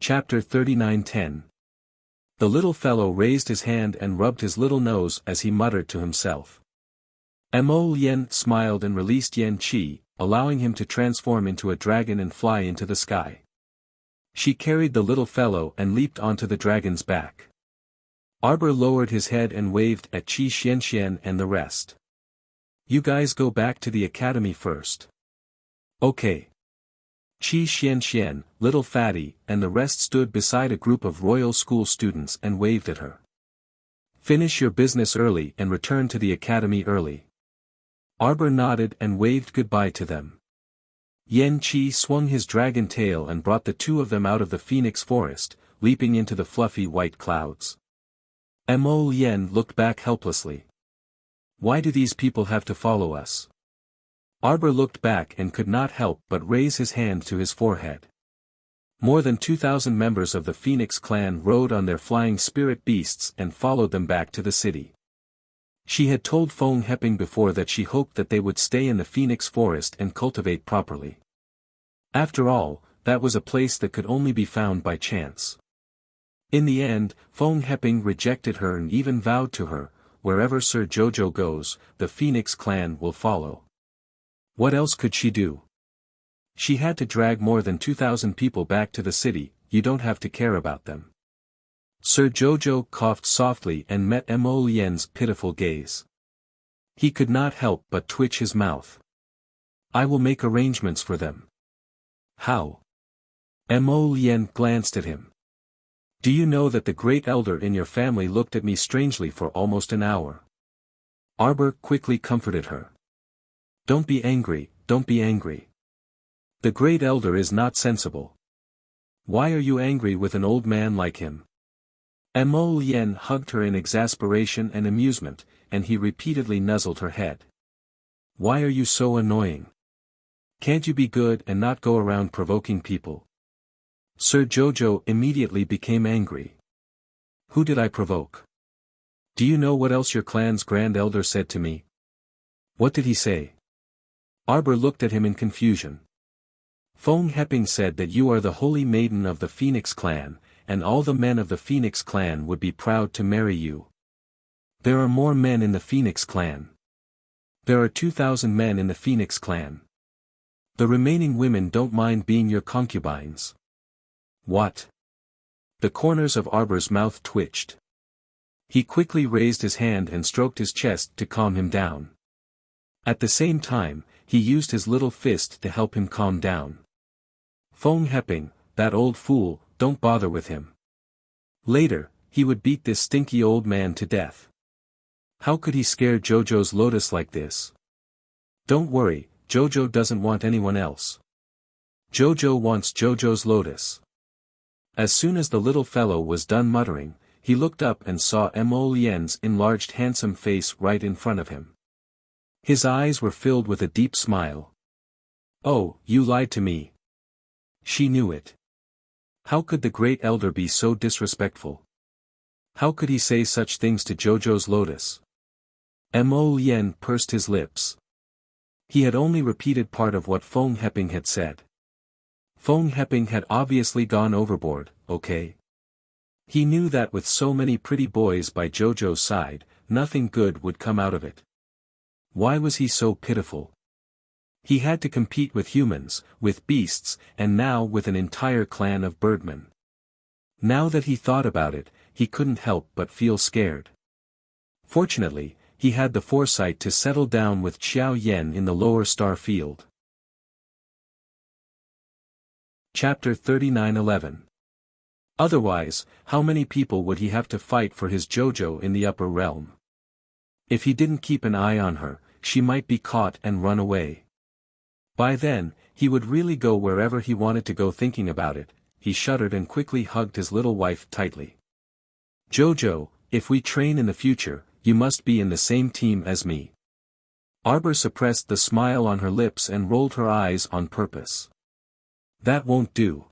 Chapter 39:10. The little fellow raised his hand and rubbed his little nose as he muttered to himself. Mo Yen smiled and released Yen Qi, allowing him to transform into a dragon and fly into the sky. She carried the little fellow and leaped onto the dragon's back. Arbor lowered his head and waved at Qi Xianxian and the rest. You guys go back to the academy first. Okay. Qi Xianxian, little fatty, and the rest stood beside a group of royal school students and waved at her. Finish your business early and return to the academy early. Arbor nodded and waved goodbye to them. Yen Qi swung his dragon tail and brought the two of them out of the phoenix forest, leaping into the fluffy white clouds. Mo Yen looked back helplessly. Why do these people have to follow us? Arbor looked back and could not help but raise his hand to his forehead. More than 2,000 members of the Phoenix clan rode on their flying spirit beasts and followed them back to the city. She had told Feng Heping before that she hoped that they would stay in the Phoenix forest and cultivate properly. After all, that was a place that could only be found by chance. In the end, Feng Heping rejected her and even vowed to her, wherever Sir Jojo goes, the Phoenix clan will follow. What else could she do? She had to drag more than 2,000 people back to the city. You don't have to care about them. Sir Jojo coughed softly and met Mo Yen's pitiful gaze. He could not help but twitch his mouth. I will make arrangements for them. How? Mo Yen glanced at him. Do you know that the great elder in your family looked at me strangely for almost an hour? Arbor quickly comforted her. Don't be angry, don't be angry. The great elder is not sensible. Why are you angry with an old man like him? Mo Yen hugged her in exasperation and amusement, and he repeatedly nuzzled her head. Why are you so annoying? Can't you be good and not go around provoking people? Sir Jojo immediately became angry. Who did I provoke? Do you know what else your clan's grand elder said to me? What did he say? Arbor looked at him in confusion. Feng Heping said that you are the holy maiden of the Phoenix clan, and all the men of the Phoenix clan would be proud to marry you. There are more men in the Phoenix clan. There are 2,000 men in the Phoenix clan. The remaining women don't mind being your concubines. What? The corners of Arbor's mouth twitched. He quickly raised his hand and stroked his chest to calm him down. At the same time, he used his little fist to help him calm down. Feng Heping, that old fool, don't bother with him. Later, he would beat this stinky old man to death. How could he scare Jojo's lotus like this? Don't worry, Jojo doesn't want anyone else. Jojo wants Jojo's lotus. As soon as the little fellow was done muttering, he looked up and saw Mo Yen's enlarged handsome face right in front of him. His eyes were filled with a deep smile. Oh, you lied to me. She knew it. How could the great elder be so disrespectful? How could he say such things to Jojo's lotus? Mo Yen pursed his lips. He had only repeated part of what Feng Heping had said. Feng Heping had obviously gone overboard, okay? He knew that with so many pretty boys by Jojo's side, nothing good would come out of it. Why was he so pitiful? He had to compete with humans, with beasts, and now with an entire clan of birdmen. Now that he thought about it, he couldn't help but feel scared. Fortunately, he had the foresight to settle down with Xiao Yen in the lower star field. Chapter 39:11. Otherwise, how many people would he have to fight for his Jojo in the upper realm? If he didn't keep an eye on her, she might be caught and run away. By then, he would really go wherever he wanted to go. Thinking about it, he shuddered and quickly hugged his little wife tightly. Jojo, if we train in the future, you must be in the same team as me. Arbor suppressed the smile on her lips and rolled her eyes on purpose. That won't do.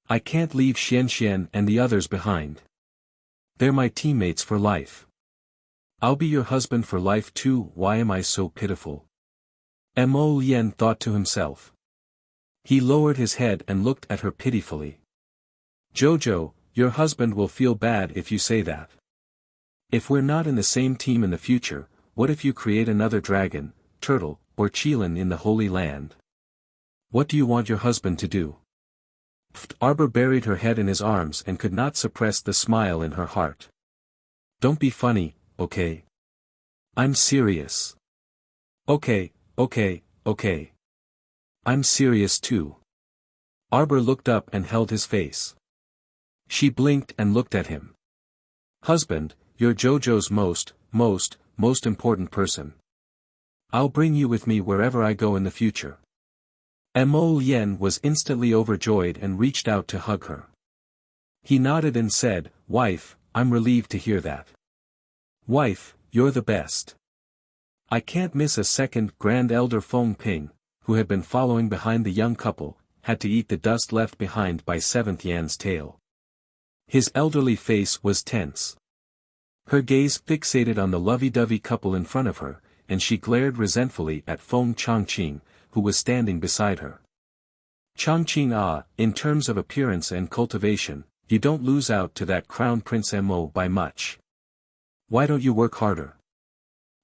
I can't leave Xianxian and the others behind. They're my teammates for life. I'll be your husband for life too. Why am I so pitiful? Mo Yen thought to himself. He lowered his head and looked at her pitifully. Jojo, your husband will feel bad if you say that. If we're not in the same team in the future, what if you create another dragon, turtle, or Qilin in the Holy Land? What do you want your husband to do? Arbor buried her head in his arms and could not suppress the smile in her heart. Don't be funny, okay? I'm serious. Okay, okay, okay. I'm serious too. Arbor looked up and held his face. She blinked and looked at him. Husband, you're Jojo's most important person. I'll bring you with me wherever I go in the future. Mo Lien was instantly overjoyed and reached out to hug her. He nodded and said, Wife, I'm relieved to hear that. Wife, you're the best. I can't miss a second. Grand Elder Feng Ping, who had been following behind the young couple, had to eat the dust left behind by Seventh Yan's tail. His elderly face was tense. Her gaze fixated on the lovey-dovey couple in front of her, and she glared resentfully at Feng Chongqing, who was standing beside her. Chongqing, in terms of appearance and cultivation, you don't lose out to that Crown Prince Mo by much. Why don't you work harder?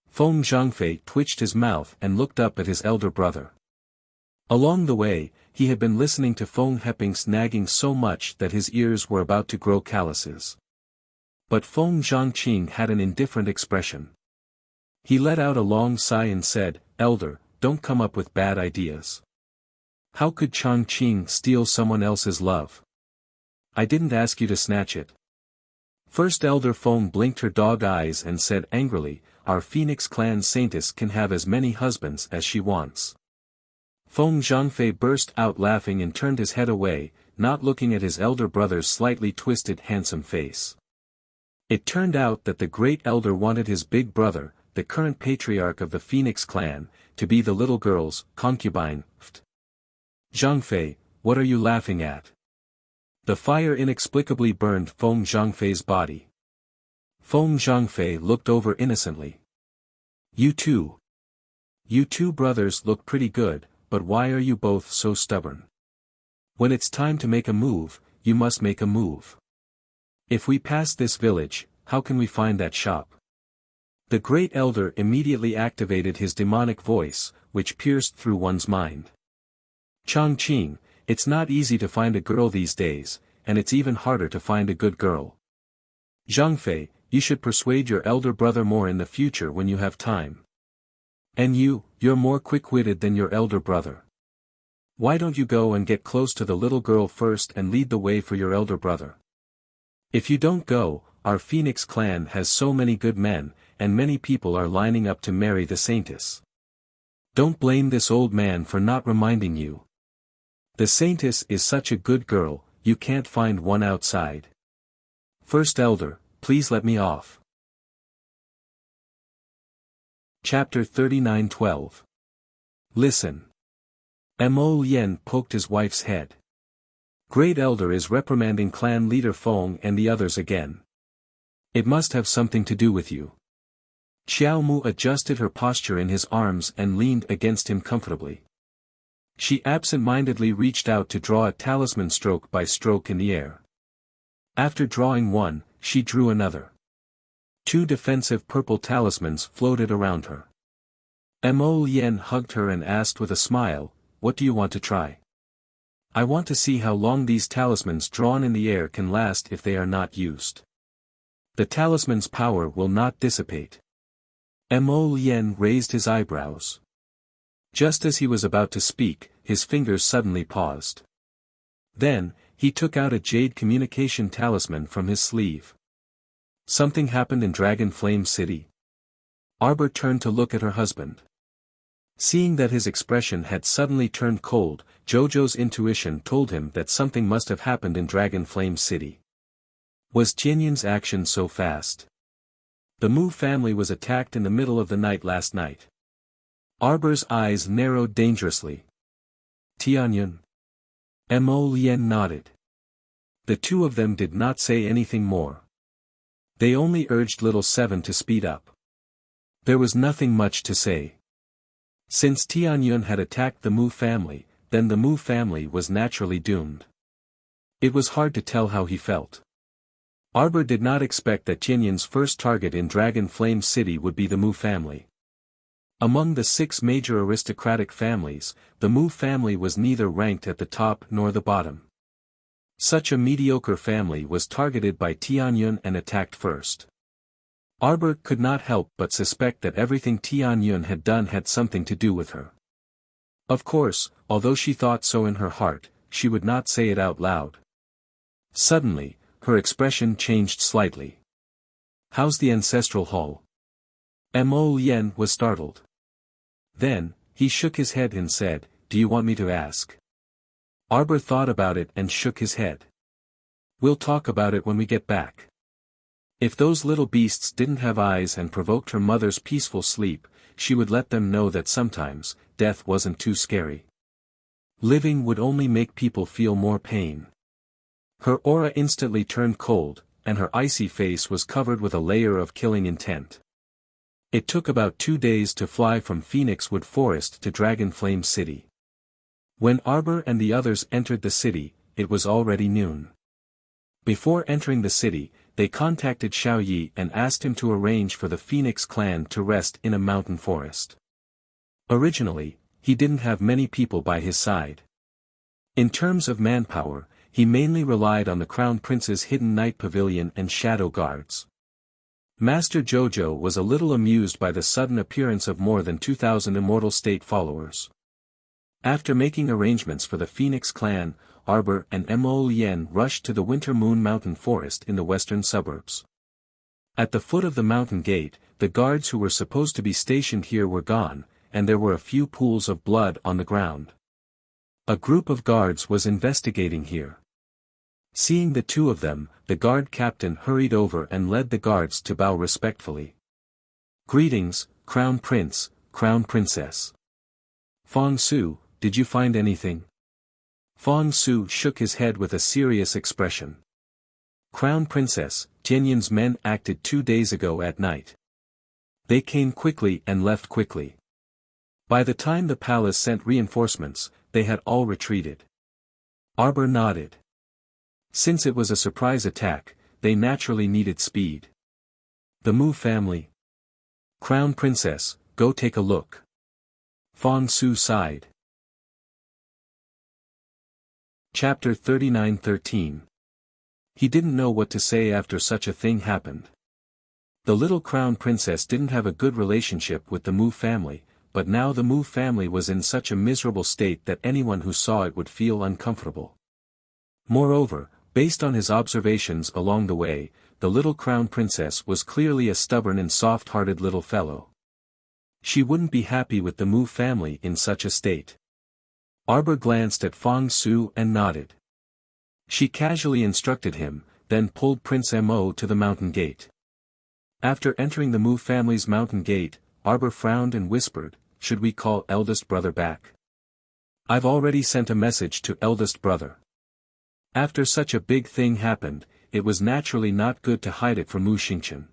Feng Zhangfei twitched his mouth and looked up at his elder brother. Along the way, he had been listening to Feng Heping's nagging so much that his ears were about to grow calluses. But Feng Zhangqing had an indifferent expression. He let out a long sigh and said, Elder, don't come up with bad ideas. How could Chongqing steal someone else's love? I didn't ask you to snatch it. First Elder Feng blinked her dog eyes and said angrily, Our Phoenix Clan Saintess can have as many husbands as she wants. Feng Zhangfei burst out laughing and turned his head away, not looking at his elder brother's slightly twisted handsome face. It turned out that the great elder wanted his big brother, the current patriarch of the Phoenix Clan, to be the little girl's concubine. Zhangfei, what are you laughing at? The fire inexplicably burned Feng Zhangfei's body. Feng Zhangfei looked over innocently. You two brothers look pretty good, but why are you both so stubborn? When it's time to make a move, you must make a move. If we pass this village, how can we find that shop? The great elder immediately activated his demonic voice, which pierced through one's mind. Chongqing, it's not easy to find a girl these days, and it's even harder to find a good girl. Zhangfei, you should persuade your elder brother more in the future when you have time. And you're more quick-witted than your elder brother. Why don't you go and get close to the little girl first and lead the way for your elder brother? If you don't go, our Phoenix Clan has so many good men, and many people are lining up to marry the Saintess. Don't blame this old man for not reminding you. The Saintess is such a good girl, you can't find one outside. First Elder, please let me off. Chapter 39:12. Listen. Mo Lien poked his wife's head. Great Elder is reprimanding clan leader Feng and the others again. It must have something to do with you. Xiao Mu adjusted her posture in his arms and leaned against him comfortably. She absent-mindedly reached out to draw a talisman stroke by stroke in the air. After drawing one, she drew another. 2 defensive purple talismans floated around her. Mo Lien hugged her and asked with a smile, What do you want to try? I want to see how long these talismans drawn in the air can last if they are not used. The talisman's power will not dissipate. Mo Lien raised his eyebrows. Just as he was about to speak, his fingers suddenly paused. Then, he took out a jade communication talisman from his sleeve. Something happened in Dragon Flame City. Arbor turned to look at her husband. Seeing that his expression had suddenly turned cold, Jojo's intuition told him that something must have happened in Dragon Flame City. Was Jianyun's action so fast? The Mu family was attacked in the middle of the night last night. Arbor's eyes narrowed dangerously. Tianyun. Mo Lien nodded. The two of them did not say anything more. They only urged Little Seven to speed up. There was nothing much to say. Since Tianyun had attacked the Mu family, then the Mu family was naturally doomed. It was hard to tell how he felt. Arbor did not expect that Tianyan's first target in Dragon Flame City would be the Mu family. Among the 6 major aristocratic families, the Mu family was neither ranked at the top nor the bottom. Such a mediocre family was targeted by Tianyun and attacked first. Arbor could not help but suspect that everything Tianyun had done had something to do with her. Of course, although she thought so in her heart, she would not say it out loud. Suddenly, her expression changed slightly. "How's the ancestral hall?" Mo Lien was startled. Then, he shook his head and said, "Do you want me to ask?" Arbor thought about it and shook his head. "We'll talk about it when we get back." If those little beasts didn't have eyes and provoked her mother's peaceful sleep, she would let them know that sometimes, death wasn't too scary. Living would only make people feel more pain. Her aura instantly turned cold, and her icy face was covered with a layer of killing intent. It took about 2 days to fly from Phoenix Wood Forest to Dragon Flame City. When Arbor and the others entered the city, it was already noon. Before entering the city, they contacted Xiao Yi and asked him to arrange for the Phoenix clan to rest in a mountain forest. Originally, he didn't have many people by his side. In terms of manpower, he mainly relied on the Crown Prince's hidden night pavilion and shadow guards. Master Jojo was a little amused by the sudden appearance of more than 2,000 Immortal State followers. After making arrangements for the Phoenix clan, Arbor and Mo Lien rushed to the Winter Moon Mountain Forest in the western suburbs. At the foot of the mountain gate, the guards who were supposed to be stationed here were gone, and there were a few pools of blood on the ground. A group of guards was investigating here. Seeing the 2 of them, the guard captain hurried over and led the guards to bow respectfully. "Greetings, Crown Prince, Crown Princess." "Fong Su, did you find anything?" Fong Su shook his head with a serious expression. "Crown Princess, Tianyan's men acted 2 days ago at night. They came quickly and left quickly. By the time the palace sent reinforcements, they had all retreated." Arbor nodded. Since it was a surprise attack, they naturally needed speed. "The Mu family?" "Crown Princess, go take a look." Fong Su sighed. Chapter 39-13. He didn't know what to say after such a thing happened. The little Crown Princess didn't have a good relationship with the Mu family, but now the Mu family was in such a miserable state that anyone who saw it would feel uncomfortable. Moreover, based on his observations along the way, the little Crown Princess was clearly a stubborn and soft-hearted little fellow. She wouldn't be happy with the Mu family in such a state. Arbor glanced at Fong Su and nodded. She casually instructed him, then pulled Prince Mo to the mountain gate. After entering the Mu family's mountain gate, Arbor frowned and whispered, "Should we call eldest brother back?" "I've already sent a message to eldest brother." After such a big thing happened, it was naturally not good to hide it from Mu Xingqian.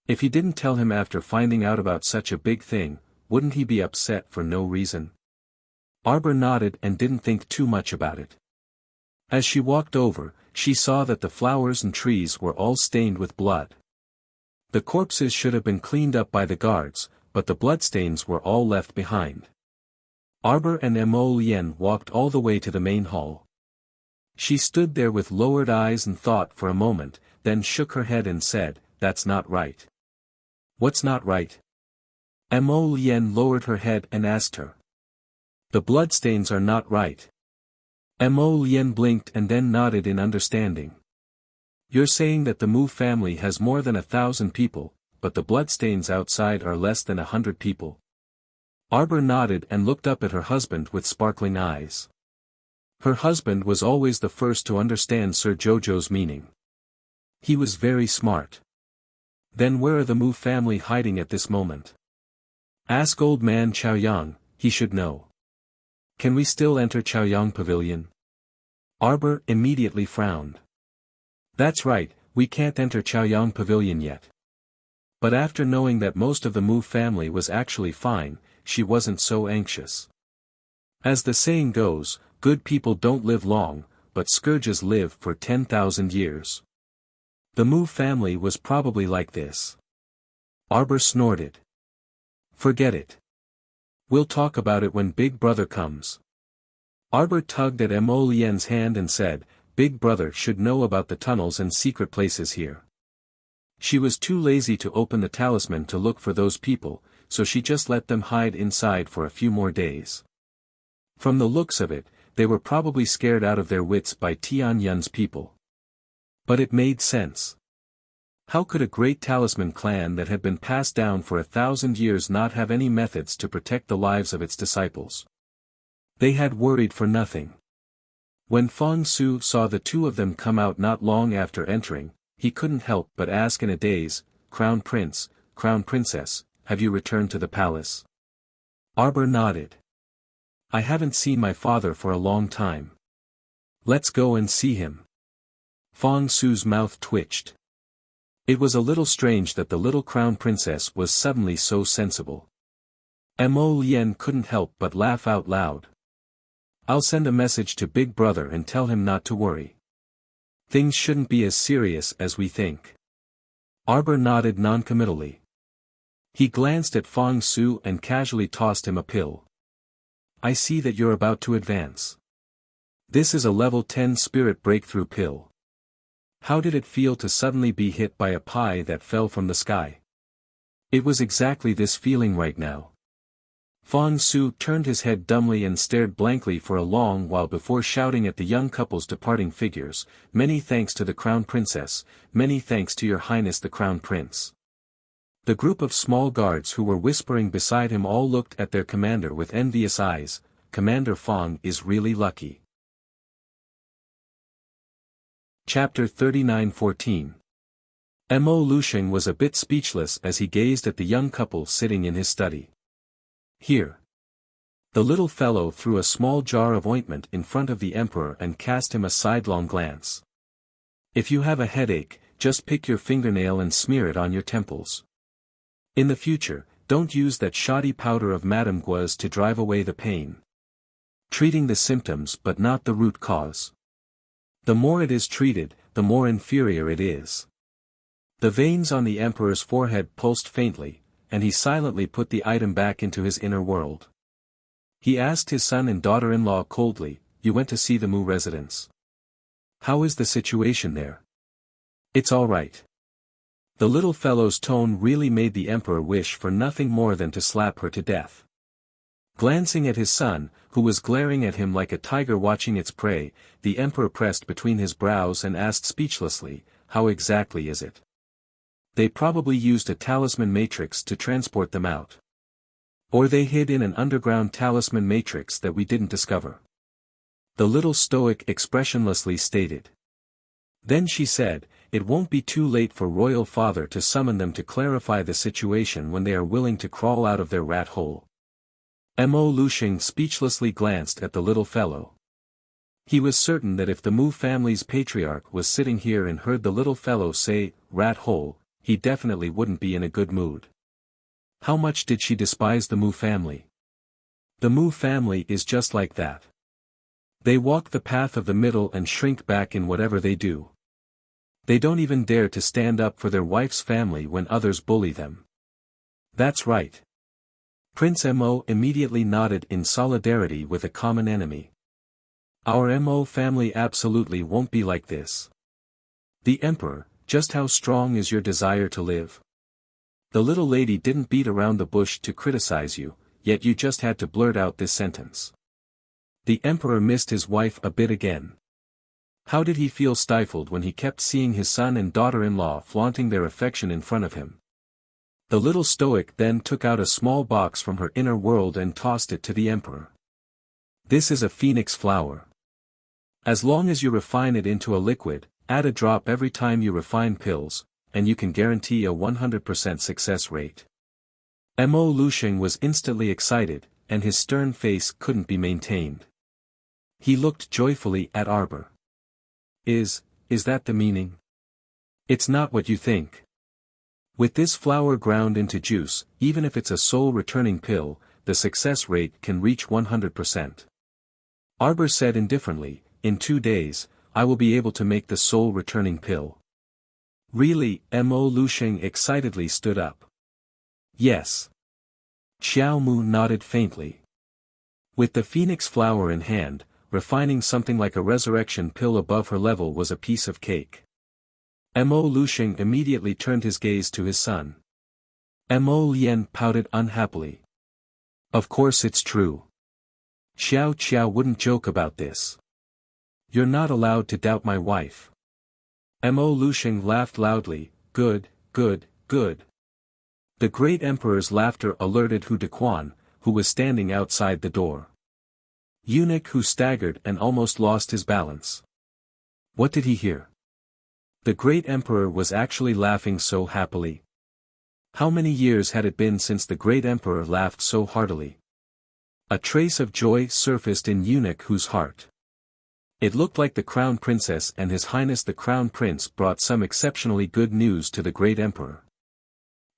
If he didn't tell him after finding out about such a big thing, wouldn't he be upset for no reason? Arbor nodded and didn't think too much about it. As she walked over, she saw that the flowers and trees were all stained with blood. The corpses should have been cleaned up by the guards, but the bloodstains were all left behind. Arbor and Mo Lien walked all the way to the main hall. She stood there with lowered eyes and thought for a moment, then shook her head and said, "That's not right." "What's not right?" Mo Lien lowered her head and asked her. "The bloodstains are not right." Mo Lien blinked and then nodded in understanding. "You're saying that the Mu family has more than 1,000 people, but the bloodstains outside are less than 100 people?" Arbor nodded and looked up at her husband with sparkling eyes. Her husband was always the first to understand Sir Jojo's meaning. He was very smart. Then where are the Mu family hiding at this moment? Ask old man Chaoyang, he should know. Can we still enter Chaoyang Pavilion? Arbor immediately frowned. That's right, we can't enter Chaoyang Pavilion yet. But after knowing that most of the Mu family was actually fine, she wasn't so anxious. As the saying goes, good people don't live long, but scourges live for 10,000 years. The Mu family was probably like this. Arbor snorted. Forget it. We'll talk about it when Big Brother comes. Arbor tugged at Mo Lien's hand and said, Big Brother should know about the tunnels and secret places here. She was too lazy to open the talisman to look for those people, so she just let them hide inside for a few more days. From the looks of it, they were probably scared out of their wits by Tian Yun's people. But it made sense. How could a great talisman clan that had been passed down for 1,000 years not have any methods to protect the lives of its disciples? They had worried for nothing. When Feng Su saw the two of them come out not long after entering, he couldn't help but ask in a daze, Crown Prince, Crown Princess, have you returned to the palace? Arbor nodded. I haven't seen my father for a long time. Let's go and see him. Feng Su's mouth twitched. It was a little strange that the little Crown Princess was suddenly so sensible. Mo Lien couldn't help but laugh out loud. I'll send a message to Big Brother and tell him not to worry. Things shouldn't be as serious as we think. Arbor nodded noncommittally. He glanced at Feng Su and casually tossed him a pill. I see that you're about to advance. This is a level 10 spirit breakthrough pill. How did it feel to suddenly be hit by a pie that fell from the sky? It was exactly this feeling right now. Feng Su turned his head dumbly and stared blankly for a long while before shouting at the young couple's departing figures, many thanks to the Crown Princess, many thanks to Your Highness the Crown Prince. The group of small guards who were whispering beside him all looked at their commander with envious eyes. Commander Feng is really lucky. Chapter 39:14. Mo Lusheng was a bit speechless as he gazed at the young couple sitting in his study. Here. The little fellow threw a small jar of ointment in front of the emperor and cast him a sidelong glance. If you have a headache, just pick your fingernail and smear it on your temples. In the future, don't use that shoddy powder of Madame Gua's to drive away the pain. Treating the symptoms but not the root cause. The more it is treated, the more inferior it is. The veins on the emperor's forehead pulsed faintly, and he silently put the item back into his inner world. He asked his son and daughter-in-law coldly, you went to see the Mu residence. How is the situation there? It's all right. The little fellow's tone really made the emperor wish for nothing more than to slap her to death. Glancing at his son, who was glaring at him like a tiger watching its prey, the emperor pressed between his brows and asked speechlessly, how exactly is it? They probably used a talisman matrix to transport them out. Or they hid in an underground talisman matrix that we didn't discover. The little stoic expressionlessly stated. Then she said, it won't be too late for royal father to summon them to clarify the situation when they are willing to crawl out of their rat hole. Mo Lusheng speechlessly glanced at the little fellow. He was certain that if the Mu family's patriarch was sitting here and heard the little fellow say, rat hole, he definitely wouldn't be in a good mood. How much did she despise the Mu family? The Mu family is just like that. They walk the path of the middle and shrink back in whatever they do. They don't even dare to stand up for their wife's family when others bully them. That's right. Prince Mo immediately nodded in solidarity with a common enemy. Our Mo family absolutely won't be like this. The emperor, just how strong is your desire to live? The little lady didn't beat around the bush to criticize you, yet you just had to blurt out this sentence. The emperor missed his wife a bit again. How did he feel stifled when he kept seeing his son and daughter-in-law flaunting their affection in front of him? The little stoic then took out a small box from her inner world and tossed it to the emperor. This is a phoenix flower. As long as you refine it into a liquid, add a drop every time you refine pills, and you can guarantee a 100% success rate. Mo Lusheng was instantly excited, and his stern face couldn't be maintained. He looked joyfully at Arbor. Is that the meaning? It's not what you think. With this flower ground into juice, even if it's a soul-returning pill, the success rate can reach 100%. Arbor said indifferently, in 2 days, I will be able to make the soul-returning pill. Really? Mo Lusheng excitedly stood up. Yes. Xiao Mu nodded faintly. With the phoenix flower in hand, refining something like a resurrection pill above her level was a piece of cake. Mo Lusheng immediately turned his gaze to his son. Mo Lien pouted unhappily. Of course it's true. Xiao Qiao wouldn't joke about this. You're not allowed to doubt my wife. Mo Lusheng laughed loudly. Good, good, good. The great emperor's laughter alerted Hu Dequan, who was standing outside the door. Eunuch Hu staggered and almost lost his balance. What did he hear? The great emperor was actually laughing so happily. How many years had it been since the great emperor laughed so heartily? A trace of joy surfaced in Eunuch Hu's heart. It looked like the crown princess and His Highness the Crown Prince brought some exceptionally good news to the great emperor.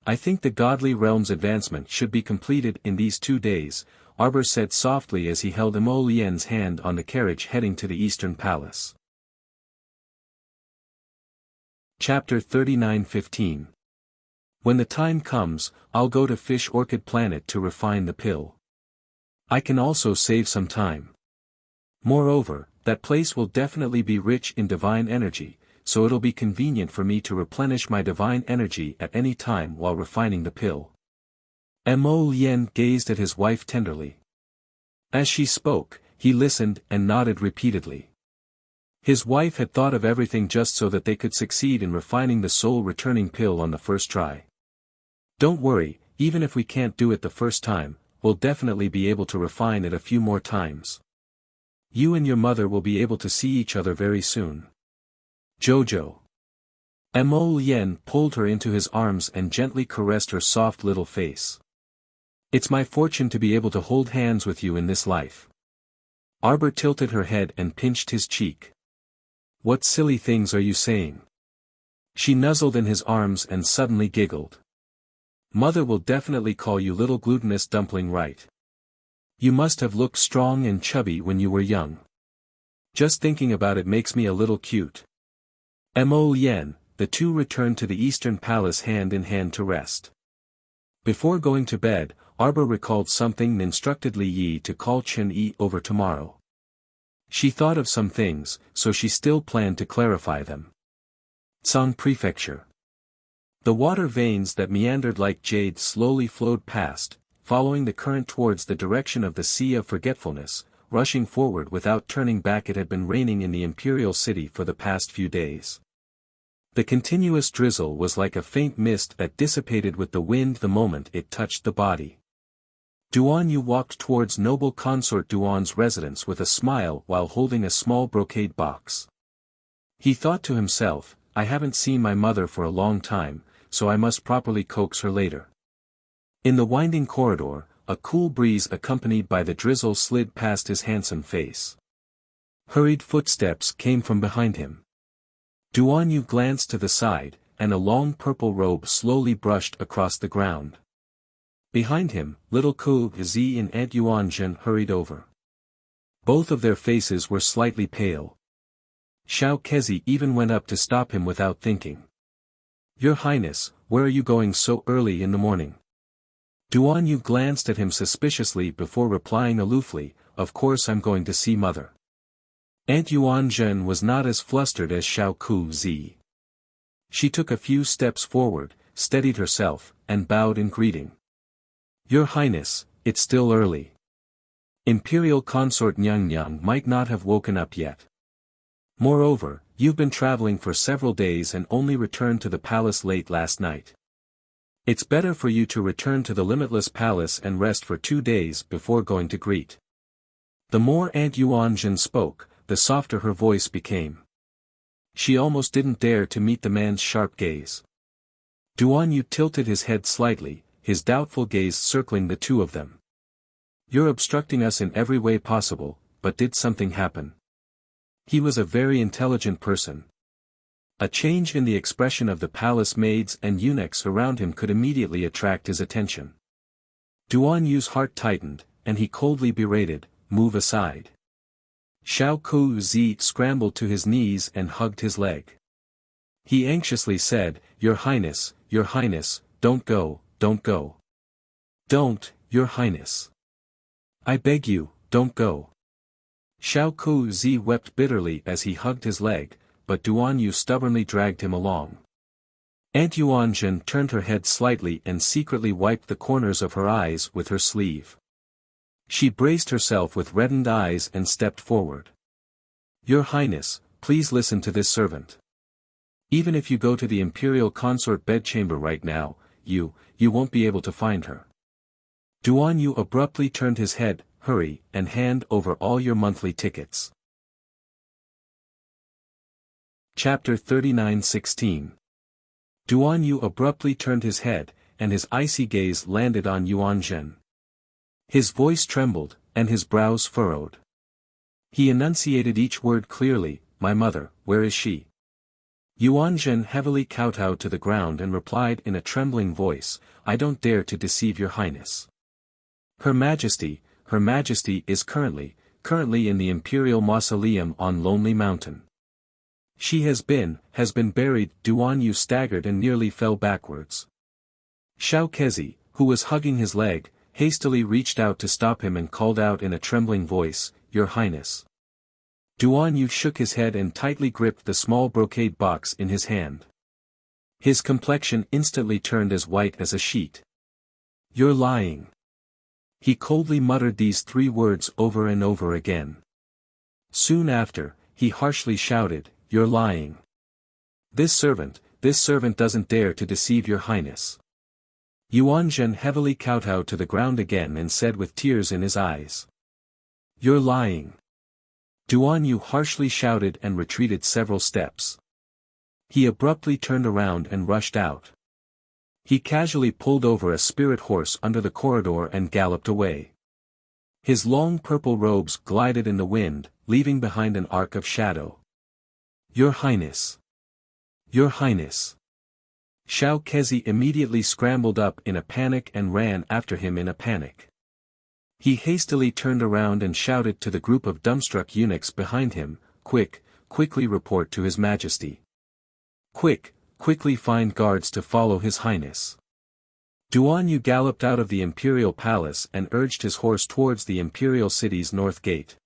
I think the godly realm's advancement should be completed in these 2 days, Arbor said softly as he held Mo Lien's hand on the carriage heading to the Eastern Palace. Chapter 39:15. When the time comes, I'll go to Fish Orchid Planet to refine the pill. I can also save some time. Moreover, that place will definitely be rich in divine energy, so it'll be convenient for me to replenish my divine energy at any time while refining the pill. Mo Lien gazed at his wife tenderly. As she spoke, he listened and nodded repeatedly. His wife had thought of everything just so that they could succeed in refining the soul-returning pill on the first try. Don't worry, even if we can't do it the first time, we'll definitely be able to refine it a few more times. You and your mother will be able to see each other very soon. Jojo. Mo Lien pulled her into his arms and gently caressed her soft little face. It's my fortune to be able to hold hands with you in this life. Arbor tilted her head and pinched his cheek. What silly things are you saying? She nuzzled in his arms and suddenly giggled. Mother will definitely call you little glutinous dumpling, right? You must have looked strong and chubby when you were young. Just thinking about it makes me a little cute. Mo Lien, the two returned to the Eastern Palace hand in hand to rest. Before going to bed, Arbor recalled something and instructed Li Yi to call Chen Yi over tomorrow. She thought of some things, so she still planned to clarify them. Tsang Prefecture. The water veins that meandered like jade slowly flowed past, following the current towards the direction of the Sea of Forgetfulness, rushing forward without turning back. It had been raining in the imperial city for the past few days. The continuous drizzle was like a faint mist that dissipated with the wind the moment it touched the body. Duan Yu walked towards noble consort Duan's residence with a smile while holding a small brocade box. He thought to himself, I haven't seen my mother for a long time, so I must properly coax her later. In the winding corridor, a cool breeze accompanied by the drizzle slid past his handsome face. Hurried footsteps came from behind him. Duan Yu glanced to the side, and a long purple robe slowly brushed across the ground. Behind him, little Ku Zi and Aunt Yuanzhen hurried over. Both of their faces were slightly pale. Xiao Kezi even went up to stop him without thinking. Your Highness, where are you going so early in the morning? Duan Yu glanced at him suspiciously before replying aloofly, of course I'm going to see Mother. Aunt Yuanzhen was not as flustered as Xiao Ku Zi. She took a few steps forward, steadied herself, and bowed in greeting. Your Highness, it's still early. Imperial Consort Nyang might not have woken up yet. Moreover, you've been traveling for several days and only returned to the palace late last night. It's better for you to return to the Limitless Palace and rest for 2 days before going to greet. The more Aunt Yuanzhen spoke, the softer her voice became. She almost didn't dare to meet the man's sharp gaze. Duan Yu tilted his head slightly, his doubtful gaze circling the two of them. You're obstructing us in every way possible, but did something happen? He was a very intelligent person. A change in the expression of the palace maids and eunuchs around him could immediately attract his attention. Duan Yu's heart tightened, and he coldly berated, move aside. Xiao Ku-zi scrambled to his knees and hugged his leg. He anxiously said, Your Highness, don't go, don't go. Don't, Your Highness. I beg you, don't go. Xiao Ku-zi wept bitterly as he hugged his leg, but Duan Yu stubbornly dragged him along. Aunt Yuanzhen turned her head slightly and secretly wiped the corners of her eyes with her sleeve. She braced herself with reddened eyes and stepped forward. Your Highness, please listen to this servant. Even if you go to the Imperial Consort bedchamber right now, you won't be able to find her. Duan Yu abruptly turned his head, hurry, and hand over all your monthly tickets. Chapter 39:16. Duan Yu abruptly turned his head, and his icy gaze landed on Yuanzhen. His voice trembled, and his brows furrowed. He enunciated each word clearly, My mother, where is she? Yuanzhen heavily kowtowed to the ground and replied in a trembling voice, I don't dare to deceive your highness. Her Majesty is currently in the Imperial Mausoleum on Lonely Mountain. She has been buried. Duan Yu staggered and nearly fell backwards. Xiao Kezi, who was hugging his leg, hastily reached out to stop him and called out in a trembling voice, Your Highness. Duan Yu shook his head and tightly gripped the small brocade box in his hand. His complexion instantly turned as white as a sheet. You're lying. He coldly muttered these 3 words over and over again. Soon after, he harshly shouted, You're lying. This servant doesn't dare to deceive your highness. Yuanzhen heavily kowtowed to the ground again and said with tears in his eyes. You're lying. Duan Yu harshly shouted and retreated several steps. He abruptly turned around and rushed out. He casually pulled over a spirit horse under the corridor and galloped away. His long purple robes glided in the wind, leaving behind an arc of shadow. Your Highness. Your Highness. Xiao Kezi immediately scrambled up in a panic and ran after him in a panic. He hastily turned around and shouted to the group of dumbstruck eunuchs behind him, quickly report to His Majesty. Quickly find guards to follow His Highness. Duan Yu galloped out of the Imperial Palace and urged his horse towards the Imperial City's north gate.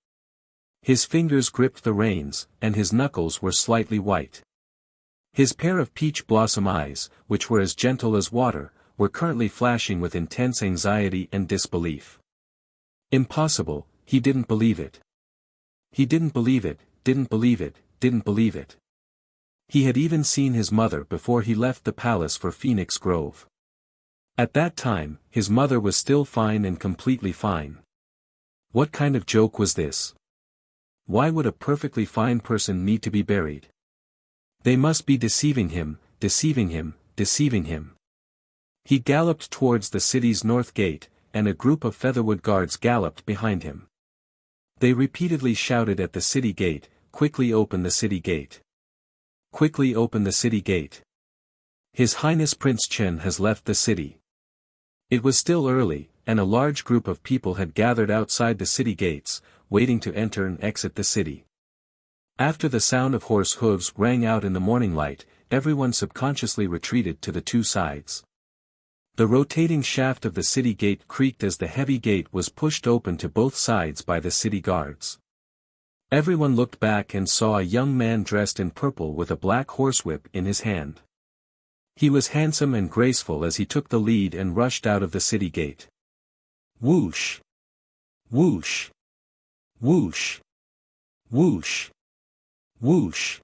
His fingers gripped the reins, and his knuckles were slightly white. His pair of peach blossom eyes, which were as gentle as water, were currently flashing with intense anxiety and disbelief. Impossible, he didn't believe it. He didn't believe it. He had even seen his mother before he left the palace for Phoenix Grove. At that time, his mother was still fine and completely fine. What kind of joke was this? Why would a perfectly fine person need to be buried? They must be deceiving him. He galloped towards the city's north gate, and a group of Featherwood guards galloped behind him. They repeatedly shouted at the city gate, Quickly open the city gate. Quickly open the city gate. His Highness Prince Chen has left the city. It was still early, and a large group of people had gathered outside the city gates, waiting to enter and exit the city. After the sound of horse hooves rang out in the morning light, everyone subconsciously retreated to the 2 sides. The rotating shaft of the city gate creaked as the heavy gate was pushed open to both sides by the city guards. Everyone looked back and saw a young man dressed in purple with a black horsewhip in his hand. He was handsome and graceful as he took the lead and rushed out of the city gate. Whoosh! Whoosh! Whoosh! Whoosh! Whoosh!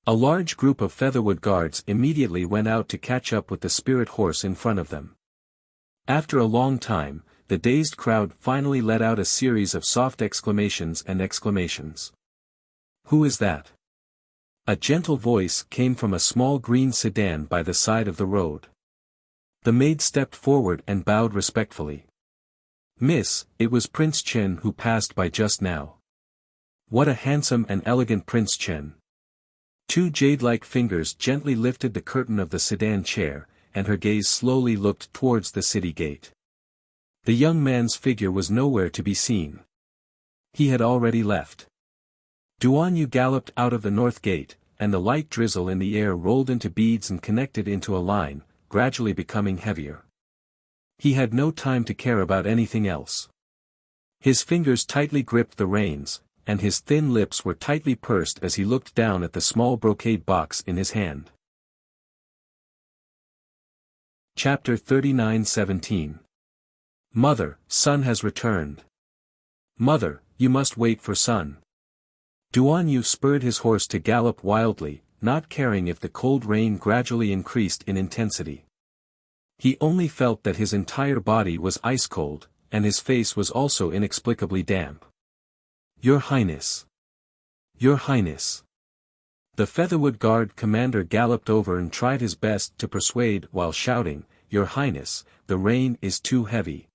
A large group of Featherwood guards immediately went out to catch up with the spirit horse in front of them. After a long time, the dazed crowd finally let out a series of soft exclamations and exclamations. Who is that? A gentle voice came from a small green sedan by the side of the road. The maid stepped forward and bowed respectfully. Miss, it was Prince Chen who passed by just now. What a handsome and elegant Prince Chen. 2 jade-like fingers gently lifted the curtain of the sedan chair, and her gaze slowly looked towards the city gate. The young man's figure was nowhere to be seen. He had already left. Duan Yu galloped out of the north gate, and the light drizzle in the air rolled into beads and connected into a line, gradually becoming heavier. He had no time to care about anything else. His fingers tightly gripped the reins, and his thin lips were tightly pursed as he looked down at the small brocade box in his hand. Chapter 39:17. Mother, son has returned. Mother, you must wait for son. Duan Yu spurred his horse to gallop wildly, not caring if the cold rain gradually increased in intensity. He only felt that his entire body was ice-cold, and his face was also inexplicably damp. Your Highness! Your Highness! The Featherwood Guard commander galloped over and tried his best to persuade while shouting, Your Highness, the rain is too heavy.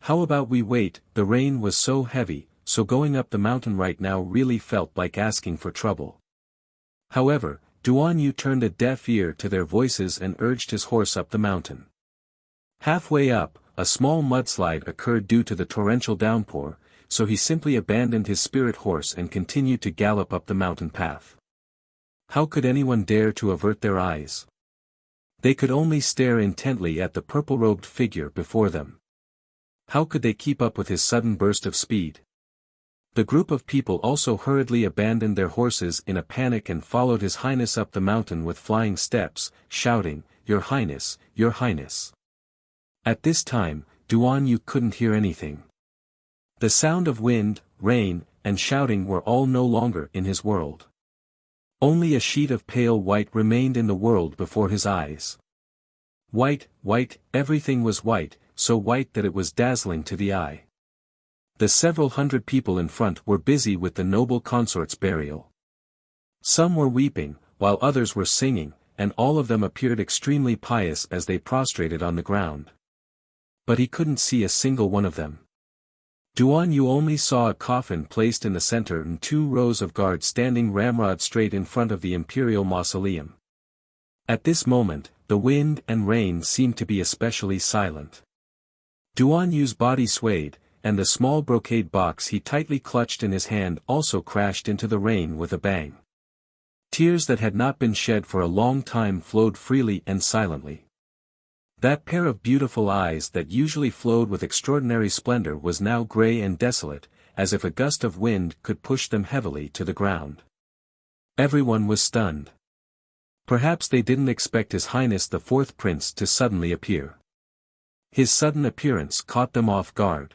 How about we wait? The rain was so heavy, so going up the mountain right now really felt like asking for trouble. However, Duan Yu turned a deaf ear to their voices and urged his horse up the mountain. Halfway up, a small mudslide occurred due to the torrential downpour, so he simply abandoned his spirit horse and continued to gallop up the mountain path. How could anyone dare to avert their eyes? They could only stare intently at the purple-robed figure before them. How could they keep up with his sudden burst of speed? The group of people also hurriedly abandoned their horses in a panic and followed His Highness up the mountain with flying steps, shouting, Your Highness, Your Highness. At this time, Duan Yu couldn't hear anything. The sound of wind, rain, and shouting were all no longer in his world. Only a sheet of pale white remained in the world before his eyes. White, white, everything was white, so white that it was dazzling to the eye. The several hundred people in front were busy with the noble consort's burial. Some were weeping, while others were singing, and all of them appeared extremely pious as they prostrated on the ground. But he couldn't see a single one of them. Duan Yu only saw a coffin placed in the center and 2 rows of guards standing ramrod straight in front of the imperial mausoleum. At this moment, the wind and rain seemed to be especially silent. Duan Yu's body swayed, and the small brocade box he tightly clutched in his hand also crashed into the rain with a bang. Tears that had not been shed for a long time flowed freely and silently. That pair of beautiful eyes that usually flowed with extraordinary splendor was now gray and desolate, as if a gust of wind could push them heavily to the ground. Everyone was stunned. Perhaps they didn't expect His Highness the 4th Prince to suddenly appear. His sudden appearance caught them off guard.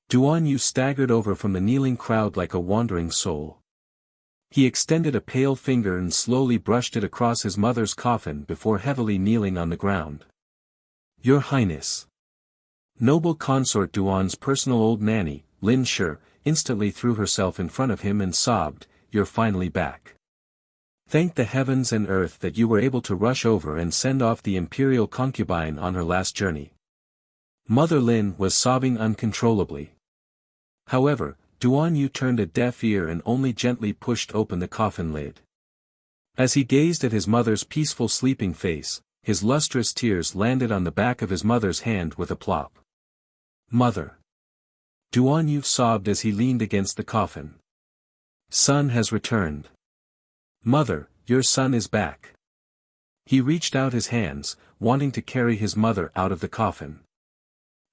Duan Yu staggered over from the kneeling crowd like a wandering soul. He extended a pale finger and slowly brushed it across his mother's coffin before heavily kneeling on the ground. Your Highness. Noble consort Duan's personal old nanny, Lin Shi, instantly threw herself in front of him and sobbed, You're finally back. Thank the heavens and earth that you were able to rush over and send off the imperial concubine on her last journey. Mother Lin was sobbing uncontrollably. However, Duan Yu turned a deaf ear and only gently pushed open the coffin lid. As he gazed at his mother's peaceful sleeping face, his lustrous tears landed on the back of his mother's hand with a plop. Mother. Duan Yu sobbed as he leaned against the coffin. Son has returned. Mother, your son is back. He reached out his hands, wanting to carry his mother out of the coffin.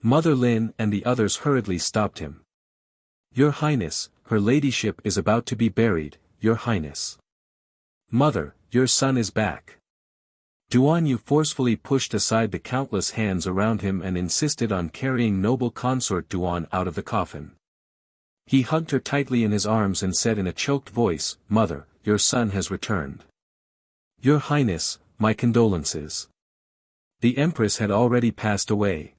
Mother Lin and the others hurriedly stopped him. Your Highness, her ladyship is about to be buried, Your Highness. Mother, your son is back. Duan Yu forcefully pushed aside the countless hands around him and insisted on carrying noble consort Duan out of the coffin. He hugged her tightly in his arms and said in a choked voice, Mother, your son has returned. Your Highness, my condolences. The Empress had already passed away.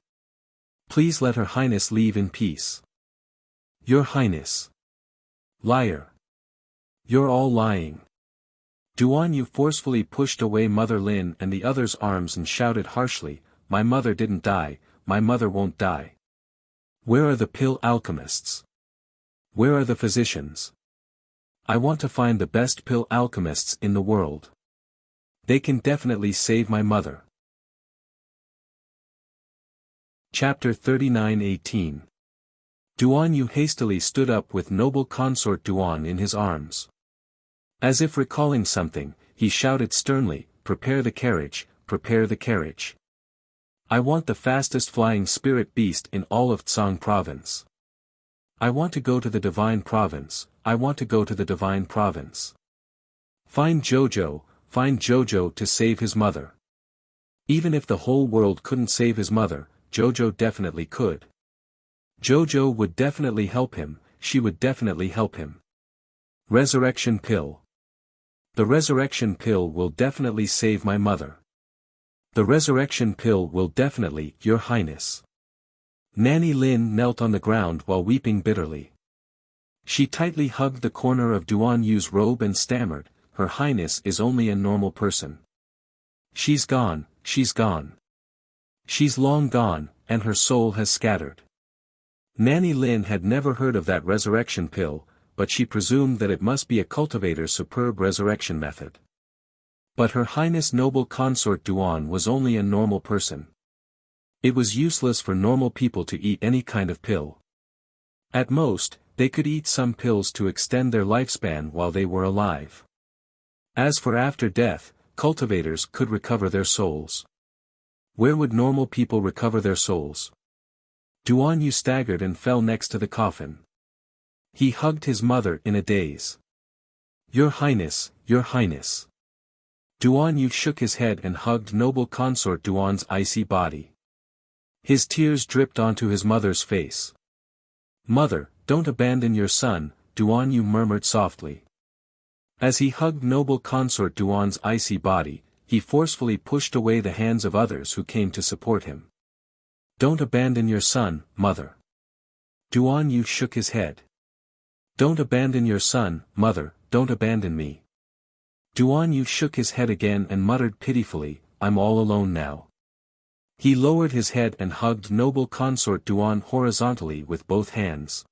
Please let Her Highness leave in peace. Your Highness. Liar. You're all lying. Duan Yu forcefully pushed away Mother Lin and the others' arms and shouted harshly, My mother didn't die, my mother won't die. Where are the pill alchemists? Where are the physicians? I want to find the best pill alchemists in the world. They can definitely save my mother. Chapter 39:18. Duan Yu hastily stood up with noble consort Duan in his arms. As if recalling something, he shouted sternly, "Prepare the carriage, prepare the carriage. I want the fastest flying spirit beast in all of Tsang province. I want to go to the divine province, I want to go to the divine province. Find Jojo to save his mother." Even if the whole world couldn't save his mother, Jojo definitely could. Jojo would definitely help him, she would definitely help him. Resurrection pill. The resurrection pill will definitely save my mother. The resurrection pill will definitely, Your Highness. Nanny Lin knelt on the ground while weeping bitterly. She tightly hugged the corner of Duan Yu's robe and stammered, "Her Highness is only a normal person. She's gone, she's gone. She's long gone, and her soul has scattered." Nanny Lin had never heard of that resurrection pill, but she presumed that it must be a cultivator's superb resurrection method. But Her Highness noble consort Duan was only a normal person. It was useless for normal people to eat any kind of pill. At most, they could eat some pills to extend their lifespan while they were alive. As for after death, cultivators could recover their souls. Where would normal people recover their souls? Duan Yu staggered and fell next to the coffin. He hugged his mother in a daze. "Your Highness, Your Highness." Duan Yu shook his head and hugged noble consort Duan's icy body. His tears dripped onto his mother's face. "Mother, don't abandon your son," Duan Yu murmured softly. As he hugged noble consort Duan's icy body, he forcefully pushed away the hands of others who came to support him. "Don't abandon your son, mother." Duan Yu shook his head. "Don't abandon your son, mother, don't abandon me." Duan Yu shook his head again and muttered pitifully, "I'm all alone now." He lowered his head and hugged noble consort Duan horizontally with both hands.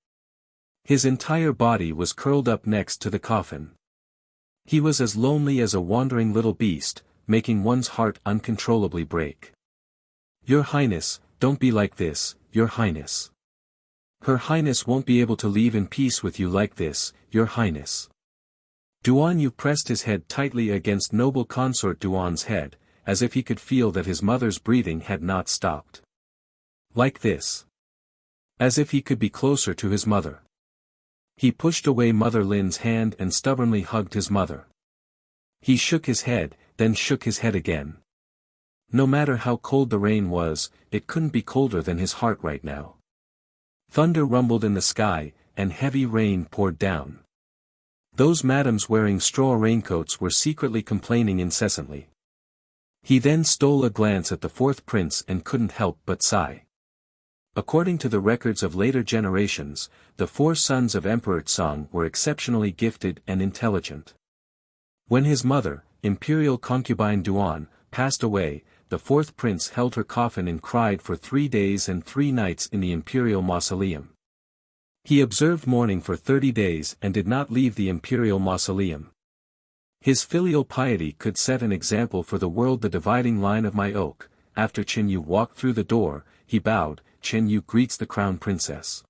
His entire body was curled up next to the coffin. He was as lonely as a wandering little beast, making one's heart uncontrollably break. "Your Highness, don't be like this, Your Highness. Her Highness won't be able to leave in peace with you like this, Your Highness." Duan Yu pressed his head tightly against noble consort Duan's head, as if he could feel that his mother's breathing had not stopped. Like this. As if he could be closer to his mother. He pushed away Mother Lin's hand and stubbornly hugged his mother. He shook his head, then shook his head again. No matter how cold the rain was, it couldn't be colder than his heart right now. Thunder rumbled in the sky, and heavy rain poured down. Those madams wearing straw raincoats were secretly complaining incessantly. He then stole a glance at the fourth prince and couldn't help but sigh. According to the records of later generations, the four sons of Emperor Tsang were exceptionally gifted and intelligent. When his mother, imperial concubine Duan, passed away, the fourth prince held her coffin and cried for 3 days and 3 nights in the imperial mausoleum. He observed mourning for 30 days and did not leave the imperial mausoleum. His filial piety could set an example for the world. The dividing line of my oak. After Chen Yu walked through the door, he bowed. "Chen Yu greets the crown princess."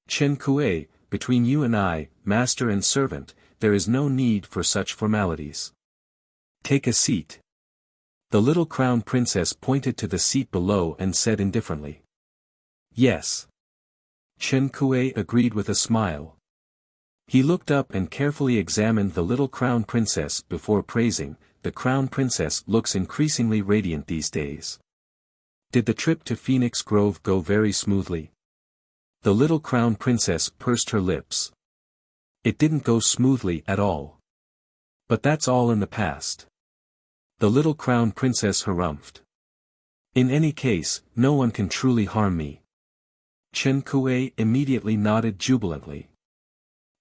"Chen Kuei, between you and I, master and servant, there is no need for such formalities. Take a seat." The little crown princess pointed to the seat below and said indifferently. "Yes." Chen Kuei agreed with a smile. He looked up and carefully examined the little crown princess before praising, "The crown princess looks increasingly radiant these days. Did the trip to Phoenix Grove go very smoothly?" The little crown princess pursed her lips. "It didn't go smoothly at all. But that's all in the past." The little crown princess harumphed. "In any case, no one can truly harm me." Chen Kuei immediately nodded jubilantly.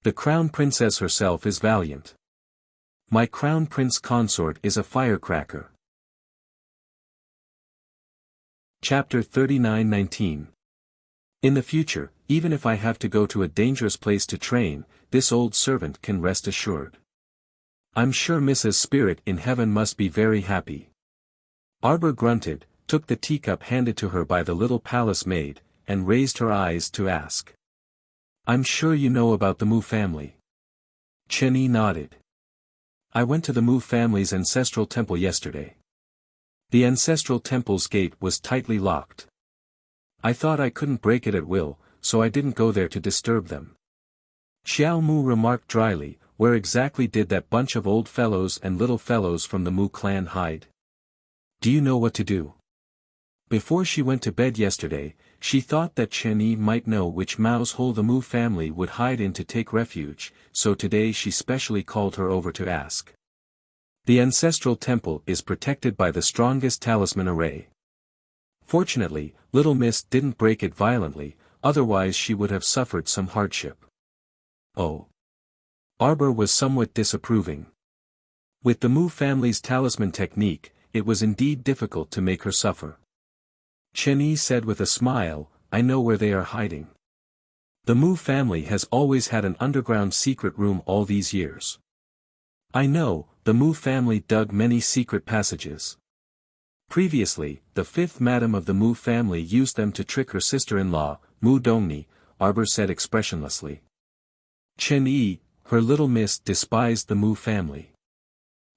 "The crown princess herself is valiant. My crown prince consort is a firecracker." Chapter 39-19. In the future, even if I have to go to a dangerous place to train, this old servant can rest assured. I'm sure Mrs. Spirit in heaven must be very happy. Arbor grunted, took the teacup handed to her by the little palace maid, and raised her eyes to ask. I'm sure you know about the Mu family. Chen Yi nodded. I went to the Mu family's ancestral temple yesterday. The ancestral temple's gate was tightly locked. I thought I couldn't break it at will, so I didn't go there to disturb them. Xiao Mu remarked dryly, where exactly did that bunch of old fellows and little fellows from the Mu clan hide? Do you know what to do? Before she went to bed yesterday, she thought that Chen Yi might know which mouse hole the Mu family would hide in to take refuge, so today she specially called her over to ask. The ancestral temple is protected by the strongest talisman array. Fortunately, Little Miss didn't break it violently, otherwise she would have suffered some hardship. Oh. Arbor was somewhat disapproving. With the Mu family's talisman technique, it was indeed difficult to make her suffer. Chen Yi said with a smile, I know where they are hiding. The Mu family has always had an underground secret room all these years. I know, the Mu family dug many secret passages. Previously, the fifth madam of the Mu family used them to trick her sister-in-law, Mu Dongni, Arbor said expressionlessly. Chen Yi, her little miss, despised the Mu family.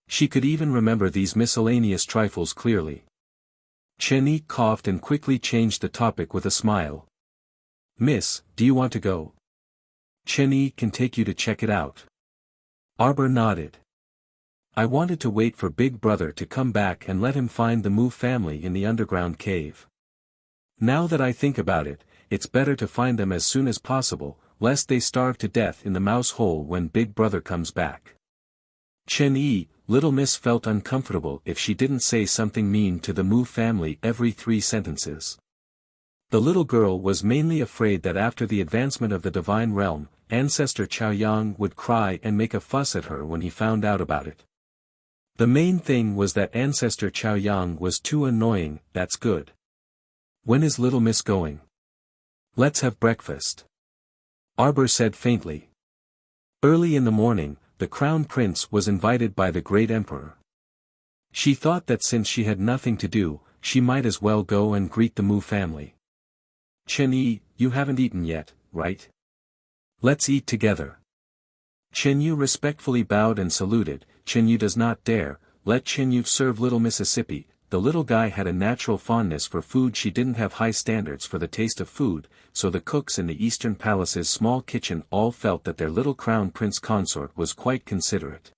She could even remember these miscellaneous trifles clearly. Chen Yi coughed and quickly changed the topic with a smile. Miss, do you want to go? Chen Yi can take you to check it out. Arbor nodded. I wanted to wait for Big Brother to come back and let him find the Mu family in the underground cave. Now that I think about it, it's better to find them as soon as possible, lest they starve to death in the mouse hole when Big Brother comes back. Chen Yi, Little Miss felt uncomfortable if she didn't say something mean to the Mu family every 3 sentences. The little girl was mainly afraid that after the advancement of the divine realm, Ancestor Chaoyang would cry and make a fuss at her when he found out about it. The main thing was that Ancestor Chaoyang was too annoying. That's good. When is Little Miss going? Let's have breakfast. Arbor said faintly. Early in the morning, the Crown Prince was invited by the Great Emperor. She thought that since she had nothing to do, she might as well go and greet the Mu family. Chen Yi, you haven't eaten yet, right? Let's eat together. Chen Yu respectfully bowed and saluted. Chen Yu does not dare, let Chen Yu serve little Mississippi. The little guy had a natural fondness for food. She didn't have high standards for the taste of food, so the cooks in the Eastern Palace's small kitchen all felt that their little Crown Prince consort was quite considerate.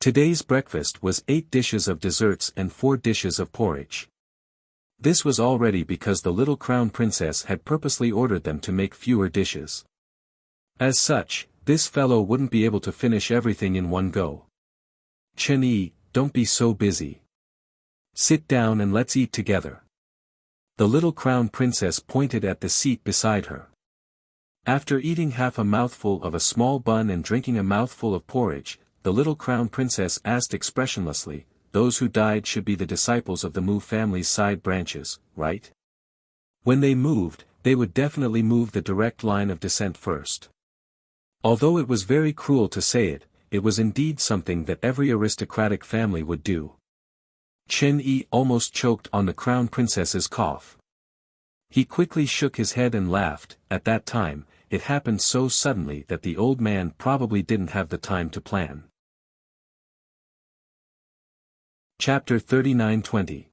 Today's breakfast was 8 dishes of desserts and 4 dishes of porridge. This was already because the little Crown Princess had purposely ordered them to make fewer dishes. As such, this fellow wouldn't be able to finish everything in one go. Chen Yi, don't be so busy. Sit down and let's eat together. The little Crown Princess pointed at the seat beside her. After eating half a mouthful of a small bun and drinking a mouthful of porridge, the little Crown Princess asked expressionlessly, those who died should be the disciples of the Mu family's side branches, right? When they moved, they would definitely move the direct line of descent first. Although it was very cruel to say it, it was indeed something that every aristocratic family would do. Chen Yi almost choked on the Crown Princess's cough. He quickly shook his head and laughed. At that time, it happened so suddenly that the old man probably didn't have the time to plan. Chapter 39:20.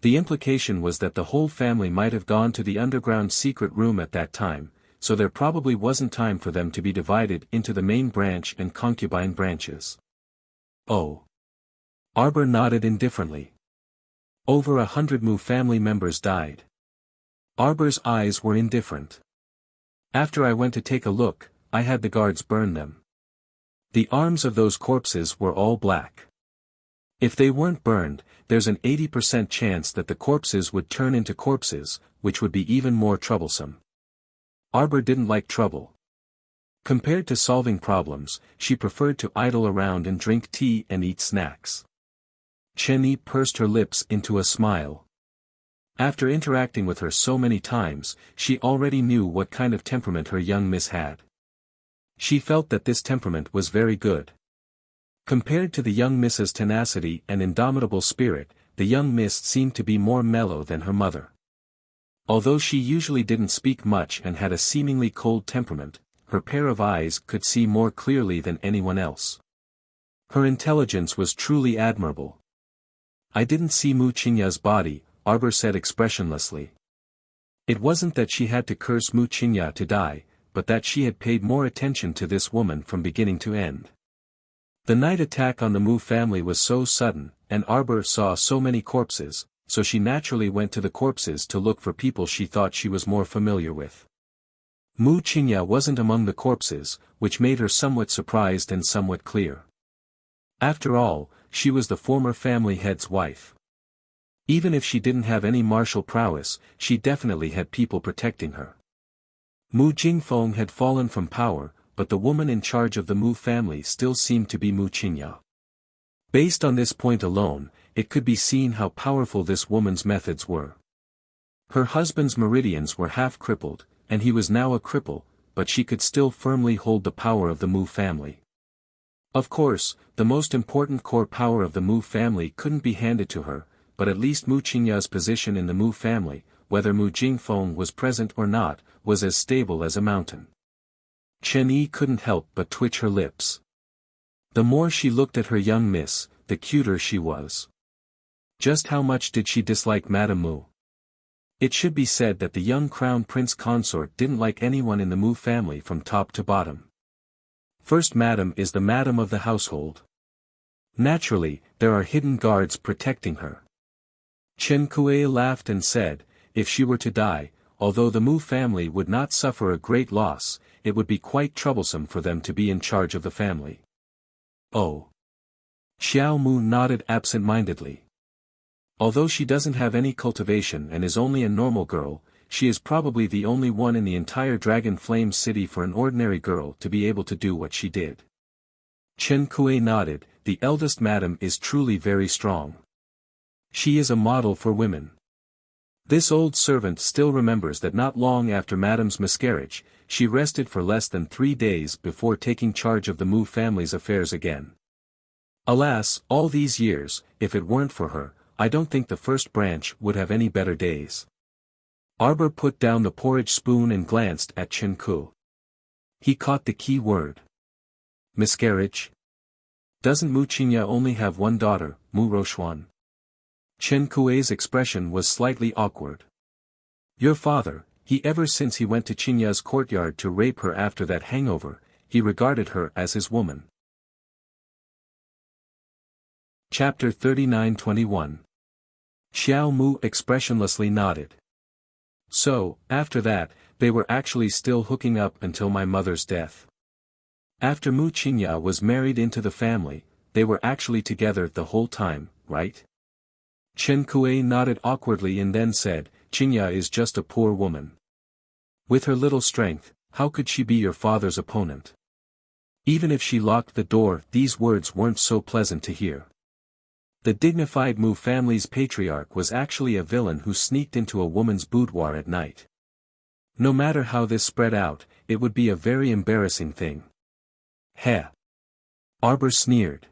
The implication was that the whole family might have gone to the underground secret room at that time, so there probably wasn't time for them to be divided into the main branch and concubine branches. Oh. Arbor nodded indifferently. Over 100 Mu family members died. Arbor's eyes were indifferent. After I went to take a look, I had the guards burn them. The arms of those corpses were all black. If they weren't burned, there's an 80% chance that the corpses would turn into corpses, which would be even more troublesome. Arbor didn't like trouble. Compared to solving problems, she preferred to idle around and drink tea and eat snacks. Chen Yi pursed her lips into a smile. After interacting with her so many times, she already knew what kind of temperament her young miss had. She felt that this temperament was very good. Compared to the young miss's tenacity and indomitable spirit, the young miss seemed to be more mellow than her mother. Although she usually didn't speak much and had a seemingly cold temperament, her pair of eyes could see more clearly than anyone else. Her intelligence was truly admirable. I didn't see Mu Qingya's body, Arbor said expressionlessly. It wasn't that she had to curse Mu Qingya to die, but that she had paid more attention to this woman from beginning to end. The night attack on the Mu family was so sudden, and Arbor saw so many corpses, so she naturally went to the corpses to look for people she thought she was more familiar with. Mu Qingya wasn't among the corpses, which made her somewhat surprised and somewhat clear. After all, she was the former family head's wife. Even if she didn't have any martial prowess, she definitely had people protecting her. Mu Jingfeng had fallen from power, but the woman in charge of the Mu family still seemed to be Mu Qingya. Based on this point alone, it could be seen how powerful this woman's methods were. Her husband's meridians were half crippled, and he was now a cripple, but she could still firmly hold the power of the Mu family. Of course, the most important core power of the Mu family couldn't be handed to her, but at least Mu Qingya's position in the Mu family, whether Mu Jingfeng was present or not, was as stable as a mountain. Chen Yi couldn't help but twitch her lips. The more she looked at her young miss, the cuter she was. Just how much did she dislike Madame Mu? It should be said that the young crown prince consort didn't like anyone in the Mu family from top to bottom. First Madame is the Madame of the household. Naturally, there are hidden guards protecting her. Chen Kuei laughed and said, if she were to die, although the Mu family would not suffer a great loss, it would be quite troublesome for them to be in charge of the family. Oh. Xiao Mu nodded absent-mindedly. Although she doesn't have any cultivation and is only a normal girl, she is probably the only one in the entire Dragon Flame City for an ordinary girl to be able to do what she did. Chen Kuei nodded, the eldest madam is truly very strong. She is a model for women. This old servant still remembers that not long after Madame's miscarriage, she rested for less than 3 days before taking charge of the Mu family's affairs again. Alas, all these years, if it weren't for her, I don't think the first branch would have any better days. Arbor put down the porridge spoon and glanced at Chen Ku. He caught the key word. Miscarriage? Doesn't Mu Qingya only have one daughter, Mu Roxuan? Chen Kuei's expression was slightly awkward. Your father, ever since he went to Qingya's courtyard to rape her after that hangover, he regarded her as his woman. Chapter 39-21. Xiao Mu expressionlessly nodded. So, after that, they were actually still hooking up until my mother's death. After Mu Qingya was married into the family, they were actually together the whole time, right? Chen Kuei nodded awkwardly and then said, Qingya is just a poor woman. With her little strength, how could she be your father's opponent? Even if she locked the door, these words weren't so pleasant to hear. The dignified Mu family's patriarch was actually a villain who sneaked into a woman's boudoir at night. No matter how this spread out, it would be a very embarrassing thing. Heh. Arbor sneered.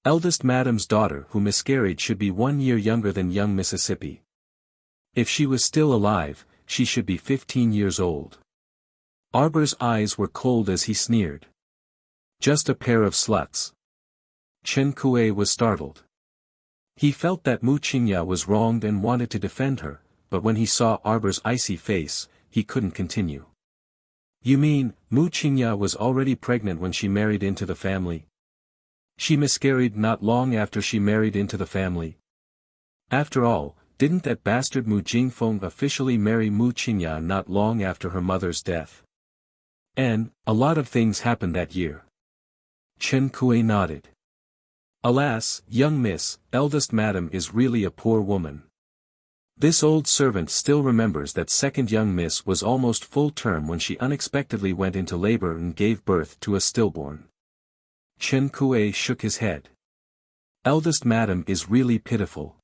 Eldest Madame's daughter who miscarried should be 1 year younger than young Mississippi. If she was still alive, she should be 15 years old. Arbor's eyes were cold as he sneered. Just a pair of sluts. Chen Kuei was startled. He felt that Mu Qingya was wronged and wanted to defend her, but when he saw Arbor's icy face, he couldn't continue. You mean, Mu Qingya was already pregnant when she married into the family? She miscarried not long after she married into the family? After all, didn't that bastard Mu Jingfeng officially marry Mu Qingya not long after her mother's death? And, a lot of things happened that year. Chen Kuei nodded. Alas, young miss, eldest madam is really a poor woman. This old servant still remembers that second young miss was almost full term when she unexpectedly went into labor and gave birth to a stillborn. Chen Kuei shook his head. Eldest madam is really pitiful.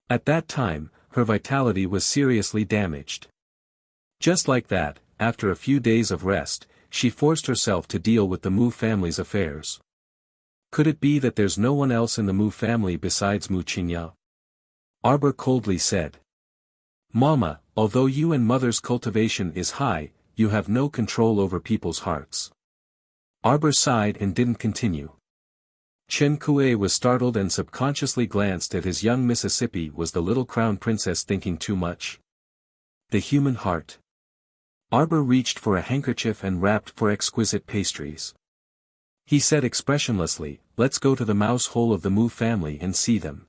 At that time, her vitality was seriously damaged. Just like that, after a few days of rest, she forced herself to deal with the Mu family's affairs. Could it be that there's no one else in the Mu family besides Mu Qingya? Arbor coldly said. Mama, although you and mother's cultivation is high, you have no control over people's hearts. Arbor sighed and didn't continue. Chen Kuei was startled and subconsciously glanced at his young Mississippi. Was the little crown princess thinking too much? The human heart. Arbor reached for a handkerchief and rapped for exquisite pastries. He said expressionlessly, let's go to the mouse hole of the Mu family and see them.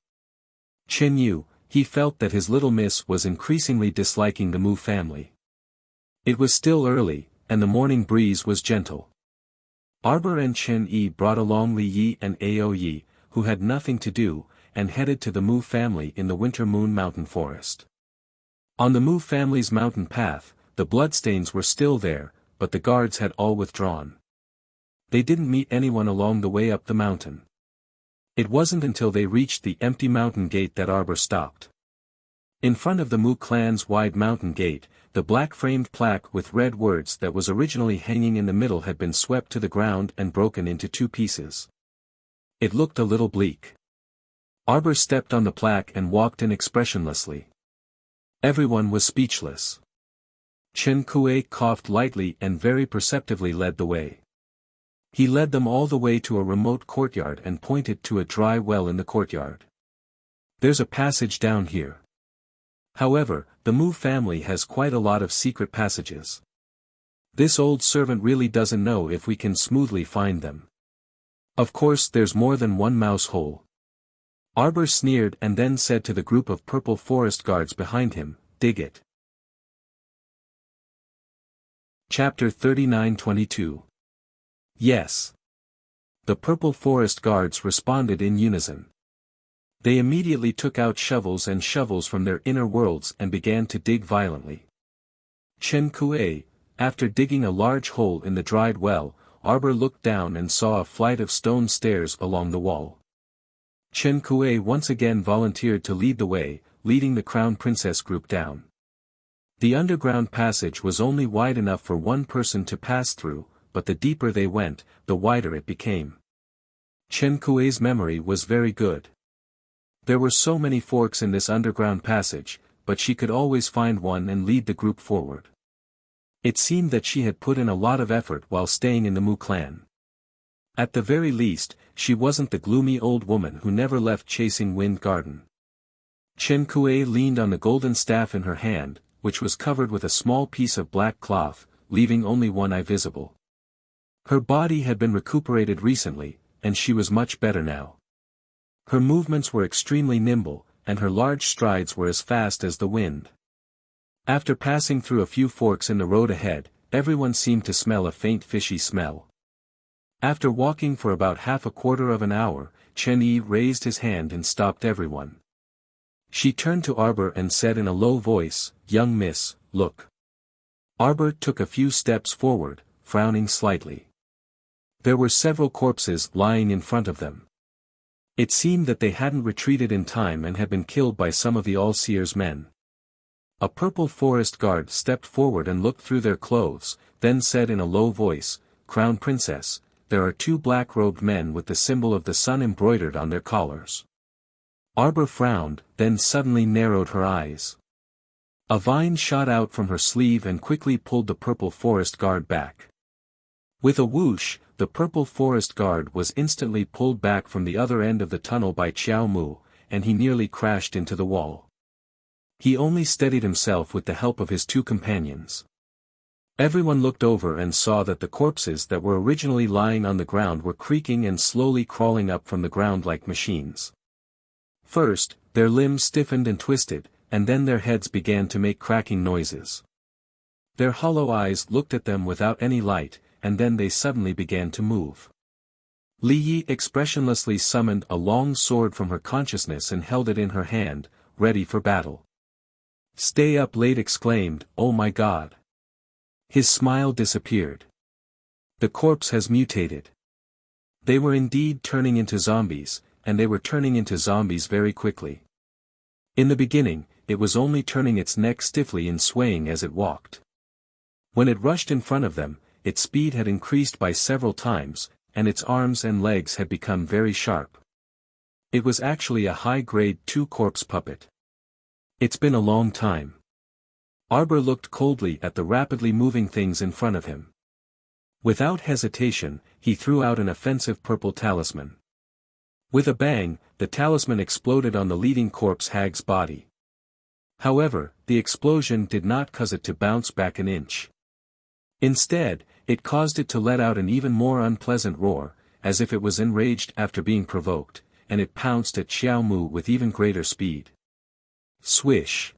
Chen Yu, he felt that his little miss was increasingly disliking the Mu family. It was still early, and the morning breeze was gentle. Arbor and Chen Yi brought along Li Yi and Ao Yi, who had nothing to do, and headed to the Mu family in the Winter Moon Mountain Forest. On the Mu family's mountain path, the bloodstains were still there, but the guards had all withdrawn. They didn't meet anyone along the way up the mountain. It wasn't until they reached the empty mountain gate that Arbor stopped. In front of the Mu clan's wide mountain gate, the black-framed plaque with red words that was originally hanging in the middle had been swept to the ground and broken into two pieces. It looked a little bleak. Arbor stepped on the plaque and walked in expressionlessly. Everyone was speechless. Chen Kuei coughed lightly and very perceptively led the way. He led them all the way to a remote courtyard and pointed to a dry well in the courtyard. There's a passage down here. However, the Mu family has quite a lot of secret passages. This old servant really doesn't know if we can smoothly find them. Of course there's more than one mouse hole. Arbor sneered and then said to the group of purple forest guards behind him, dig it. Chapter 39-22. Yes. The purple forest guards responded in unison. They immediately took out shovels from their inner worlds and began to dig violently. Chen Kuei, after digging a large hole in the dried well, Arbor looked down and saw a flight of stone stairs along the wall. Chen Kuei once again volunteered to lead the way, leading the Crown Princess group down. The underground passage was only wide enough for one person to pass through, but the deeper they went, the wider it became. Chen Kuei's memory was very good. There were so many forks in this underground passage, but she could always find one and lead the group forward. It seemed that she had put in a lot of effort while staying in the Mu clan. At the very least, she wasn't the gloomy old woman who never left chasing Wind Garden. Chen Kuei leaned on the golden staff in her hand, which was covered with a small piece of black cloth, leaving only one eye visible. Her body had been recuperated recently, and she was much better now. Her movements were extremely nimble, and her large strides were as fast as the wind. After passing through a few forks in the road ahead, everyone seemed to smell a faint fishy smell. After walking for about half a quarter of an hour, Chen Yi raised his hand and stopped everyone. She turned to Arbor and said in a low voice, "Young miss, look." Arbor took a few steps forward, frowning slightly. There were several corpses lying in front of them. It seemed that they hadn't retreated in time and had been killed by some of the All-Seer's men. A purple forest guard stepped forward and looked through their clothes, then said in a low voice, "Crown Princess, there are two black-robed men with the symbol of the sun embroidered on their collars." Arbor frowned, then suddenly narrowed her eyes. A vine shot out from her sleeve and quickly pulled the purple forest guard back. With a whoosh, the purple forest guard was instantly pulled back from the other end of the tunnel by Qiao Mu, and he nearly crashed into the wall. He only steadied himself with the help of his two companions. Everyone looked over and saw that the corpses that were originally lying on the ground were creaking and slowly crawling up from the ground like machines. First, their limbs stiffened and twisted, and then their heads began to make cracking noises. Their hollow eyes looked at them without any light, and then they suddenly began to move. Li Yi expressionlessly summoned a long sword from her consciousness and held it in her hand, ready for battle. Stay Up Late exclaimed, "Oh my God!" His smile disappeared. The corpse has mutated. They were indeed turning into zombies, and they were turning into zombies very quickly. In the beginning, it was only turning its neck stiffly and swaying as it walked. When it rushed in front of them, its speed had increased by several times, and its arms and legs had become very sharp. It was actually a high-grade 2 corpse puppet. It's been a long time. Arbor looked coldly at the rapidly moving things in front of him. Without hesitation, he threw out an offensive purple talisman. With a bang, the talisman exploded on the leading corpse hag's body. However, the explosion did not cause it to bounce back an inch. Instead, it caused it to let out an even more unpleasant roar, as if it was enraged after being provoked, and it pounced at Xiao Mu with even greater speed. Swish!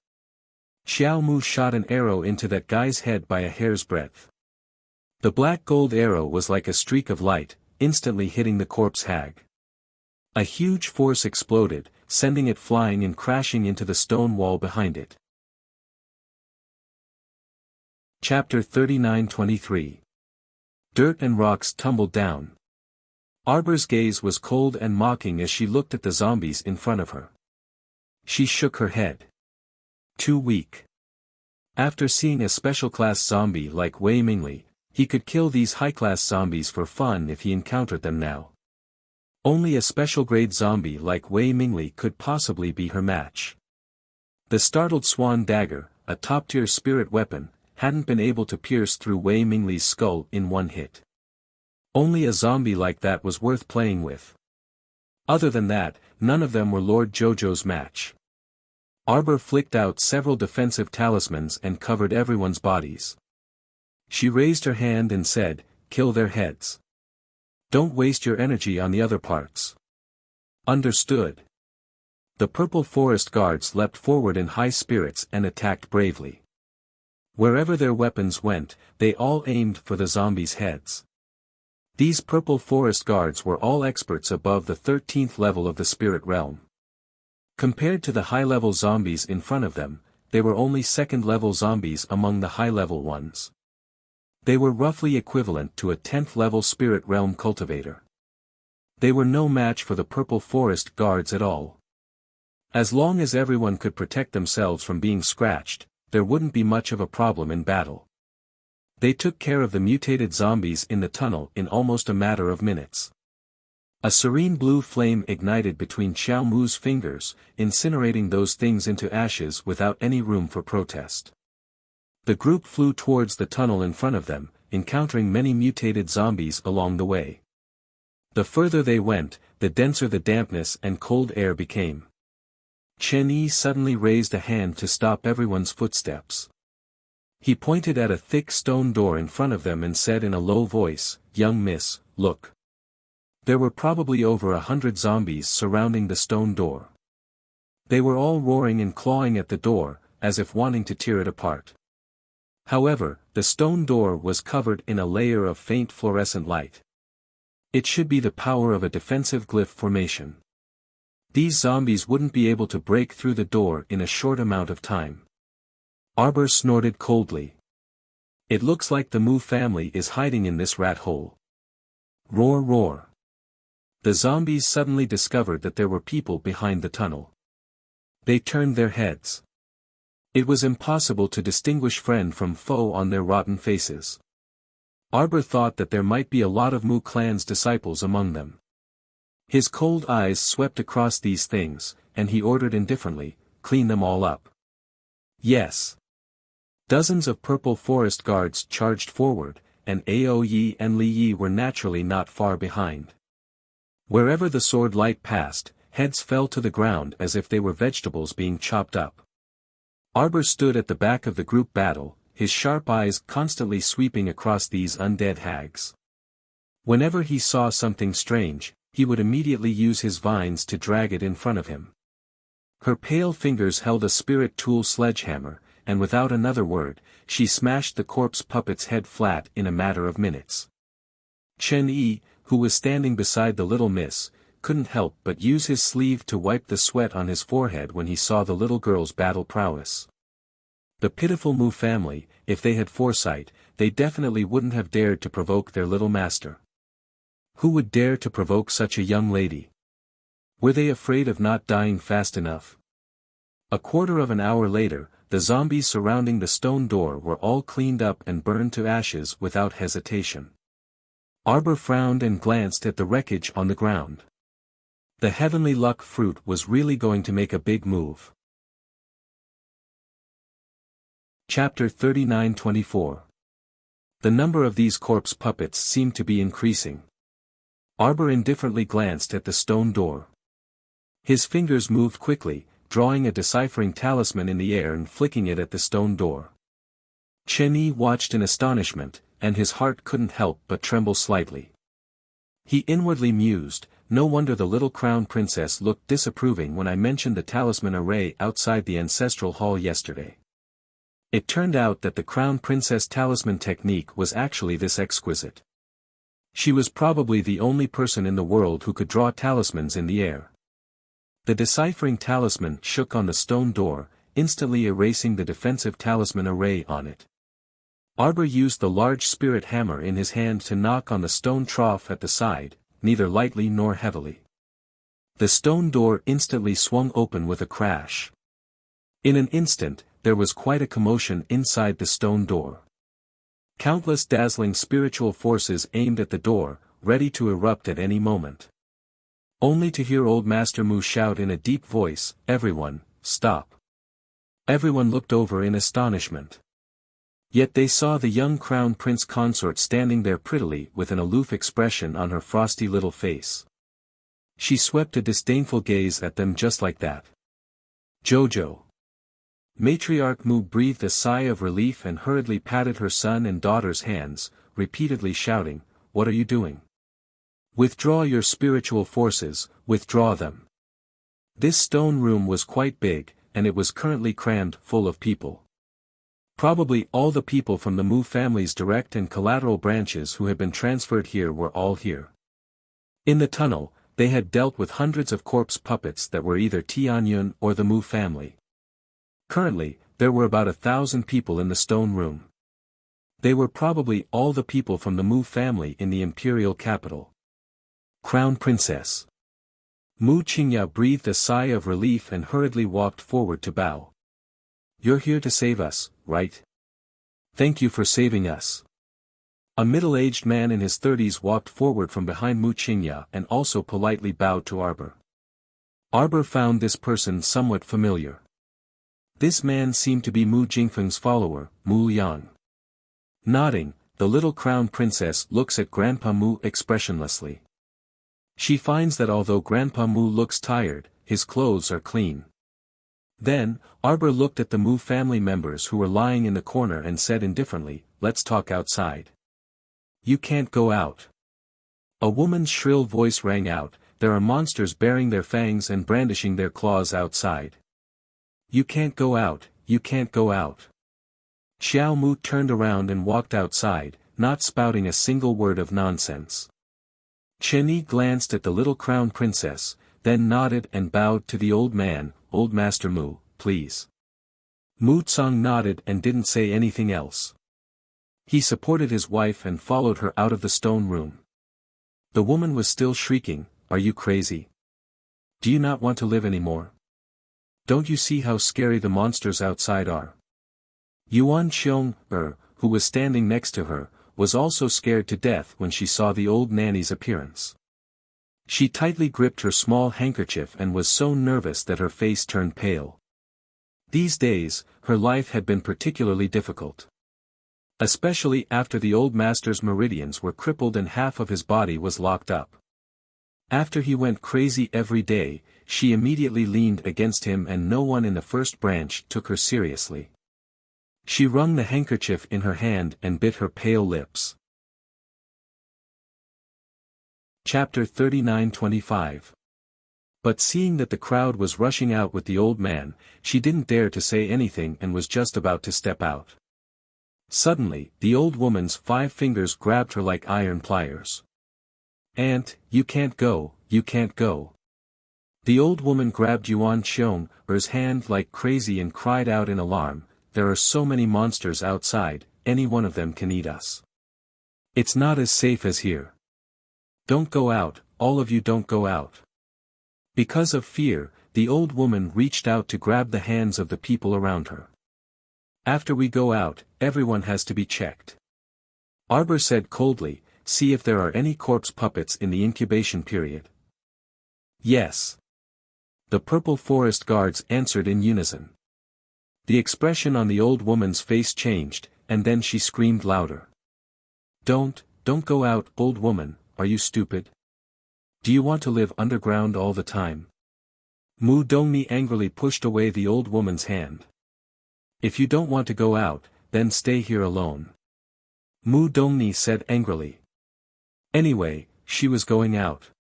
Xiao Mu shot an arrow into that guy's head by a hair's breadth. The black gold arrow was like a streak of light, instantly hitting the corpse hag. A huge force exploded, sending it flying and crashing into the stone wall behind it. Chapter 39-23. Dirt and rocks tumbled down. Arbor's gaze was cold and mocking as she looked at the zombies in front of her. She shook her head. Too weak. After seeing a special-class zombie like Wei Mingli, he could kill these high-class zombies for fun if he encountered them now. Only a special-grade zombie like Wei Mingli could possibly be her match. The startled swan dagger, a top-tier spirit weapon, hadn't been able to pierce through Wei Mingli's skull in one hit. Only a zombie like that was worth playing with. Other than that, none of them were Lord Jojo's match. Arbor flicked out several defensive talismans and covered everyone's bodies. She raised her hand and said, "Kill their heads. Don't waste your energy on the other parts." Understood. The purple forest guards leapt forward in high spirits and attacked bravely. Wherever their weapons went, they all aimed for the zombies' heads. These purple forest guards were all experts above the 13th level of the spirit realm. Compared to the high-level zombies in front of them, they were only second-level zombies among the high-level ones. They were roughly equivalent to a 10th-level spirit realm cultivator. They were no match for the purple forest guards at all. As long as everyone could protect themselves from being scratched, there wouldn't be much of a problem in battle. They took care of the mutated zombies in the tunnel in almost a matter of minutes. A serene blue flame ignited between Xiao Mu's fingers, incinerating those things into ashes without any room for protest. The group flew towards the tunnel in front of them, encountering many mutated zombies along the way. The further they went, the denser the dampness and cold air became. Chen Yi suddenly raised a hand to stop everyone's footsteps. He pointed at a thick stone door in front of them and said in a low voice, "Young miss, look." There were probably over 100 zombies surrounding the stone door. They were all roaring and clawing at the door, as if wanting to tear it apart. However, the stone door was covered in a layer of faint fluorescent light. It should be the power of a defensive glyph formation. These zombies wouldn't be able to break through the door in a short amount of time. Arbor snorted coldly. It looks like the Mu family is hiding in this rat hole. Roar roar. The zombies suddenly discovered that there were people behind the tunnel. They turned their heads. It was impossible to distinguish friend from foe on their rotten faces. Arbor thought that there might be a lot of Mu clan's disciples among them. His cold eyes swept across these things, and he ordered indifferently, "Clean them all up." Yes. Dozens of purple forest guards charged forward, and Ao Yi and Li Yi were naturally not far behind. Wherever the sword light passed, heads fell to the ground as if they were vegetables being chopped up. Arbor stood at the back of the group battle, his sharp eyes constantly sweeping across these undead hags. Whenever he saw something strange, he would immediately use his vines to drag it in front of him. Her pale fingers held a spirit tool sledgehammer, and without another word, she smashed the corpse puppet's head flat in a matter of minutes. Chen Yi, who was standing beside the little miss, couldn't help but use his sleeve to wipe the sweat on his forehead when he saw the little girl's battle prowess. The pitiful Mu family, if they had foresight, they definitely wouldn't have dared to provoke their little master. Who would dare to provoke such a young lady? Were they afraid of not dying fast enough? A quarter of an hour later, the zombies surrounding the stone door were all cleaned up and burned to ashes without hesitation. Arbor frowned and glanced at the wreckage on the ground. The heavenly luck fruit was really going to make a big move. Chapter 39-24. The number of these corpse puppets seemed to be increasing. Arbor indifferently glanced at the stone door. His fingers moved quickly, drawing a deciphering talisman in the air and flicking it at the stone door. Chen Yi watched in astonishment, and his heart couldn't help but tremble slightly. He inwardly mused, no wonder the little crown princess looked disapproving when I mentioned the talisman array outside the ancestral hall yesterday. It turned out that the crown princess talisman technique was actually this exquisite. She was probably the only person in the world who could draw talismans in the air. The deciphering talisman shook on the stone door, instantly erasing the defensive talisman array on it. Arbor used the large spirit hammer in his hand to knock on the stone trough at the side, neither lightly nor heavily. The stone door instantly swung open with a crash. In an instant, there was quite a commotion inside the stone door. Countless dazzling spiritual forces aimed at the door, ready to erupt at any moment. Only to hear old Master Mu shout in a deep voice, "Everyone, stop." Everyone looked over in astonishment. Yet they saw the young crown prince consort standing there prettily with an aloof expression on her frosty little face. She swept a disdainful gaze at them just like that. "Jojo." Matriarch Mu breathed a sigh of relief and hurriedly patted her son and daughter's hands, repeatedly shouting, "What are you doing? Withdraw your spiritual forces, withdraw them." This stone room was quite big, and it was currently crammed full of people. Probably all the people from the Mu family's direct and collateral branches who had been transferred here were all here. In the tunnel, they had dealt with hundreds of corpse puppets that were either Tianyun or the Mu family. Currently, there were about 1,000 people in the stone room. They were probably all the people from the Mu family in the imperial capital. Crown Princess. Mu Qingya breathed a sigh of relief and hurriedly walked forward to bow. "You're here to save us, right? Thank you for saving us." A middle-aged man in his 30s walked forward from behind Mu Qingya and also politely bowed to Arbor. Arbor found this person somewhat familiar. This man seemed to be Mu Jingfeng's follower, Mu Yang. Nodding, the little crown princess looks at Grandpa Mu expressionlessly. She finds that although Grandpa Mu looks tired, his clothes are clean. Then, Arbor looked at the Mu family members who were lying in the corner and said indifferently, "Let's talk outside." "You can't go out." A woman's shrill voice rang out, "There are monsters baring their fangs and brandishing their claws outside. You can't go out, you can't go out." Xiao Mu turned around and walked outside, not spouting a single word of nonsense. Chen Yi glanced at the little crown princess, then nodded and bowed to the old man, "Old Master Mu, please." Mu Tsang nodded and didn't say anything else. He supported his wife and followed her out of the stone room. The woman was still shrieking, "Are you crazy? Do you not want to live anymore? Don't you see how scary the monsters outside are?" Yuan Xiong, who was standing next to her, was also scared to death when she saw the old nanny's appearance. She tightly gripped her small handkerchief and was so nervous that her face turned pale. These days, her life had been particularly difficult. Especially after the old master's meridians were crippled and half of his body was locked up. After he went crazy every day, she immediately leaned against him and no one in the first branch took her seriously. She wrung the handkerchief in her hand and bit her pale lips. Chapter 39-25. But seeing that the crowd was rushing out with the old man, she didn't dare to say anything and was just about to step out. Suddenly, the old woman's 5 fingers grabbed her like iron pliers. "Aunt, you can't go, you can't go." The old woman grabbed Yuan Xiong's hand like crazy and cried out in alarm, "There are so many monsters outside, any one of them can eat us. It's not as safe as here. Don't go out, all of you don't go out." Because of fear, the old woman reached out to grab the hands of the people around her. "After we go out, everyone has to be checked." Arbor said coldly, "See if there are any corpse puppets in the incubation period." "Yes." The purple forest guards answered in unison. The expression on the old woman's face changed, and then she screamed louder. Don't go out, old woman, are you stupid? Do you want to live underground all the time? Mu Dongni angrily pushed away the old woman's hand. If you don't want to go out, then stay here alone. Mu Dongni said angrily. Anyway, she was going out.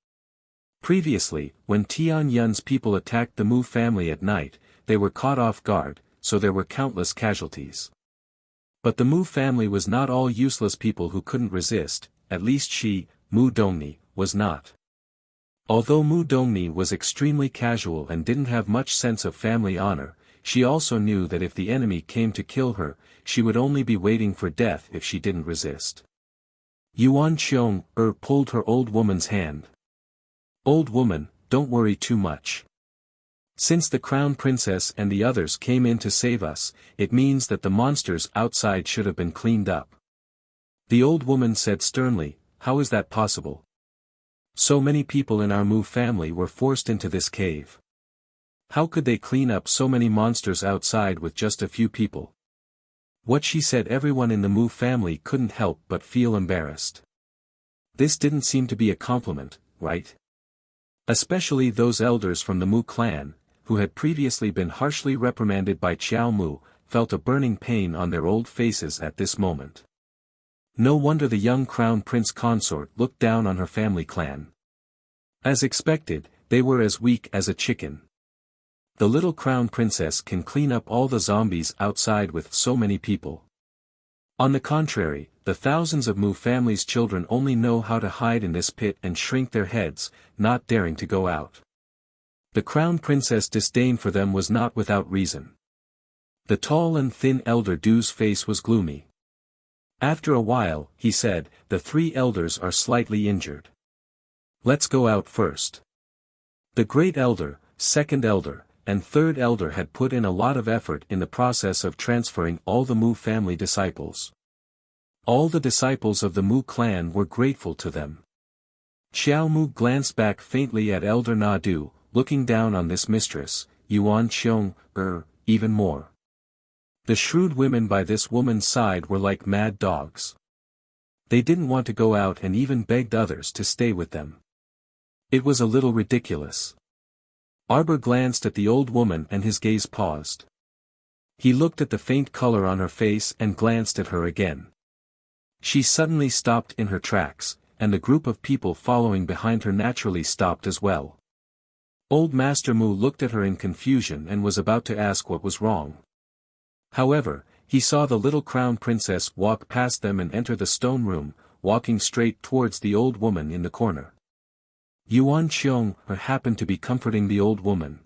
Previously, when Tian Yun's people attacked the Mu family at night, they were caught off guard, so there were countless casualties. But the Mu family was not all useless people who couldn't resist, at least she, Mu Dongni, was not. Although Mu Dongni was extremely casual and didn't have much sense of family honor, she also knew that if the enemy came to kill her, she would only be waiting for death if she didn't resist. Yuan Qiong pulled her old woman's hand. Old woman, don't worry too much. Since the crown princess and the others came in to save us, it means that the monsters outside should have been cleaned up. The old woman said sternly, how is that possible? So many people in our Mu family were forced into this cave. How could they clean up so many monsters outside with just a few people? What she said, everyone in the Mu family couldn't help but feel embarrassed. This didn't seem to be a compliment, right? Especially those elders from the Mu clan, who had previously been harshly reprimanded by Qiao Mu, felt a burning pain on their old faces at this moment. No wonder the young crown prince consort looked down on her family clan. As expected, they were as weak as a chicken. The little crown princess can clean up all the zombies outside with so many people. On the contrary, the thousands of Mu family's children only know how to hide in this pit and shrink their heads, not daring to go out. The crown princess' disdain for them was not without reason. The tall and thin elder Du's face was gloomy. After a while, he said, the three elders are slightly injured. Let's go out first. The great elder, second elder, and third elder had put in a lot of effort in the process of transferring all the Mu family disciples. All the disciples of the Mu clan were grateful to them. Xiao Mu glanced back faintly at Elder Nadu, looking down on this mistress, Yuan Qiong, even more. The shrewd women by this woman's side were like mad dogs. They didn't want to go out and even begged others to stay with them. It was a little ridiculous. Arbor glanced at the old woman and his gaze paused. He looked at the faint color on her face and glanced at her again. She suddenly stopped in her tracks, and the group of people following behind her naturally stopped as well. Old Master Mu looked at her in confusion and was about to ask what was wrong. However, he saw the little crown princess walk past them and enter the stone room, walking straight towards the old woman in the corner. Yuan Qiong happened to be comforting the old woman.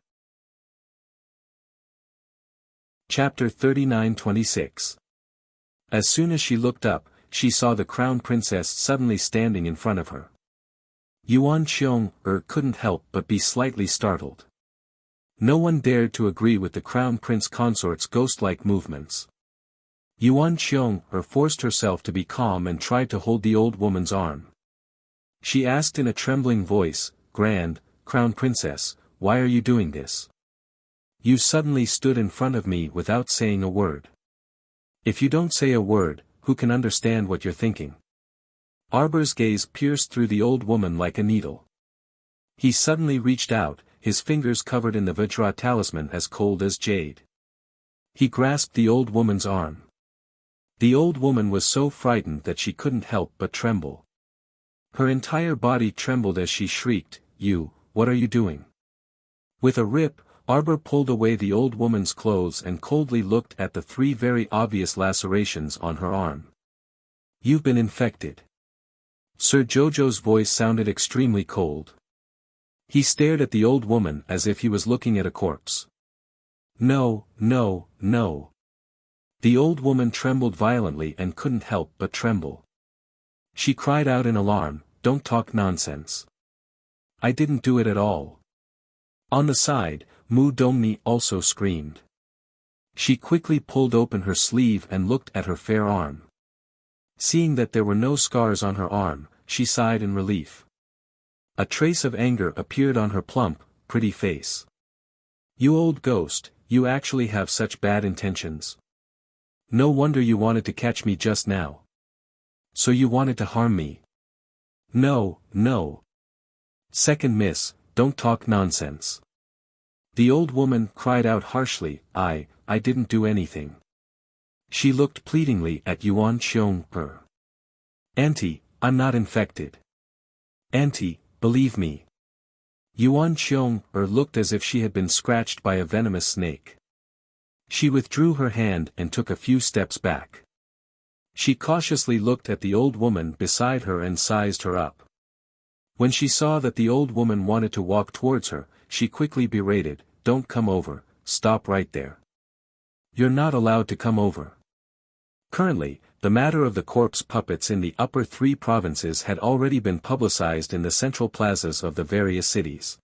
Chapter 39-26. As soon as she looked up, she saw the crown princess suddenly standing in front of her. Yuan Qiong couldn't help but be slightly startled. No one dared to agree with the crown prince consort's ghost-like movements. Yuan Qiong forced herself to be calm and tried to hold the old woman's arm. She asked in a trembling voice, Grand, Crown Princess, why are you doing this? You suddenly stood in front of me without saying a word. If you don't say a word, who can understand what you're thinking? Arbor's gaze pierced through the old woman like a needle. He suddenly reached out, his fingers covered in the Vajra talisman as cold as jade. He grasped the old woman's arm. The old woman was so frightened that she couldn't help but tremble. Her entire body trembled as she shrieked, what are you doing? With a rip, Arbor pulled away the old woman's clothes and coldly looked at the three very obvious lacerations on her arm. You've been infected. Sir Jojo's voice sounded extremely cold. He stared at the old woman as if he was looking at a corpse. No, no, no. The old woman trembled violently and couldn't help but tremble. She cried out in alarm, don't talk nonsense. I didn't do it at all. On the side, Mu Dongni also screamed. She quickly pulled open her sleeve and looked at her fair arm. Seeing that there were no scars on her arm, she sighed in relief. A trace of anger appeared on her plump, pretty face. You old ghost, you actually have such bad intentions. No wonder you wanted to catch me just now. So you wanted to harm me? No, no. Second miss, don't talk nonsense. The old woman cried out harshly, I didn't do anything. She looked pleadingly at Yuan Xiong. Auntie, I'm not infected. Auntie, believe me. Yuan Xiong looked as if she had been scratched by a venomous snake. She withdrew her hand and took a few steps back. She cautiously looked at the old woman beside her and sized her up. When she saw that the old woman wanted to walk towards her, she quickly berated, Don't come over, stop right there. You're not allowed to come over. Currently, the matter of the corpse puppets in the upper 3 provinces had already been publicized in the central plazas of the various cities.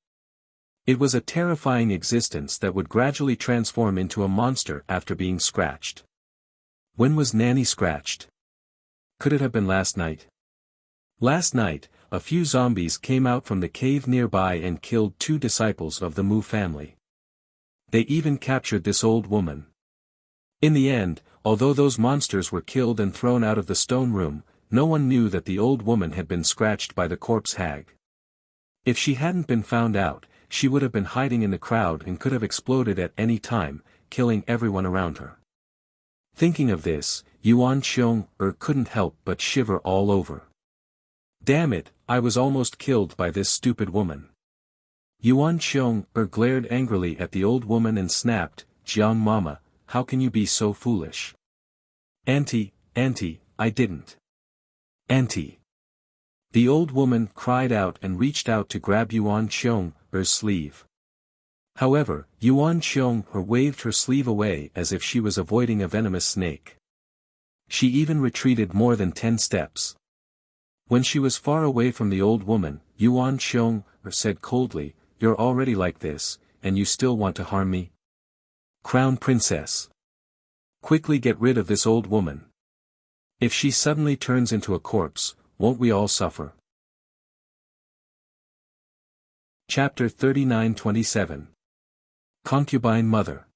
It was a terrifying existence that would gradually transform into a monster after being scratched. When was Nanny scratched? Could it have been last night? Last night, a few zombies came out from the cave nearby and killed 2 disciples of the Mu family. They even captured this old woman. In the end, although those monsters were killed and thrown out of the stone room, no one knew that the old woman had been scratched by the corpse hag. If she hadn't been found out, she would have been hiding in the crowd and could have exploded at any time, killing everyone around her. Thinking of this, Yuan Xiong couldn't help but shiver all over. Damn it, I was almost killed by this stupid woman. Yuan Xiong glared angrily at the old woman and snapped, Jiang Mama, how can you be so foolish? Auntie, I didn't. Auntie. The old woman cried out and reached out to grab Yuan Xiong's sleeve. However, Yuan Xiong waved her sleeve away as if she was avoiding a venomous snake. She even retreated more than 10 steps. When she was far away from the old woman, Yuan Xiong said coldly, You're already like this, and you still want to harm me? Crown Princess. Quickly get rid of this old woman. If she suddenly turns into a corpse, won't we all suffer? Chapter 39-27. Concubine Mother.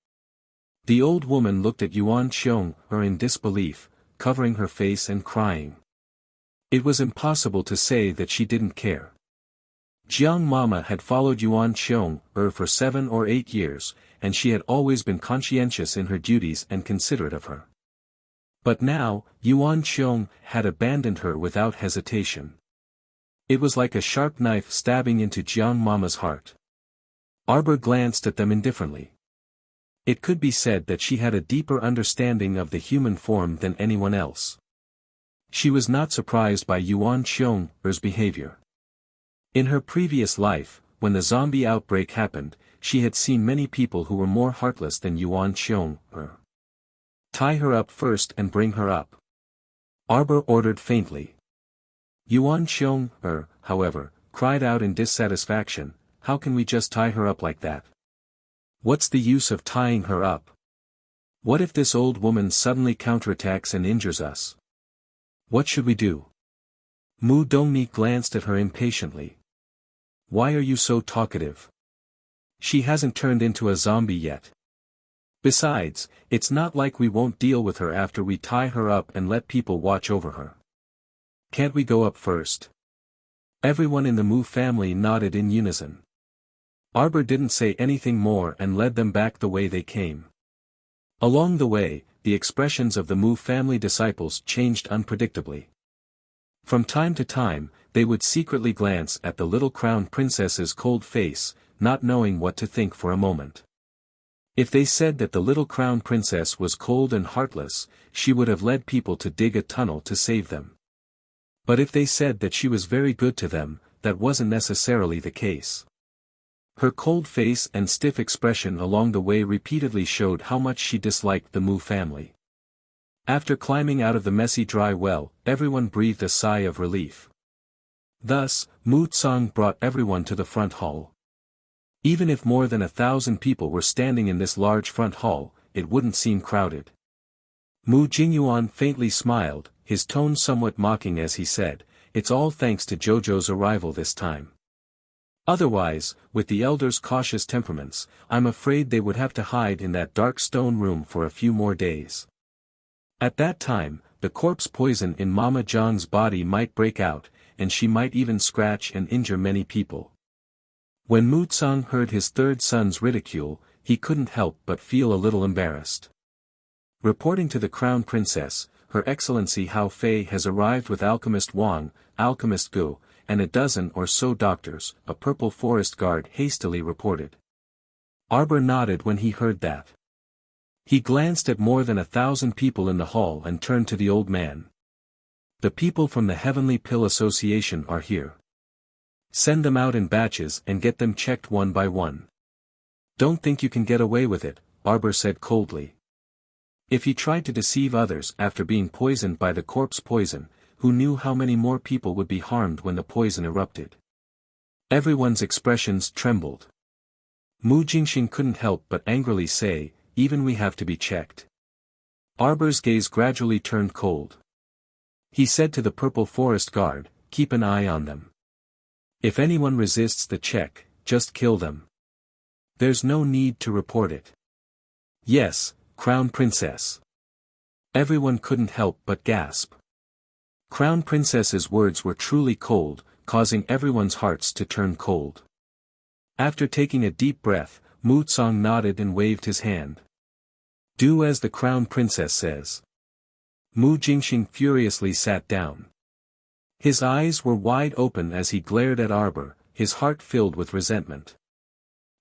The old woman looked at Yuan Xiong in disbelief, covering her face and crying. It was impossible to say that she didn't care. Jiang Mama had followed Yuan Xiong for 7 or 8 years, and she had always been conscientious in her duties and considerate of her. But now, Yuan Xiong had abandoned her without hesitation. It was like a sharp knife stabbing into Jiang Mama's heart. Arbor glanced at them indifferently. It could be said that she had a deeper understanding of the human form than anyone else. She was not surprised by Yuan Xiong's behavior. In her previous life, when the zombie outbreak happened, she had seen many people who were more heartless than Yuan Xiong. Tie her up first and bring her up. Arbor ordered faintly. Yuan Xiong, however, cried out in dissatisfaction, How can we just tie her up like that? What's the use of tying her up? What if this old woman suddenly counterattacks and injures us? What should we do? Mu Dongmi glanced at her impatiently. Why are you so talkative? She hasn't turned into a zombie yet. Besides, it's not like we won't deal with her after we tie her up and let people watch over her. Can't we go up first? Everyone in the Mu family nodded in unison. Arbor didn't say anything more and led them back the way they came. Along the way, the expressions of the Mu family disciples changed unpredictably. From time to time, they would secretly glance at the little crown princess's cold face, not knowing what to think for a moment. If they said that the little crown princess was cold and heartless, she would have led people to dig a tunnel to save them. But if they said that she was very good to them, that wasn't necessarily the case. Her cold face and stiff expression along the way repeatedly showed how much she disliked the Mu family. After climbing out of the messy dry well, everyone breathed a sigh of relief. Thus, Mu Tsang brought everyone to the front hall. Even if more than 1,000 people were standing in this large front hall, it wouldn't seem crowded. Mu Jingyuan faintly smiled, his tone somewhat mocking as he said, It's all thanks to Jojo's arrival this time. Otherwise, with the elders' cautious temperaments, I'm afraid they would have to hide in that dark stone room for a few more days. At that time, the corpse poison in Mama Zhang's body might break out, and she might even scratch and injure many people. When Mu Tsang heard his third son's ridicule, he couldn't help but feel a little embarrassed. Reporting to the Crown Princess, Her Excellency Hao Fei has arrived with Alchemist Wang, Alchemist Gu, and a dozen or so doctors, a purple forest guard hastily reported. Arbor nodded when he heard that. He glanced at more than 1,000 people in the hall and turned to the old man. The people from the Heavenly Pill Association are here. Send them out in batches and get them checked one by one. Don't think you can get away with it, Arbor said coldly. If he tried to deceive others after being poisoned by the corpse poison, who knew how many more people would be harmed when the poison erupted? Everyone's expressions trembled. Mu Jingxing couldn't help but angrily say, even we have to be checked. Arbor's gaze gradually turned cold. He said to the purple forest guard, keep an eye on them. If anyone resists the check, just kill them. There's no need to report it. Yes, Crown Princess. Everyone couldn't help but gasp. Crown Princess's words were truly cold, causing everyone's hearts to turn cold. After taking a deep breath, Mu Tsang nodded and waved his hand. Do as the Crown Princess says. Mu Jingxing furiously sat down. His eyes were wide open as he glared at Arbor, his heart filled with resentment.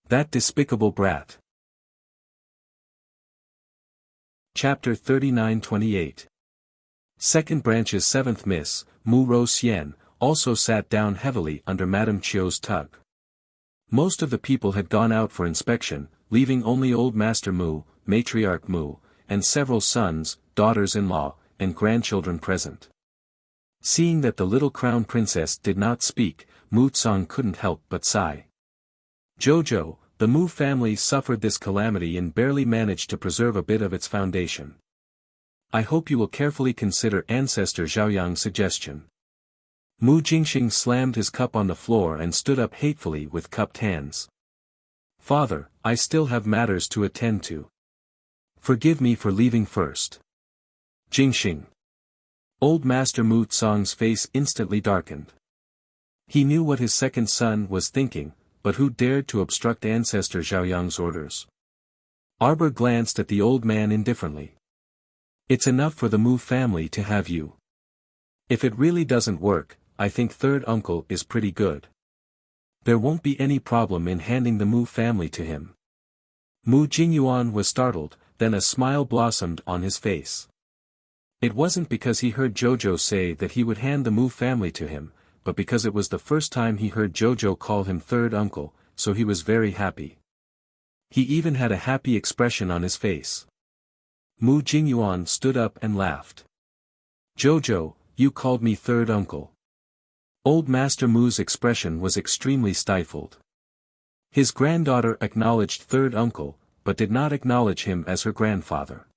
That despicable brat. Chapter 39-28. Second Branch's 7th Miss, Mu Ro Xian, also sat down heavily under Madame Chiu's tug. Most of the people had gone out for inspection, leaving only Old Master Mu, Matriarch Mu, and several sons, daughters-in-law, and grandchildren present. Seeing that the little Crown Princess did not speak, Mu Tsang couldn't help but sigh. Jojo, the Mu family suffered this calamity and barely managed to preserve a bit of its foundation. I hope you will carefully consider Ancestor Zhaoyang's suggestion. Mu Jingxing slammed his cup on the floor and stood up hatefully with cupped hands. Father, I still have matters to attend to. Forgive me for leaving first. Jingxing. Old Master Mu Tsang's face instantly darkened. He knew what his second son was thinking, but who dared to obstruct Ancestor Zhaoyang's orders? Arbor glanced at the old man indifferently. It's enough for the Mu family to have you. If it really doesn't work, I think third uncle is pretty good. There won't be any problem in handing the Mu family to him. Mu Jingyuan was startled, then a smile blossomed on his face. It wasn't because he heard Jojo say that he would hand the Mu family to him, but because it was the first time he heard Jojo call him third uncle, so he was very happy. He even had a happy expression on his face. Mu Jingyuan stood up and laughed. Jojo, you called me third uncle. Old Master Mu's expression was extremely stifled. His granddaughter acknowledged third uncle, but did not acknowledge him as her grandfather.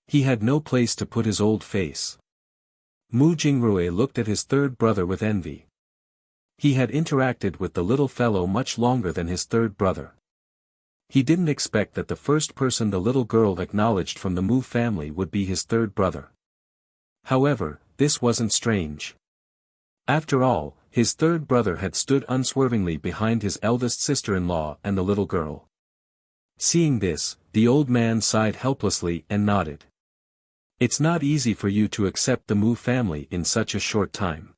He had no place to put his old face. Mu Jingrui looked at his third brother with envy. He had interacted with the little fellow much longer than his third brother. He didn't expect that the first person the little girl acknowledged from the Mu family would be his third brother. However, this wasn't strange. After all, his third brother had stood unswervingly behind his eldest sister-in-law and the little girl. Seeing this, the old man sighed helplessly and nodded. It's not easy for you to accept the Mu family in such a short time.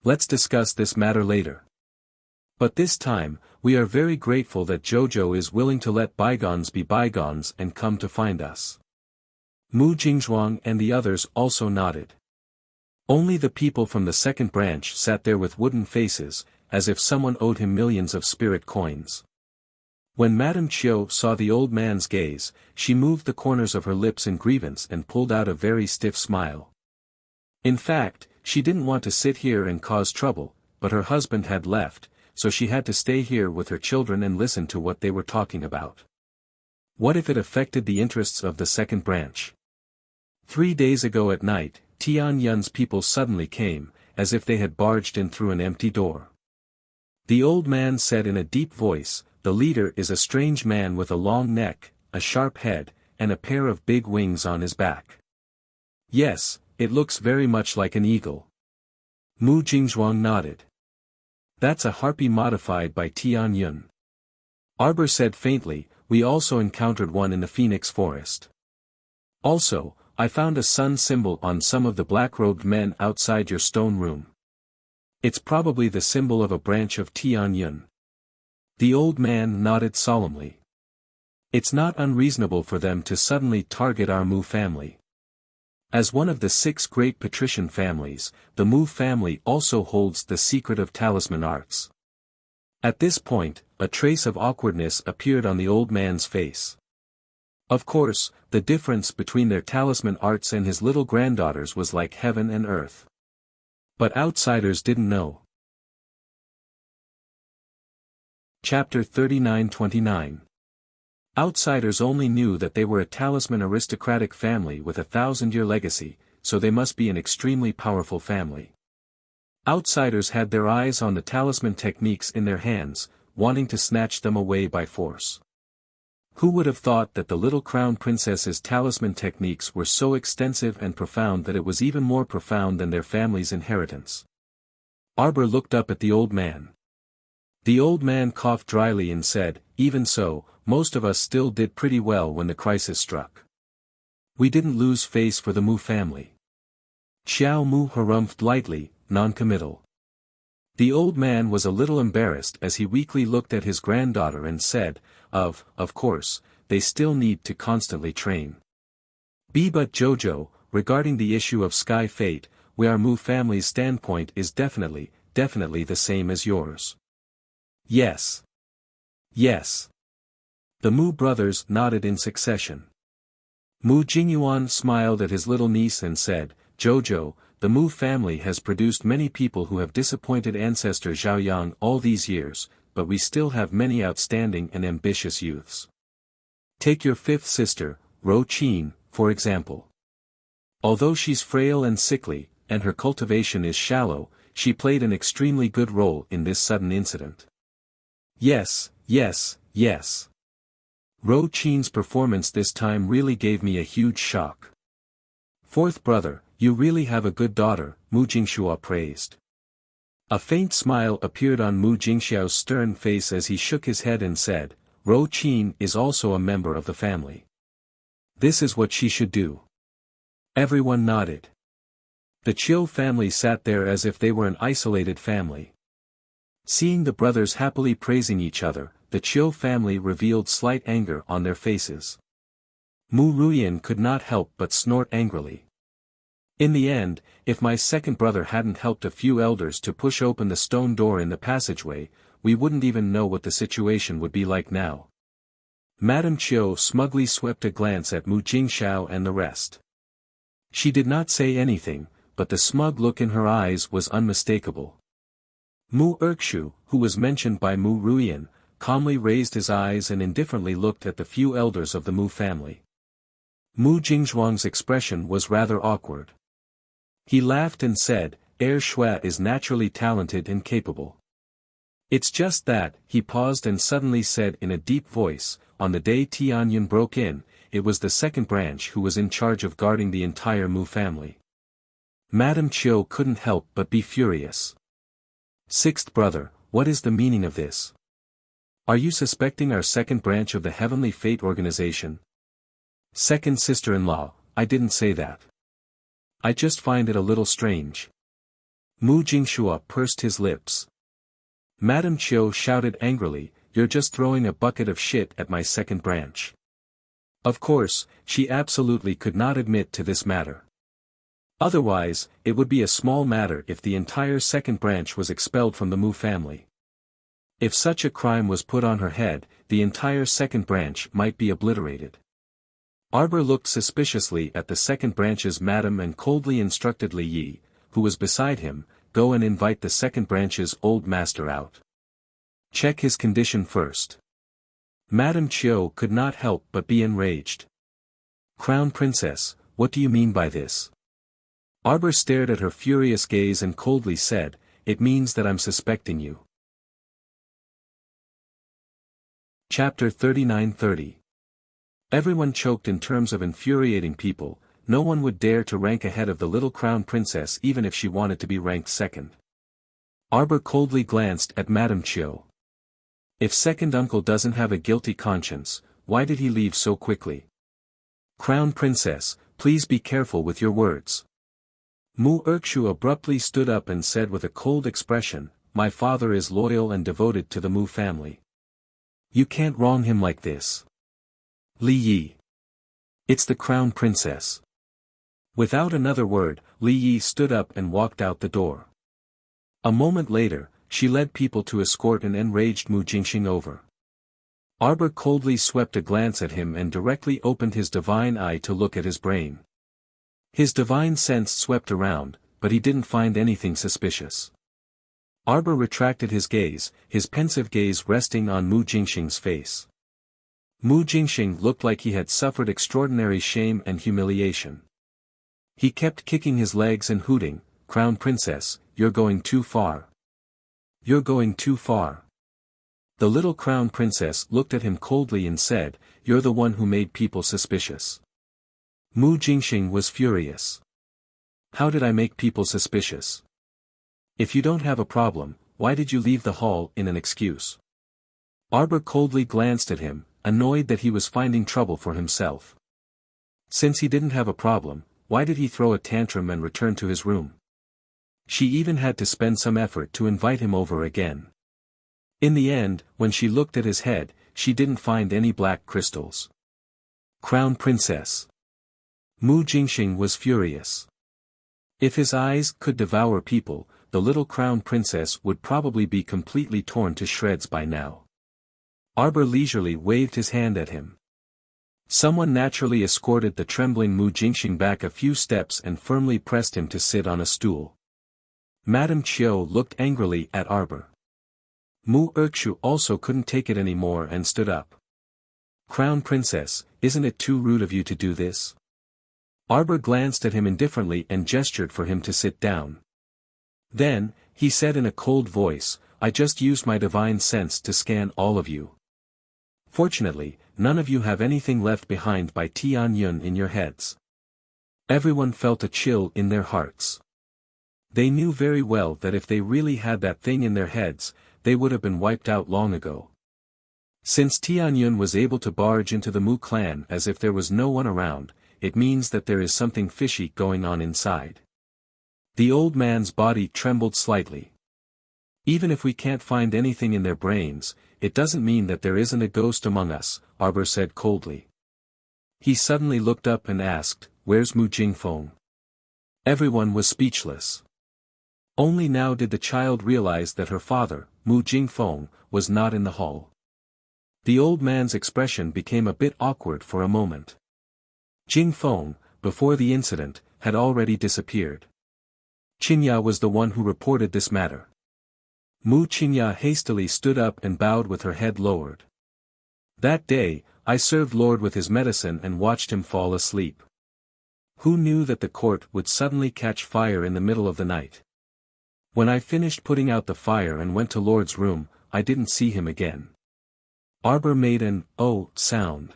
Let's discuss this matter later. But this time, we are very grateful that Jojo is willing to let bygones be bygones and come to find us. Mu Jingzhuang and the others also nodded. Only the people from the second branch sat there with wooden faces, as if someone owed him millions of spirit coins. When Madame Chiu saw the old man's gaze, she moved the corners of her lips in grievance and pulled out a very stiff smile. In fact, she didn't want to sit here and cause trouble, but her husband had left, so she had to stay here with her children and listen to what they were talking about. What if it affected the interests of the second branch? 3 days ago at night, Tian Yun's people suddenly came, as if they had barged in through an empty door. The old man said in a deep voice, the leader is a strange man with a long neck, a sharp head, and a pair of big wings on his back. Yes, it looks very much like an eagle. Mu Jingzhuang nodded. That's a harpy modified by Tian Yun. Arbor said faintly, we also encountered one in the Phoenix Forest. Also, I found a sun symbol on some of the black-robed men outside your stone room. It's probably the symbol of a branch of Tian Yun. The old man nodded solemnly. It's not unreasonable for them to suddenly target our Mu family. As one of the 6 great patrician families, the Mu family also holds the secret of talisman arts. At this point, a trace of awkwardness appeared on the old man's face. Of course, the difference between their talisman arts and his little granddaughter's was like heaven and earth. But outsiders didn't know. Chapter 39-29. Outsiders only knew that they were a talisman aristocratic family with a 1,000-year legacy, so they must be an extremely powerful family. Outsiders had their eyes on the talisman techniques in their hands, wanting to snatch them away by force. Who would have thought that the little crown princess's talisman techniques were so extensive and profound that it was even more profound than their family's inheritance? Arbor looked up at the old man. The old man coughed dryly and said, even so, most of us still did pretty well when the crisis struck. We didn't lose face for the Mu family. Xiao Mu harumphed lightly, non-committal. The old man was a little embarrassed as he weakly looked at his granddaughter and said, of course, they still need to constantly train. But Jojo, regarding the issue of sky fate, our Mu family's standpoint is definitely the same as yours. Yes. Yes. The Mu brothers nodded in succession. Mu Jingyuan smiled at his little niece and said, Jojo, the Mu family has produced many people who have disappointed ancestor Zhaoyang all these years, but we still have many outstanding and ambitious youths. Take your 5th sister, Ro Qin, for example. Although she's frail and sickly, and her cultivation is shallow, she played an extremely good role in this sudden incident. Yes. Ro Qin's performance this time really gave me a huge shock. 4th brother, you really have a good daughter, Mu Jingxiao praised. A faint smile appeared on Mu Jingxiao's stern face as he shook his head and said, Ro Qin is also a member of the family. This is what she should do. Everyone nodded. The Chiu family sat there as if they were an isolated family. Seeing the brothers happily praising each other, the Chiu family revealed slight anger on their faces. Mu Ruyan could not help but snort angrily. In the end, if my 2nd brother hadn't helped a few elders to push open the stone door in the passageway, we wouldn't even know what the situation would be like now. Madame Chiu smugly swept a glance at Mu Jingxiao and the rest. She did not say anything, but the smug look in her eyes was unmistakable. Mu Erkshu, who was mentioned by Mu Ruyan, calmly raised his eyes and indifferently looked at the few elders of the Mu family. Mu Jingzhuang's expression was rather awkward. He laughed and said, Shui is naturally talented and capable. It's just that, he paused and suddenly said in a deep voice, on the day Tianyun broke in, it was the 2nd branch who was in charge of guarding the entire Mu family. Madame Chiu couldn't help but be furious. 6th brother, what is the meaning of this? Are you suspecting our 2nd branch of the Heavenly Fate organization? 2nd sister-in-law, I didn't say that. I just find it a little strange. Mu Jingxiao pursed his lips. Madame Chiu shouted angrily, you're just throwing a bucket of shit at my 2nd branch. Of course, she absolutely could not admit to this matter. Otherwise, it would be a small matter if the entire 2nd branch was expelled from the Mu family. If such a crime was put on her head, the entire 2nd branch might be obliterated. Arbor looked suspiciously at the 2nd branch's madam and coldly instructed Li Yi, who was beside him, go and invite the 2nd branch's old master out. Check his condition first. Madame Chiu could not help but be enraged. Crown Princess, what do you mean by this? Arbor stared at her furious gaze and coldly said, it means that I'm suspecting you. Chapter 39-30. Everyone choked in terms of infuriating people. No one would dare to rank ahead of the little crown princess even if she wanted to be ranked second. Arbor coldly glanced at Madame Chiu. If second uncle doesn't have a guilty conscience, why did he leave so quickly? Crown princess, please be careful with your words. Mu Erkshu abruptly stood up and said with a cold expression, my father is loyal and devoted to the Mu family. You can't wrong him like this. Li Yi. It's the crown princess. Without another word, Li Yi stood up and walked out the door. A moment later, she led people to escort an enraged Mu Jingxing over. Arbor coldly swept a glance at him and directly opened his divine eye to look at his brain. His divine sense swept around, but he didn't find anything suspicious. Arbor retracted his gaze, his pensive gaze resting on Mu Jingxing's face. Mu Jingxing looked like he had suffered extraordinary shame and humiliation. He kept kicking his legs and hooting, Crown Princess, you're going too far. You're going too far. The little Crown Princess looked at him coldly and said, you're the one who made people suspicious. Mu Jingxing was furious. How did I make people suspicious? If you don't have a problem, why did you leave the hall in an excuse? Arbor coldly glanced at him, annoyed that he was finding trouble for himself. Since he didn't have a problem, why did he throw a tantrum and return to his room? She even had to spend some effort to invite him over again. In the end, when she looked at his head, she didn't find any black crystals. Crown Princess. Mu Jingxing was furious. If his eyes could devour people, the little Crown Princess would probably be completely torn to shreds by now. Arbor leisurely waved his hand at him. Someone naturally escorted the trembling Mu Jingxing back a few steps and firmly pressed him to sit on a stool. Madame Chiu looked angrily at Arbor. Mu Erkshu also couldn't take it anymore and stood up. Crown Princess, isn't it too rude of you to do this? Arbor glanced at him indifferently and gestured for him to sit down. Then, he said in a cold voice, I just used my divine sense to scan all of you. Fortunately, none of you have anything left behind by Tianyun in your heads. Everyone felt a chill in their hearts. They knew very well that if they really had that thing in their heads, they would have been wiped out long ago. Since Tianyun was able to barge into the Mu clan as if there was no one around, it means that there is something fishy going on inside. The old man's body trembled slightly. Even if we can't find anything in their brains, it doesn't mean that there isn't a ghost among us, Arbor said coldly. He suddenly looked up and asked, where's Mu Jingfeng? Everyone was speechless. Only now did the child realize that her father, Mu Jingfeng, was not in the hall. The old man's expression became a bit awkward for a moment. Jingfeng, before the incident, had already disappeared. Qinya was the one who reported this matter. Mu Qinya hastily stood up and bowed with her head lowered. That day, I served Lord with his medicine and watched him fall asleep. Who knew that the court would suddenly catch fire in the middle of the night? When I finished putting out the fire and went to Lord's room, I didn't see him again. Arbor made an "oh" sound.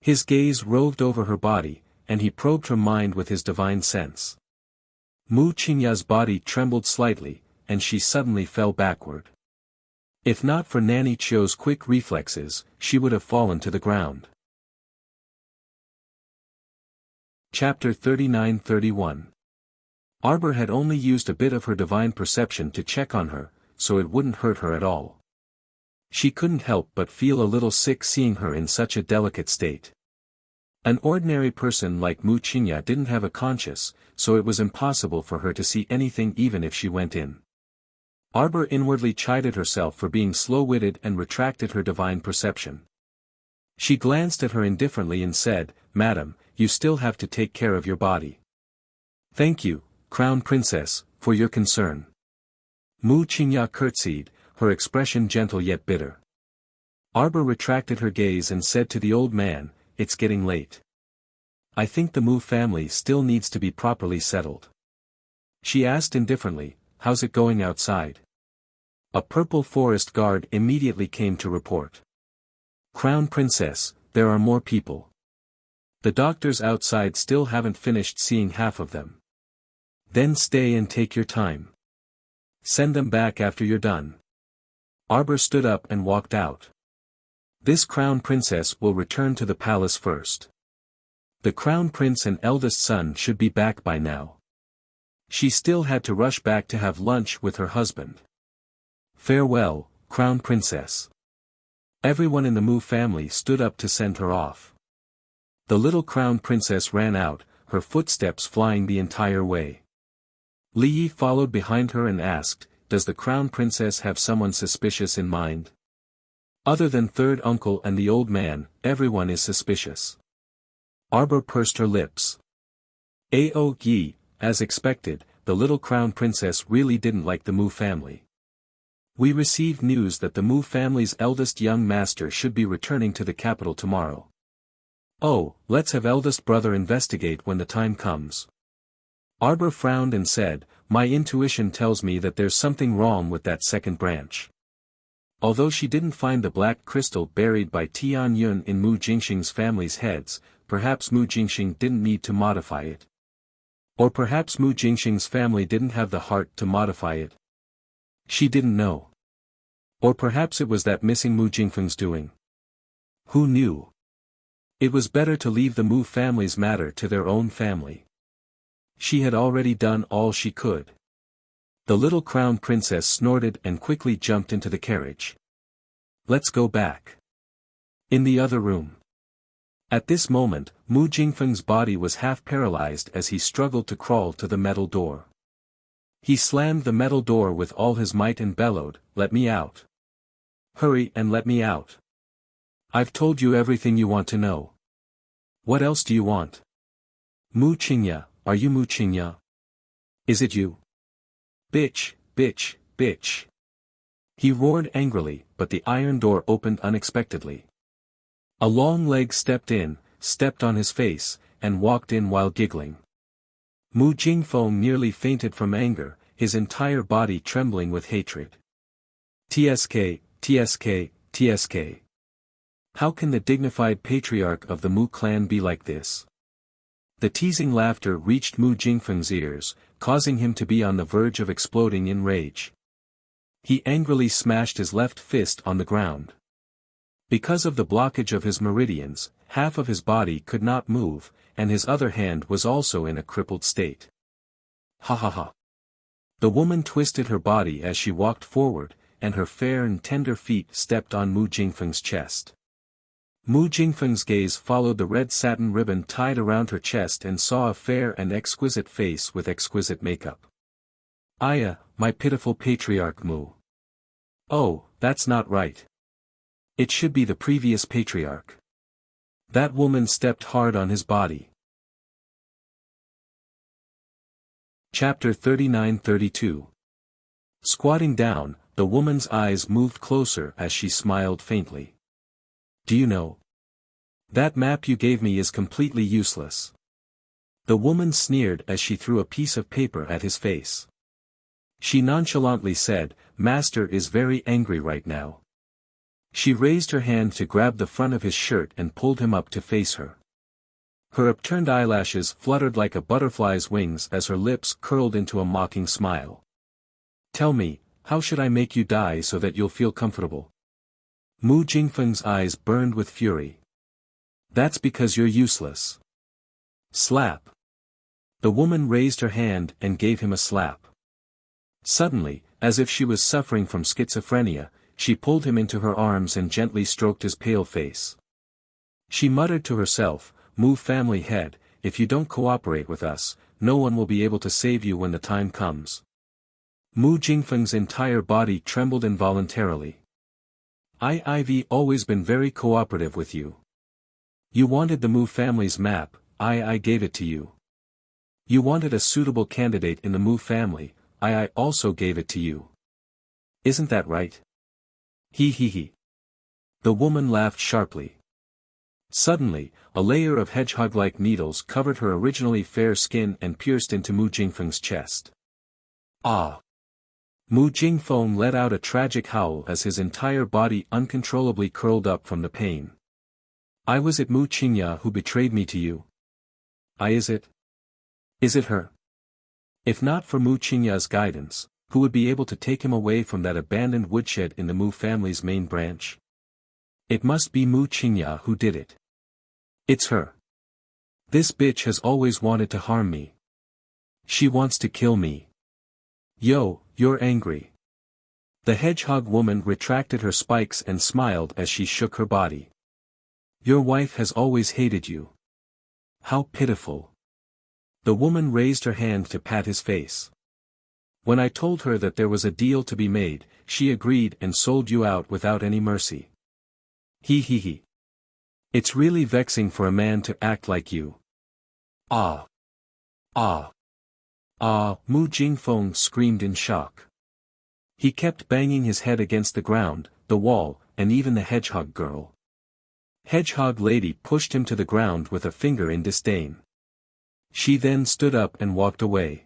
His gaze roved over her body, and he probed her mind with his divine sense. Mu Qinya's body trembled slightly, and she suddenly fell backward. If not for Nanny Chiu's quick reflexes, she would have fallen to the ground. Chapter 39-31. Arbor had only used a bit of her divine perception to check on her, so it wouldn't hurt her at all. She couldn't help but feel a little sick seeing her in such a delicate state. An ordinary person like Mu Qinya didn't have a conscience, so it was impossible for her to see anything even if she went in. Arbor inwardly chided herself for being slow-witted and retracted her divine perception. She glanced at her indifferently and said, Madam, you still have to take care of your body. Thank you, Crown Princess, for your concern. Mu Qinya curtsied, her expression gentle yet bitter. Arbor retracted her gaze and said to the old man, it's getting late. I think the Mu family still needs to be properly settled. She asked indifferently, how's it going outside? A purple forest guard immediately came to report. Crown Princess, there are more people. The doctors outside still haven't finished seeing half of them. Then stay and take your time. Send them back after you're done. Arbor stood up and walked out. This Crown Princess will return to the palace first. The Crown Prince and eldest son should be back by now. She still had to rush back to have lunch with her husband. Farewell, Crown Princess. Everyone in the Mu family stood up to send her off. The little Crown Princess ran out, her footsteps flying the entire way. Li Yi followed behind her and asked, "Does the Crown Princess have someone suspicious in mind?" "Other than third uncle and the old man, everyone is suspicious." Arbor pursed her lips. "Ao Yi, as expected, the little Crown Princess really didn't like the Mu family. We received news that the Mu family's eldest young master should be returning to the capital tomorrow. Oh, let's have eldest brother investigate when the time comes." Arbor frowned and said, "My intuition tells me that there's something wrong with that second branch." Although she didn't find the black crystal buried by Tian Yun in Mu Jingxing's family's heads, perhaps Mu Jingxing didn't need to modify it. Or perhaps Mu Jingxing's family didn't have the heart to modify it. She didn't know. Or perhaps it was that missing Mu Jingfeng's doing. Who knew? It was better to leave the Mu family's matter to their own family. She had already done all she could. The little Crown Princess snorted and quickly jumped into the carriage. "Let's go back." In the other room. At this moment, Mu Jingfeng's body was half paralyzed as he struggled to crawl to the metal door. He slammed the metal door with all his might and bellowed, "Let me out. Hurry and let me out. I've told you everything you want to know. What else do you want? Mu Qingya, are you Mu Qingya? Is it you? Bitch, bitch, bitch." He roared angrily, but the iron door opened unexpectedly. A long leg stepped in, stepped on his face, and walked in while giggling. Mu Jingfeng nearly fainted from anger, his entire body trembling with hatred. "TSK, TSK, TSK. How can the dignified patriarch of the Mu clan be like this?" The teasing laughter reached Mu Jingfeng's ears, causing him to be on the verge of exploding in rage. He angrily smashed his left fist on the ground. Because of the blockage of his meridians, half of his body could not move, and his other hand was also in a crippled state. Ha ha ha. The woman twisted her body as she walked forward, and her fair and tender feet stepped on Mu Jingfeng's chest. Mu Jingfeng's gaze followed the red satin ribbon tied around her chest and saw a fair and exquisite face with exquisite makeup. "Aya, my pitiful patriarch Mu. Oh, that's not right. It should be the previous patriarch." That woman stepped hard on his body. Chapter 39-32. Squatting down, the woman's eyes moved closer as she smiled faintly. "Do you know? That map you gave me is completely useless." The woman sneered as she threw a piece of paper at his face. She nonchalantly said, "Master is very angry right now." She raised her hand to grab the front of his shirt and pulled him up to face her. Her upturned eyelashes fluttered like a butterfly's wings as her lips curled into a mocking smile. "Tell me, how should I make you die so that you'll feel comfortable?" Mu Jingfeng's eyes burned with fury. "That's because you're useless." Slap. The woman raised her hand and gave him a slap. Suddenly, as if she was suffering from schizophrenia, she pulled him into her arms and gently stroked his pale face. She muttered to herself, "Mu family head, if you don't cooperate with us, no one will be able to save you when the time comes." Mu Jingfeng's entire body trembled involuntarily. I've always been very cooperative with you. You wanted the Mu family's map, I gave it to you. You wanted a suitable candidate in the Mu family, I also gave it to you. Isn't that right? He. The woman laughed sharply. Suddenly, a layer of hedgehog-like needles covered her originally fair skin and pierced into Mu Jingfeng's chest. Ah! Mu Jingfeng let out a tragic howl as his entire body uncontrollably curled up from the pain. I was it Mu Qingya who betrayed me to you? Is it? Is it her? If not for Mu Qingya's guidance, who would be able to take him away from that abandoned woodshed in the Mu family's main branch? It must be Mu Qingya who did it. It's her. This bitch has always wanted to harm me. She wants to kill me. Yo, you're angry. The hedgehog woman retracted her spikes and smiled as she shook her body. Your wife has always hated you. How pitiful. The woman raised her hand to pat his face. When I told her that there was a deal to be made, she agreed and sold you out without any mercy. He. It's really vexing for a man to act like you. Ah. Mu Jingfeng screamed in shock. He kept banging his head against the ground, the wall, and even the hedgehog girl. Hedgehog lady pushed him to the ground with a finger in disdain. She then stood up and walked away.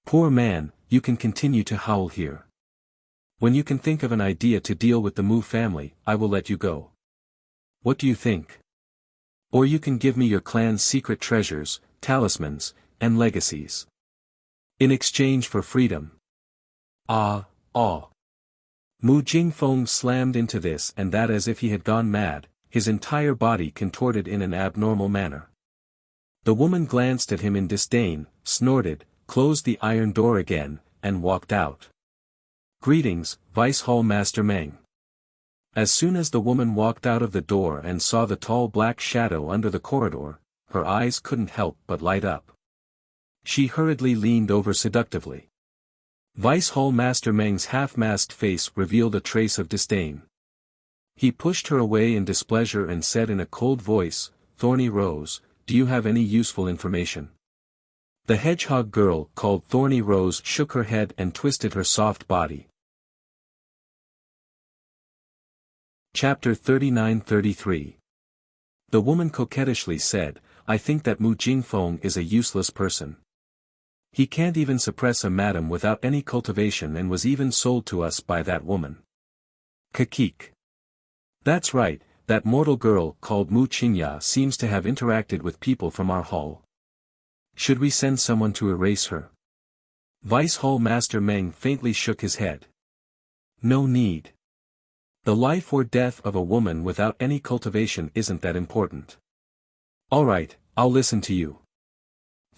Poor man, you can continue to howl here. When you can think of an idea to deal with the Mu family, I will let you go. What do you think? Or you can give me your clan's secret treasures, talismans, and legacies. In exchange for freedom. Mu Jingfeng slammed into this and that as if he had gone mad, his entire body contorted in an abnormal manner. The woman glanced at him in disdain, snorted, closed the iron door again, and walked out. Greetings, Vice Hall Master Meng. As soon as the woman walked out of the door and saw the tall black shadow under the corridor, her eyes couldn't help but light up. She hurriedly leaned over seductively. Vice Hall Master Meng's half-masked face revealed a trace of disdain. He pushed her away in displeasure and said in a cold voice, Thorny Rose, do you have any useful information? The hedgehog girl called Thorny Rose shook her head and twisted her soft body. Chapter 39-33. The woman coquettishly said, I think that Mu Jingfeng is a useless person. He can't even suppress a madam without any cultivation and was even sold to us by that woman. Kakik. That's right, that mortal girl called Mu Qingya seems to have interacted with people from our hall. Should we send someone to erase her? Vice Hall Master Meng faintly shook his head. No need. The life or death of a woman without any cultivation isn't that important. Alright, I'll listen to you.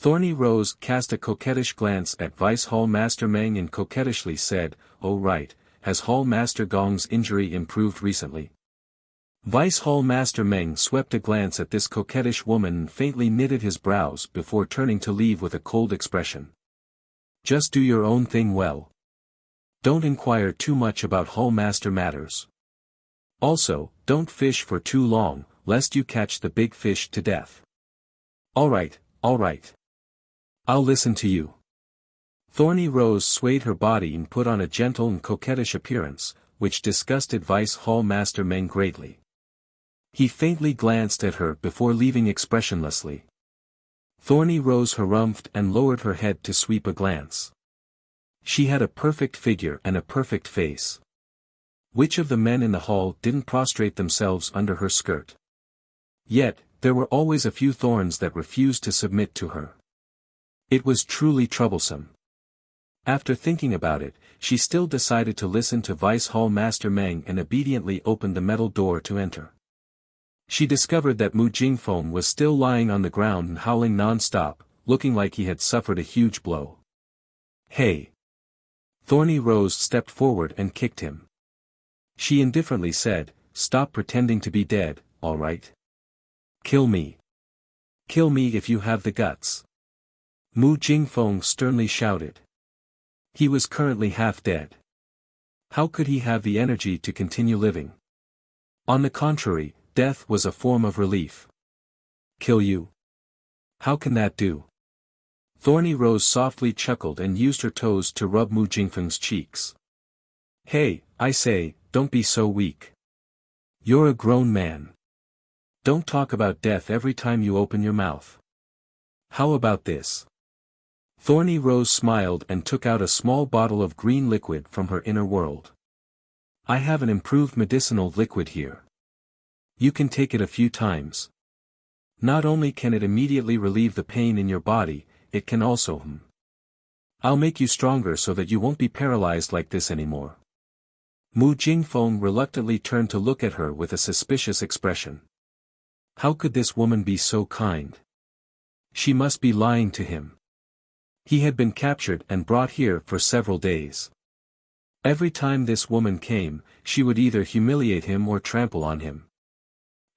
Thorny Rose cast a coquettish glance at Vice Hall Master Meng and coquettishly said, Oh right, has Hall Master Gong's injury improved recently? Vice Hall Master Meng swept a glance at this coquettish woman and faintly knitted his brows before turning to leave with a cold expression. Just do your own thing well. Don't inquire too much about Hall Master matters. Also, don't fish for too long, lest you catch the big fish to death. Alright. I'll listen to you. Thorny Rose swayed her body and put on a gentle and coquettish appearance, which disgusted Vice Hall Master Meng greatly. He faintly glanced at her before leaving expressionlessly. Thorny Rose harumphed and lowered her head to sweep a glance. She had a perfect figure and a perfect face. Which of the men in the hall didn't prostrate themselves under her skirt? Yet, there were always a few thorns that refused to submit to her. It was truly troublesome. After thinking about it, she still decided to listen to Vice Hall Master Meng and obediently opened the metal door to enter. She discovered that Mu Jingfeng was still lying on the ground and howling non-stop, looking like he had suffered a huge blow. Hey! Thorny Rose stepped forward and kicked him. She indifferently said, Stop pretending to be dead, alright? Kill me. Kill me if you have the guts. Mu Jingfeng sternly shouted. He was currently half dead. How could he have the energy to continue living? On the contrary, death was a form of relief. Kill you? How can that do? Thorny Rose softly chuckled and used her toes to rub Mu Jingfeng's cheeks. Hey, I say, don't be so weak. You're a grown man. Don't talk about death every time you open your mouth. How about this? Thorny Rose smiled and took out a small bottle of green liquid from her inner world. I have an improved medicinal liquid here. You can take it a few times. Not only can it immediately relieve the pain in your body, it can also I'll make you stronger so that you won't be paralyzed like this anymore. Mu Jingfeng reluctantly turned to look at her with a suspicious expression. How could this woman be so kind? She must be lying to him. He had been captured and brought here for several days. Every time this woman came, she would either humiliate him or trample on him.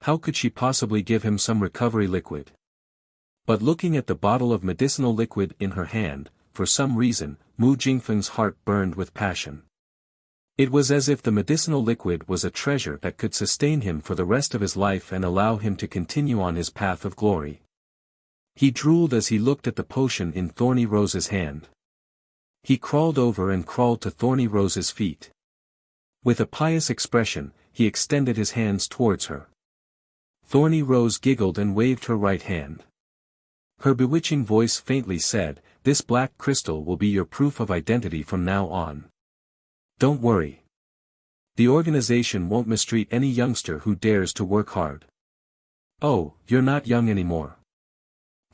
How could she possibly give him some recovery liquid? But looking at the bottle of medicinal liquid in her hand, for some reason, Mu Jingfeng's heart burned with passion. It was as if the medicinal liquid was a treasure that could sustain him for the rest of his life and allow him to continue on his path of glory. He drooled as he looked at the potion in Thorny Rose's hand. He crawled over and crawled to Thorny Rose's feet. With a pious expression, he extended his hands towards her. Thorny Rose giggled and waved her right hand. Her bewitching voice faintly said, "This black crystal will be your proof of identity from now on. Don't worry. The organization won't mistreat any youngster who dares to work hard." "Oh, you're not young anymore."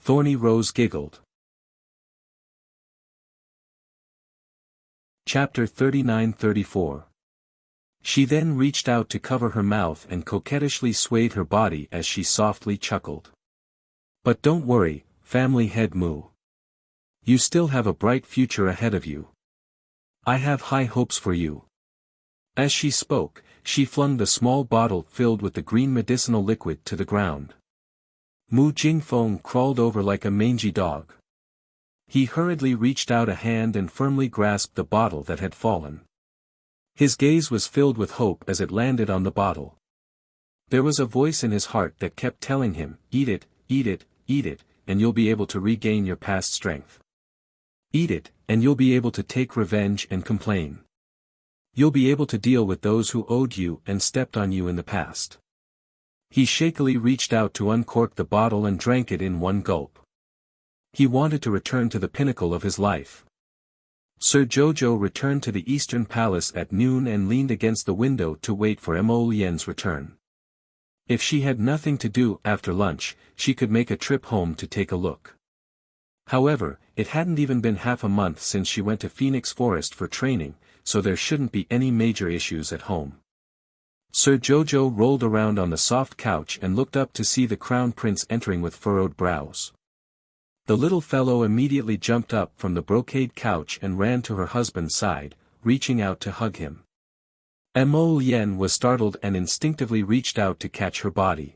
Thorny Rose giggled. Chapter 39-34. She then reached out to cover her mouth and coquettishly swayed her body as she softly chuckled. "But don't worry, family head Mu. You still have a bright future ahead of you. I have high hopes for you." As she spoke, she flung the small bottle filled with the green medicinal liquid to the ground. Mu Jingfeng crawled over like a mangy dog. He hurriedly reached out a hand and firmly grasped the bottle that had fallen. His gaze was filled with hope as it landed on the bottle. There was a voice in his heart that kept telling him, "Eat it, eat it, eat it, and you'll be able to regain your past strength. Eat it, and you'll be able to take revenge and complain. You'll be able to deal with those who owed you and stepped on you in the past." He shakily reached out to uncork the bottle and drank it in one gulp. He wanted to return to the pinnacle of his life. Sir Jojo returned to the Eastern Palace at noon and leaned against the window to wait for Mo Lian's return. If she had nothing to do after lunch, she could make a trip home to take a look. However, it hadn't even been half a month since she went to Phoenix Forest for training, so there shouldn't be any major issues at home. Sir Jojo rolled around on the soft couch and looked up to see the Crown Prince entering with furrowed brows. The little fellow immediately jumped up from the brocade couch and ran to her husband's side, reaching out to hug him. Mo Lian was startled and instinctively reached out to catch her body.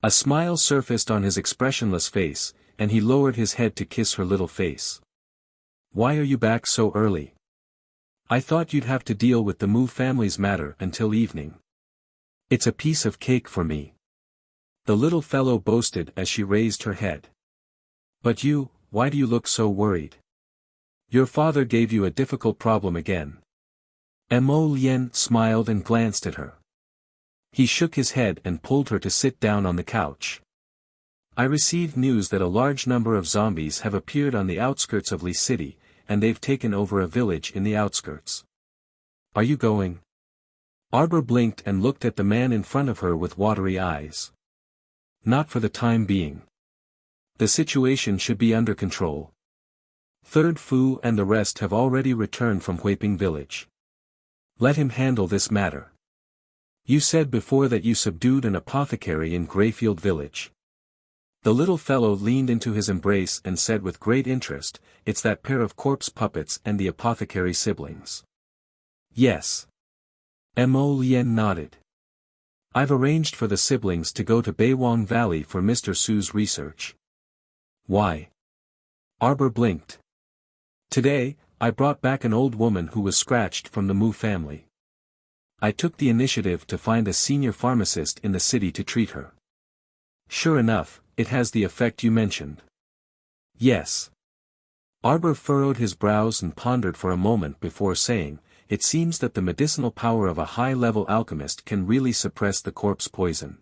A smile surfaced on his expressionless face, and he lowered his head to kiss her little face. "Why are you back so early? I thought you'd have to deal with the Mu family's matter until evening. It's a piece of cake for me," the little fellow boasted as she raised her head. "But you, why do you look so worried? Your father gave you a difficult problem again." Mo Lian smiled and glanced at her. He shook his head and pulled her to sit down on the couch. "I received news that a large number of zombies have appeared on the outskirts of Li City, and they've taken over a village in the outskirts. Are you going?" Arbor blinked and looked at the man in front of her with watery eyes. "Not for the time being. The situation should be under control. Third Fu and the rest have already returned from Huiping village. Let him handle this matter. You said before that you subdued an apothecary in Greyfield village." The little fellow leaned into his embrace and said with great interest, "It's that pair of corpse puppets and the apothecary siblings." "Yes." Mo Lian nodded. "I've arranged for the siblings to go to Beiwang Valley for Mr. Su's research." "Why?" Arbor blinked. "Today, I brought back an old woman who was scratched from the Mu family. I took the initiative to find a senior pharmacist in the city to treat her. Sure enough, it has the effect you mentioned." "Yes." Arbor furrowed his brows and pondered for a moment before saying, "It seems that the medicinal power of a high-level alchemist can really suppress the corpse poison.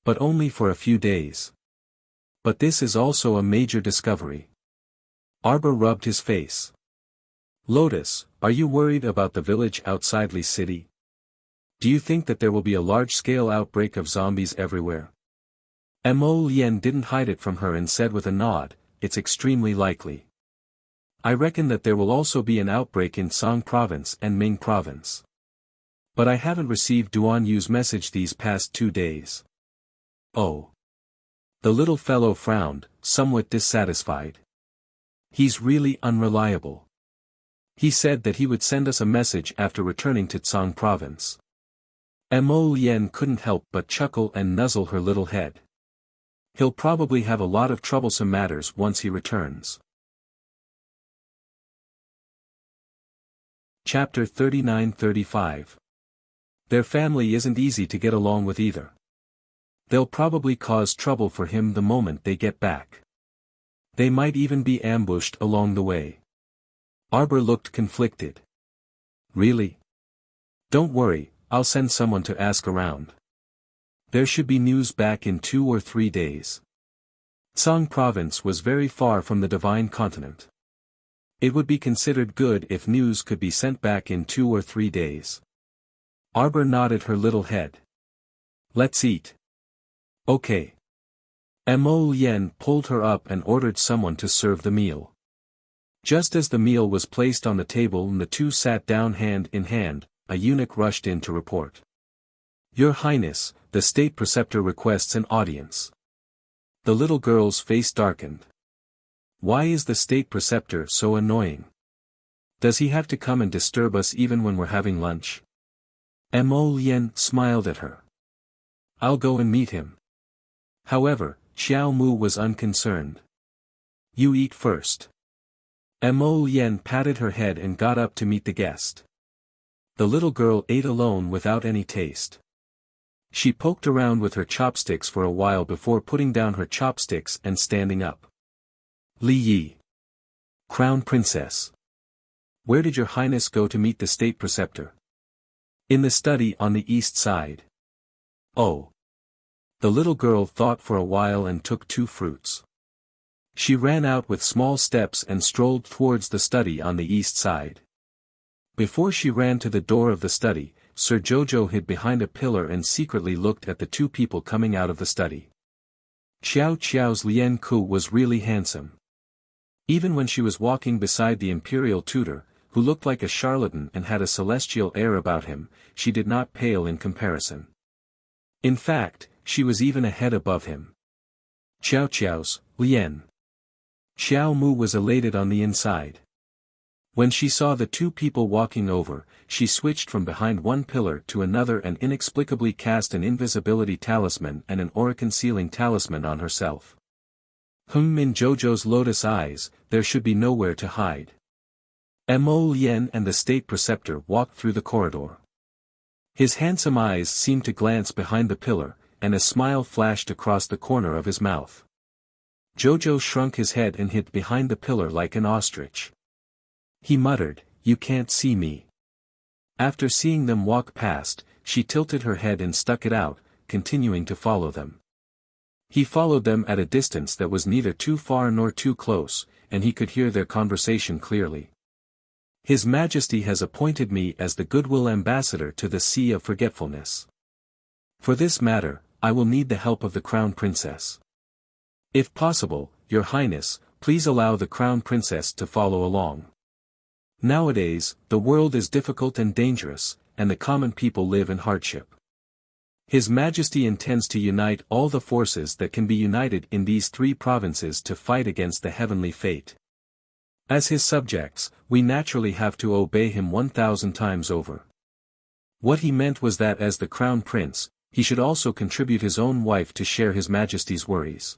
But only for a few days. But this is also a major discovery. Arbor rubbed his face. Lotus, are you worried about the village outside Li City? Do you think that there will be a large-scale outbreak of zombies everywhere? Mo Lien didn't hide it from her and said with a nod, it's extremely likely. I reckon that there will also be an outbreak in Song Province and Ming Province. But I haven't received Duan Yu's message these past 2 days. Oh. The little fellow frowned, somewhat dissatisfied. He's really unreliable. He said that he would send us a message after returning to Tsang Province. Mo Lien couldn't help but chuckle and nuzzle her little head. He'll probably have a lot of troublesome matters once he returns. Chapter 39-35. Their family isn't easy to get along with either. They'll probably cause trouble for him the moment they get back. They might even be ambushed along the way. Arbor looked conflicted. Really? Don't worry, I'll send someone to ask around. There should be news back in 2 or 3 days. Tsang Province was very far from the Divine Continent. It would be considered good if news could be sent back in 2 or 3 days. Arbor nodded her little head. Let's eat. Okay. Mo Lien pulled her up and ordered someone to serve the meal. Just as the meal was placed on the table and the two sat down hand in hand, a eunuch rushed in to report. Your Highness, the State Preceptor requests an audience. The little girl's face darkened. Why is the State Preceptor so annoying? Does he have to come and disturb us even when we're having lunch? Mo Lien smiled at her. I'll go and meet him. However, Xiao Mu was unconcerned. You eat first. Mo Lien patted her head and got up to meet the guest. The little girl ate alone without any taste. She poked around with her chopsticks for a while before putting down her chopsticks and standing up. Li Yi. Crown Princess. Where did your Highness go to meet the State Preceptor? In the study on the east side. Oh. The little girl thought for a while and took 2 fruits. She ran out with small steps and strolled towards the study on the east side. Before she ran to the door of the study, Sir Jojo hid behind a pillar and secretly looked at the 2 people coming out of the study. Xiao Qiao's Lien Ku was really handsome. Even when she was walking beside the imperial tutor, who looked like a charlatan and had a celestial air about him, she did not pale in comparison. In fact, she was even a head above him. Xiao Qiao's, Lien. Xiao Mu was elated on the inside. When she saw the 2 people walking over, she switched from behind one pillar to another and inexplicably cast an invisibility talisman and an aura-concealing talisman on herself. In Jojo's lotus eyes, there should be nowhere to hide. Mo Lien and the State Preceptor walked through the corridor. His handsome eyes seemed to glance behind the pillar, and a smile flashed across the corner of his mouth. Jojo shrunk his head and hid behind the pillar like an ostrich. He muttered, "You can't see me." After seeing them walk past, she tilted her head and stuck it out, continuing to follow them. He followed them at a distance that was neither too far nor too close, and he could hear their conversation clearly. His Majesty has appointed me as the Goodwill Ambassador to the Sea of Forgetfulness. For this matter, I will need the help of the Crown Princess. If possible, Your Highness, please allow the Crown Princess to follow along. Nowadays, the world is difficult and dangerous, and the common people live in hardship. His Majesty intends to unite all the forces that can be united in these 3 provinces to fight against the heavenly fate. As his subjects, we naturally have to obey him 1,000 times over. What he meant was that as the Crown Prince, he should also contribute his own wife to share his Majesty's worries.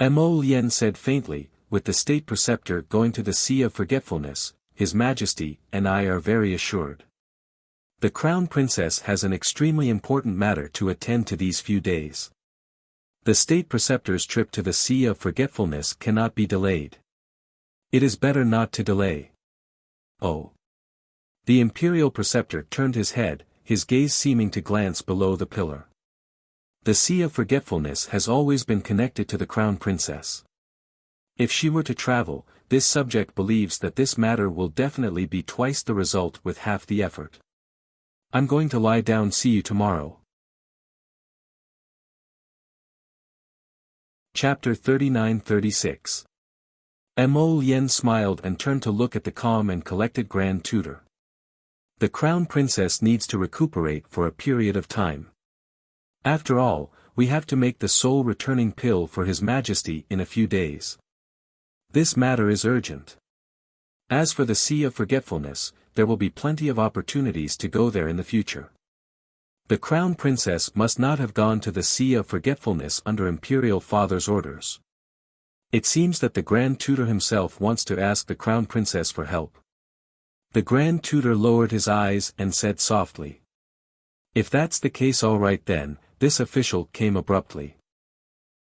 Mo Lien said faintly, with the State Preceptor going to the Sea of Forgetfulness, His Majesty and I are very assured. The Crown Princess has an extremely important matter to attend to these few days. The State Preceptor's trip to the Sea of Forgetfulness cannot be delayed. It is better not to delay. Oh. The Imperial Preceptor turned his head, his gaze seeming to glance below the pillar. The Sea of Forgetfulness has always been connected to the Crown Princess. If she were to travel, this subject believes that this matter will definitely be twice the result with half the effort. I'm going to lie down. See you tomorrow. Chapter 39-36. Mo Lien smiled and turned to look at the calm and collected Grand Tutor. The Crown Princess needs to recuperate for a period of time. After all, we have to make the soul returning pill for His Majesty in a few days. This matter is urgent. As for the Sea of Forgetfulness, there will be plenty of opportunities to go there in the future. The Crown Princess must not have gone to the Sea of Forgetfulness under Imperial Father's orders. It seems that the Grand Tutor himself wants to ask the Crown Princess for help. The Grand Tutor lowered his eyes and said softly. If that's the case, all right then. This official came abruptly.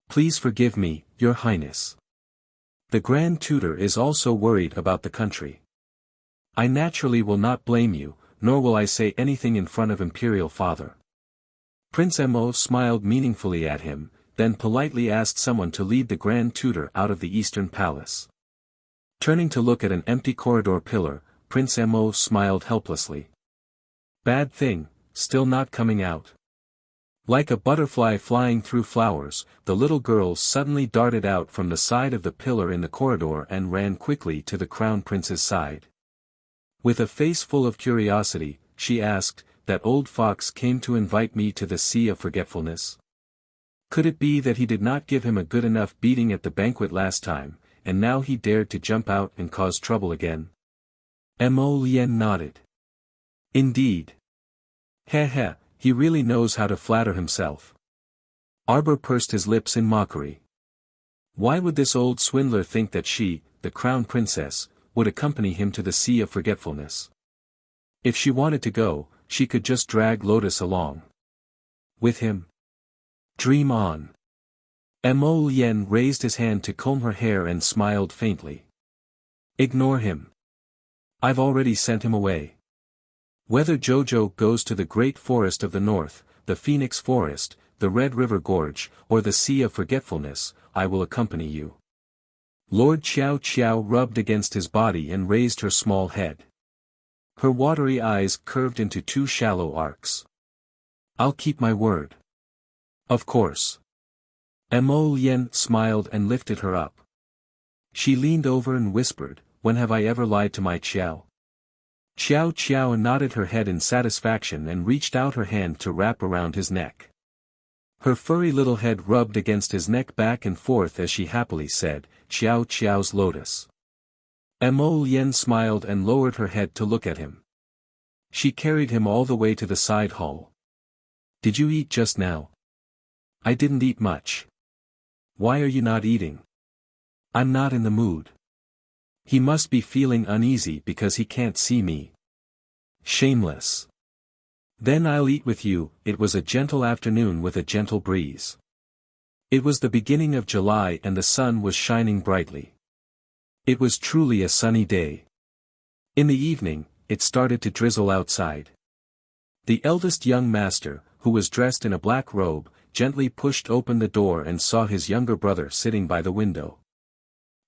Please forgive me, Your Highness. The Grand Tutor is also worried about the country. I naturally will not blame you, nor will I say anything in front of Imperial Father. Prince Mo smiled meaningfully at him, then politely asked someone to lead the Grand Tutor out of the Eastern Palace. Turning to look at an empty corridor pillar, Prince Mo smiled helplessly. Bad thing, still not coming out. Like a butterfly flying through flowers, the little girl suddenly darted out from the side of the pillar in the corridor and ran quickly to the Crown Prince's side. With a face full of curiosity, she asked, "That old fox came to invite me to the Sea of Forgetfulness? Could it be that he did not give him a good enough beating at the banquet last time, and now he dared to jump out and cause trouble again?" Mo Lien nodded. Indeed. Heh, he really knows how to flatter himself. Arbor pursed his lips in mockery. Why would this old swindler think that she, the Crown Princess, would accompany him to the Sea of Forgetfulness? If she wanted to go, she could just drag Lotus along with him. Dream on. Mo Lien raised his hand to comb her hair and smiled faintly. Ignore him. I've already sent him away. Whether Jojo goes to the Great Forest of the North, the Phoenix Forest, the Red River Gorge, or the Sea of Forgetfulness, I will accompany you. Lord Xiao Xiao rubbed against his body and raised her small head. Her watery eyes curved into two shallow arcs. I'll keep my word. Of course. Mo Lien smiled and lifted her up. She leaned over and whispered, when have I ever lied to my Xiao? Xiao Xiao nodded her head in satisfaction and reached out her hand to wrap around his neck. Her furry little head rubbed against his neck back and forth as she happily said, Xiao Xiao's Lotus. Mo Lien smiled and lowered her head to look at him. She carried him all the way to the side hall. Did you eat just now? I didn't eat much. Why are you not eating? I'm not in the mood. He must be feeling uneasy because he can't see me. Shameless. Then I'll eat with you. It was a gentle afternoon with a gentle breeze. It was the beginning of July and the sun was shining brightly. It was truly a sunny day. In the evening, it started to drizzle outside. The eldest young master, who was dressed in a black robe, gently pushed open the door and saw his younger brother sitting by the window.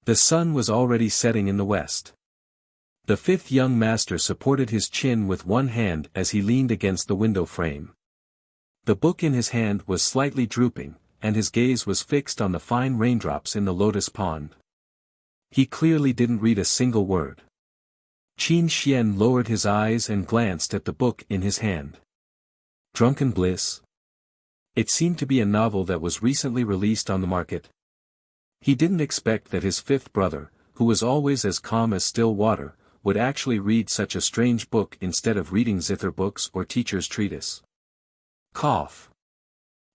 The sun was already setting in the west. The fifth young master supported his chin with one hand as he leaned against the window frame. The book in his hand was slightly drooping, and his gaze was fixed on the fine raindrops in the lotus pond. He clearly didn't read a single word. Qin Xian lowered his eyes and glanced at the book in his hand. Drunken Bliss? It seemed to be a novel that was recently released on the market. He didn't expect that his fifth brother, who was always as calm as still water, would actually read such a strange book instead of reading zither books or teacher's treatise. Cough.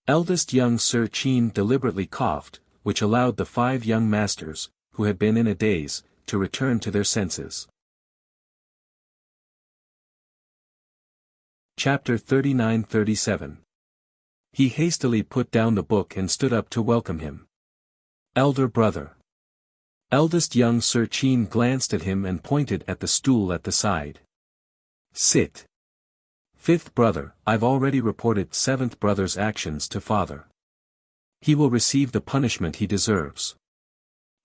Eldest young Sir Qin deliberately coughed, which allowed the 5 young masters, who had been in a daze, to return to their senses. Chapter 39-37. He hastily put down the book and stood up to welcome him. Elder brother. Eldest young Sir Qin glanced at him and pointed at the stool at the side. Sit. Fifth brother, I've already reported seventh brother's actions to father. He will receive the punishment he deserves.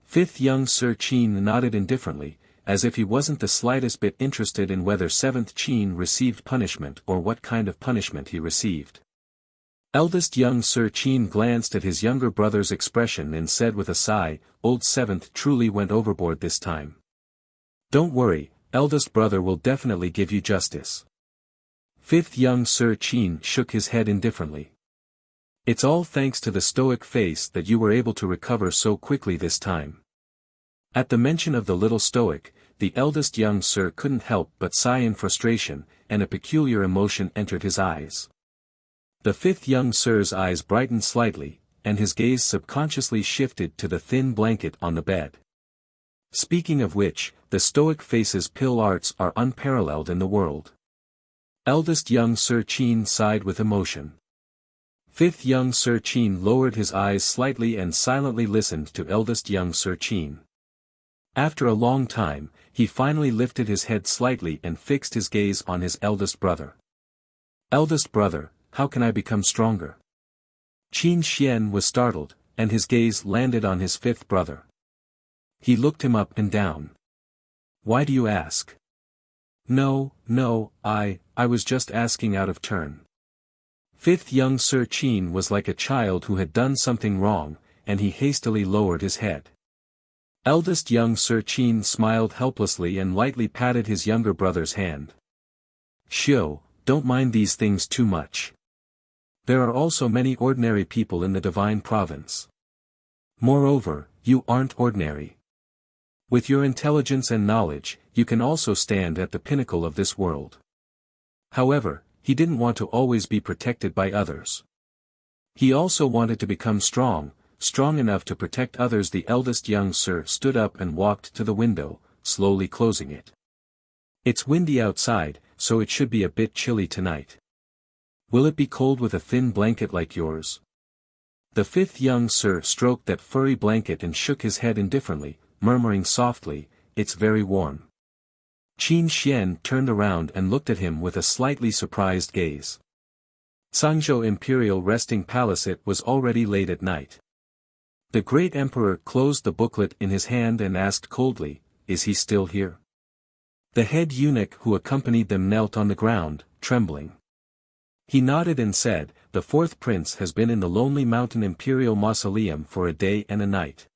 Fifth young Sir Qin nodded indifferently, as if he wasn't the slightest bit interested in whether seventh Qin received punishment or what kind of punishment he received. Eldest young Sir Qin glanced at his younger brother's expression and said with a sigh, "Old seventh truly went overboard this time. Don't worry, eldest brother will definitely give you justice." Fifth young Sir Qin shook his head indifferently. "It's all thanks to the stoic face that you were able to recover so quickly this time." At the mention of the little stoic, the eldest young Sir couldn't help but sigh in frustration, and a peculiar emotion entered his eyes. The fifth young Sir's eyes brightened slightly, and his gaze subconsciously shifted to the thin blanket on the bed. Speaking of which, the stoic face's pill arts are unparalleled in the world. Eldest young Sir Qin sighed with emotion. Fifth young Sir Qin lowered his eyes slightly and silently listened to eldest young Sir Qin. After a long time, he finally lifted his head slightly and fixed his gaze on his eldest brother. "Eldest brother, how can I become stronger?" Qin Xian was startled, and his gaze landed on his fifth brother. He looked him up and down. "Why do you ask?" No, I was just asking out of turn." Fifth young Sir Qin was like a child who had done something wrong, and he hastily lowered his head. Eldest young Sir Qin smiled helplessly and lightly patted his younger brother's hand. "Shio, don't mind these things too much. There are also many ordinary people in the divine province. Moreover, you aren't ordinary. With your intelligence and knowledge, you can also stand at the pinnacle of this world." However, he didn't want to always be protected by others. He also wanted to become strong enough to protect others. The eldest young Sir stood up and walked to the window, slowly closing it. "It's windy outside, so it should be a bit chilly tonight. Will it be cold with a thin blanket like yours?" The fifth young Sir stroked that furry blanket and shook his head indifferently, murmuring softly, "It's very warm." Qin Xian turned around and looked at him with a slightly surprised gaze. Sangzhou Imperial Resting Palace. It was already late at night. The great emperor closed the booklet in his hand and asked coldly, "Is he still here?" The head eunuch who accompanied them knelt on the ground, trembling. He nodded and said, "The fourth prince has been in the lonely mountain imperial mausoleum for a day and a night.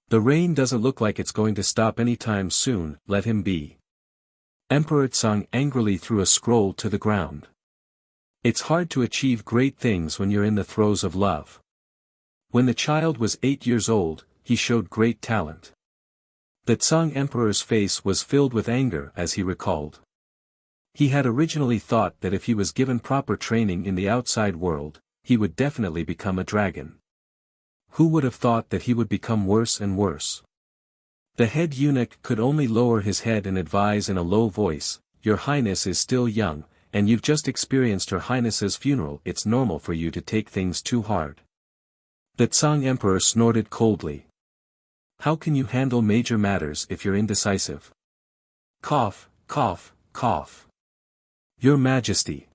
The rain doesn't look like it's going to stop anytime soon. Let him be." Emperor Tsang angrily threw a scroll to the ground. It's hard to achieve great things when you're in the throes of love. When the child was 8 years old, he showed great talent. The Tsang Emperor's face was filled with anger as he recalled. He had originally thought that if he was given proper training in the outside world, he would definitely become a dragon. Who would have thought that he would become worse and worse? The head eunuch could only lower his head and advise in a low voice, "Your Highness is still young, and you've just experienced Her Highness's funeral. It's normal for you to take things too hard." The Tsang Emperor snorted coldly. "How can you handle major matters if you're indecisive?" Cough, cough, cough. "Your Majesty."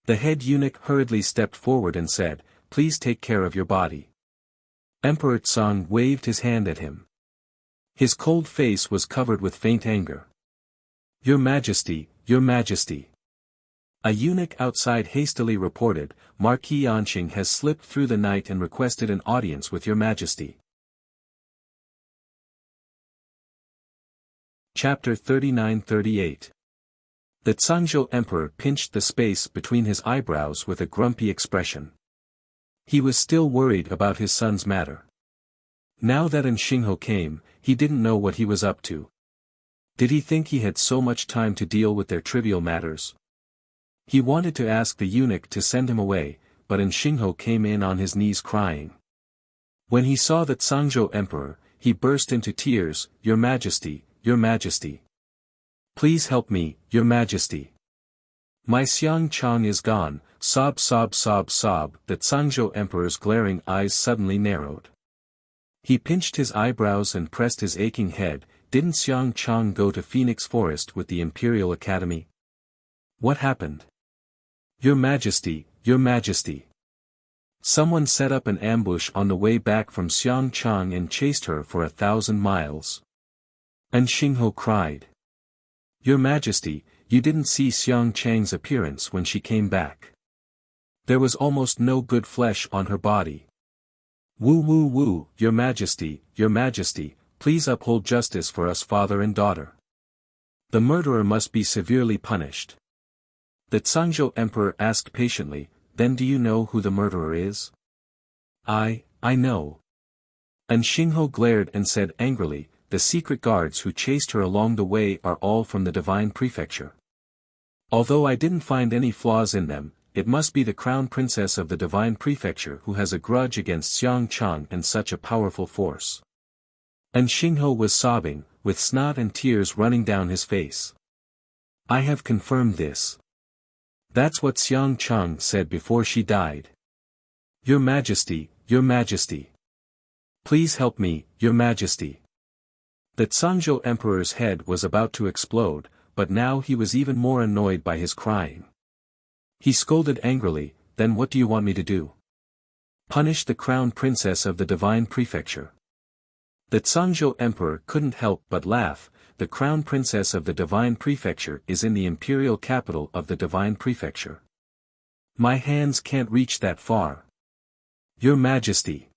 The head eunuch hurriedly stepped forward and said, "Please take care of your body." Emperor Tsang waved his hand at him. His cold face was covered with faint anger. "Your Majesty, Your Majesty." A eunuch outside hastily reported, "Marquis Yanqing has slipped through the night and requested an audience with Your Majesty." Chapter 39-38. The Zhangzhou Emperor pinched the space between his eyebrows with a grumpy expression. He was still worried about his son's matter. Now that Xinghe came, he didn't know what he was up to. Did he think he had so much time to deal with their trivial matters? He wanted to ask the eunuch to send him away, but Xinghe came in on his knees crying. When he saw the Zhangzhou Emperor, he burst into tears, "Your Majesty, Your Majesty. Please help me, Your Majesty. My Xiang Chang is gone." Sob, sob, sob, sob. The Zhangzhou Emperor's glaring eyes suddenly narrowed. He pinched his eyebrows and pressed his aching head. Didn't Xiang Chang go to Phoenix Forest with the Imperial Academy? What happened? "Your Majesty, Your Majesty." Someone set up an ambush on the way back from Xiangchang and chased her for 1,000 miles. And Xingho cried. Your Majesty, you didn't see Xiangchang's appearance when she came back. There was almost no good flesh on her body. Woo woo woo, Your Majesty, please uphold justice for us father and daughter. The murderer must be severely punished. The Zhangzhou Emperor asked patiently, then do you know who the murderer is? I know. And Xingho glared and said angrily, the secret guards who chased her along the way are all from the Divine Prefecture. Although I didn't find any flaws in them, it must be the Crown Princess of the Divine Prefecture who has a grudge against Xiangchang and such a powerful force. And Xingho was sobbing, with snot and tears running down his face. I have confirmed this. That's what Xiangchang said before she died. Your Majesty, please help me, Your Majesty. The Zhangzhou Emperor's head was about to explode, but now he was even more annoyed by his crying. He scolded angrily, then what do you want me to do? Punish the Crown Princess of the Divine Prefecture. The Zhangzhou Emperor couldn't help but laugh. The Crown Princess of the Divine Prefecture is in the imperial capital of the Divine Prefecture. My hands can't reach that far. Your Majesty.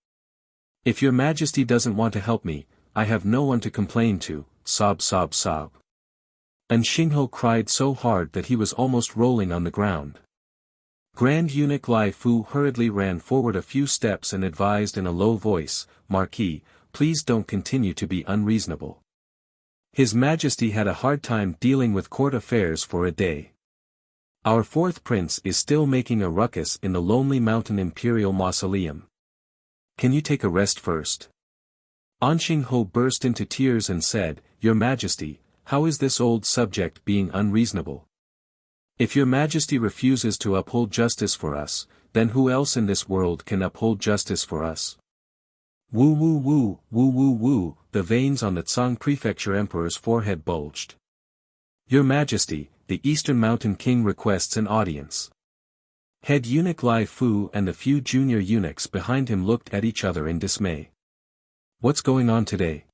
If Your Majesty doesn't want to help me, I have no one to complain to, sob. And Xingho cried so hard that he was almost rolling on the ground. Grand Eunuch Lai Fu hurriedly ran forward a few steps and advised in a low voice, Marquis, please don't continue to be unreasonable. His Majesty had a hard time dealing with court affairs for a day. Our fourth prince is still making a ruckus in the lonely mountain imperial mausoleum. Can you take a rest first? Anxingho burst into tears and said, Your Majesty, how is this old subject being unreasonable? If Your Majesty refuses to uphold justice for us, then who else in this world can uphold justice for us? Woo woo woo, the veins on the Tsang Prefecture Emperor's forehead bulged. Your Majesty, the Eastern Mountain King requests an audience. Head Eunuch Lai Fu and the few junior eunuchs behind him looked at each other in dismay. What's going on today?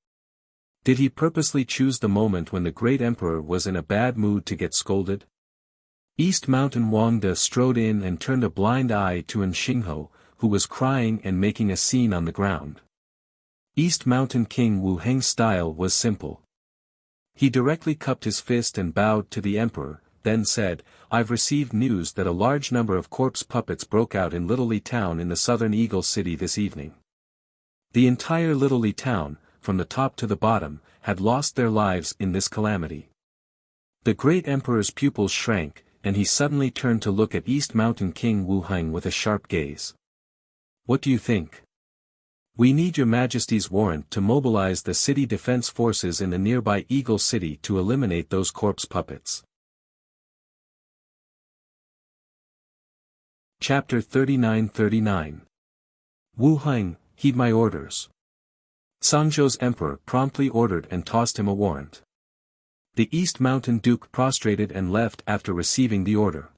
Did he purposely choose the moment when the great emperor was in a bad mood to get scolded? East Mountain Wang De strode in and turned a blind eye to Xingho, who was crying and making a scene on the ground. East Mountain King Wu Heng's style was simple. He directly cupped his fist and bowed to the emperor, then said, I've received news that a large number of corpse puppets broke out in Little Li Town in the southern Eagle City this evening. The entire Little Li Town, from the top to the bottom, had lost their lives in this calamity. The great emperor's pupils shrank, and he suddenly turned to look at East Mountain King Wu Heng with a sharp gaze. What do you think? We need Your Majesty's warrant to mobilize the city defense forces in the nearby Eagle City to eliminate those corpse puppets. Chapter 39. Wu Heng, heed my orders. Zhangzhou's emperor promptly ordered and tossed him a warrant. The East Mountain Duke prostrated and left after receiving the order.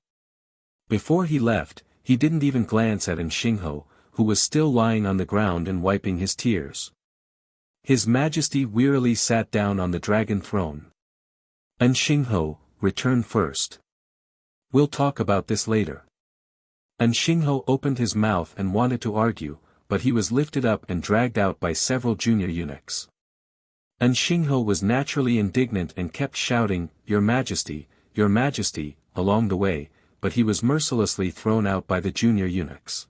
Before he left, he didn't even glance at Xingho, who was still lying on the ground and wiping his tears. His Majesty wearily sat down on the dragon throne. Xingho, return first. We'll talk about this later. Xingho opened his mouth and wanted to argue, but he was lifted up and dragged out by several junior eunuchs. Xingho was naturally indignant and kept shouting, Your Majesty, along the way, but he was mercilessly thrown out by the junior eunuchs.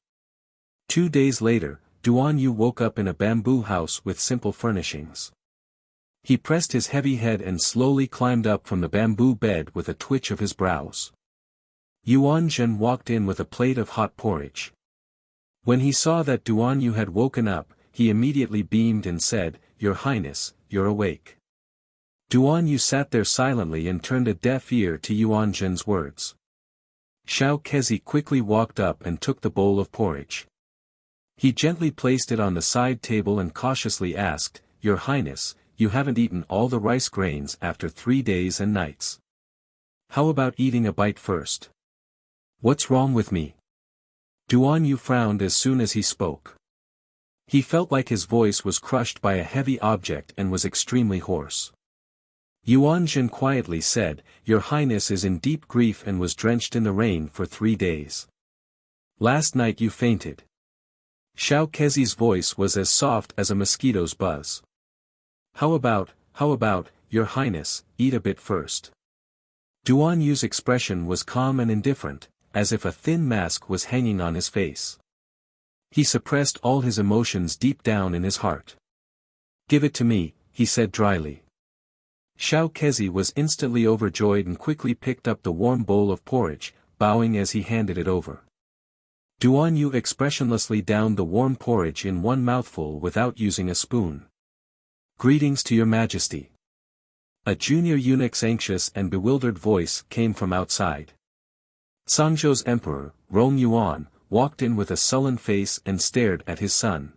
2 days later, Duan Yu woke up in a bamboo house with simple furnishings. He pressed his heavy head and slowly climbed up from the bamboo bed with a twitch of his brows. Yuan Zhen walked in with a plate of hot porridge. When he saw that Duan Yu had woken up, he immediately beamed and said, Your Highness, you're awake. Duan Yu sat there silently and turned a deaf ear to Yuan Zhen's words. Xiao Kezi quickly walked up and took the bowl of porridge. He gently placed it on the side table and cautiously asked, Your Highness, you haven't eaten all the rice grains after 3 days and nights. How about eating a bite first? What's wrong with me? Duan Yu frowned as soon as he spoke. He felt like his voice was crushed by a heavy object and was extremely hoarse. Yuan Jin quietly said, "Your Highness is in deep grief and was drenched in the rain for 3 days. Last night you fainted." Xiao Kezi's voice was as soft as a mosquito's buzz. How about, Your Highness, eat a bit first." Duan Yu's expression was calm and indifferent, as if a thin mask was hanging on his face. He suppressed all his emotions deep down in his heart. "Give it to me," he said dryly. Xiao Kezi was instantly overjoyed and quickly picked up the warm bowl of porridge, bowing as he handed it over. Duan Yu expressionlessly downed the warm porridge in one mouthful without using a spoon. "Greetings to your Majesty." A junior eunuch's anxious and bewildered voice came from outside. Sangzhou's emperor, Rong Yuan, walked in with a sullen face and stared at his son.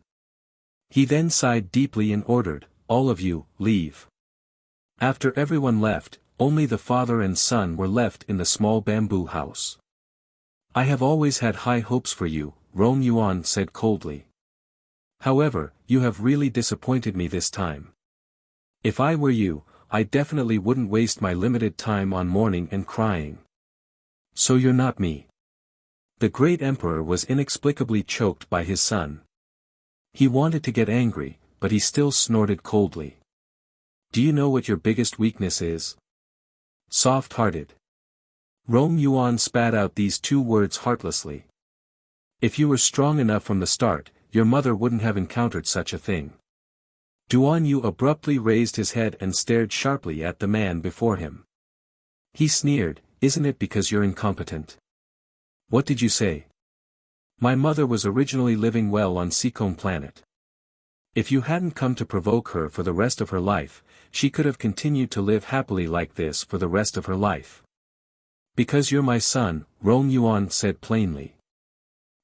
He then sighed deeply and ordered, "All of you, leave." After everyone left, only the father and son were left in the small bamboo house. "I have always had high hopes for you," Rong Yuan said coldly. "However, you have really disappointed me this time. If I were you, I definitely wouldn't waste my limited time on mourning and crying. So you're not me." The great emperor was inexplicably choked by his son. He wanted to get angry, but he still snorted coldly. "Do you know what your biggest weakness is? Soft-hearted." Rong Yuan spat out these 2 words heartlessly. "If you were strong enough from the start, your mother wouldn't have encountered such a thing." Duan Yu abruptly raised his head and stared sharply at the man before him. He sneered, "Isn't it because you're incompetent?" "What did you say?" "My mother was originally living well on Seacombe Planet. If you hadn't come to provoke her for the rest of her life, she could have continued to live happily like this for the rest of her life." "Because you're my son," Rong Yuan said plainly.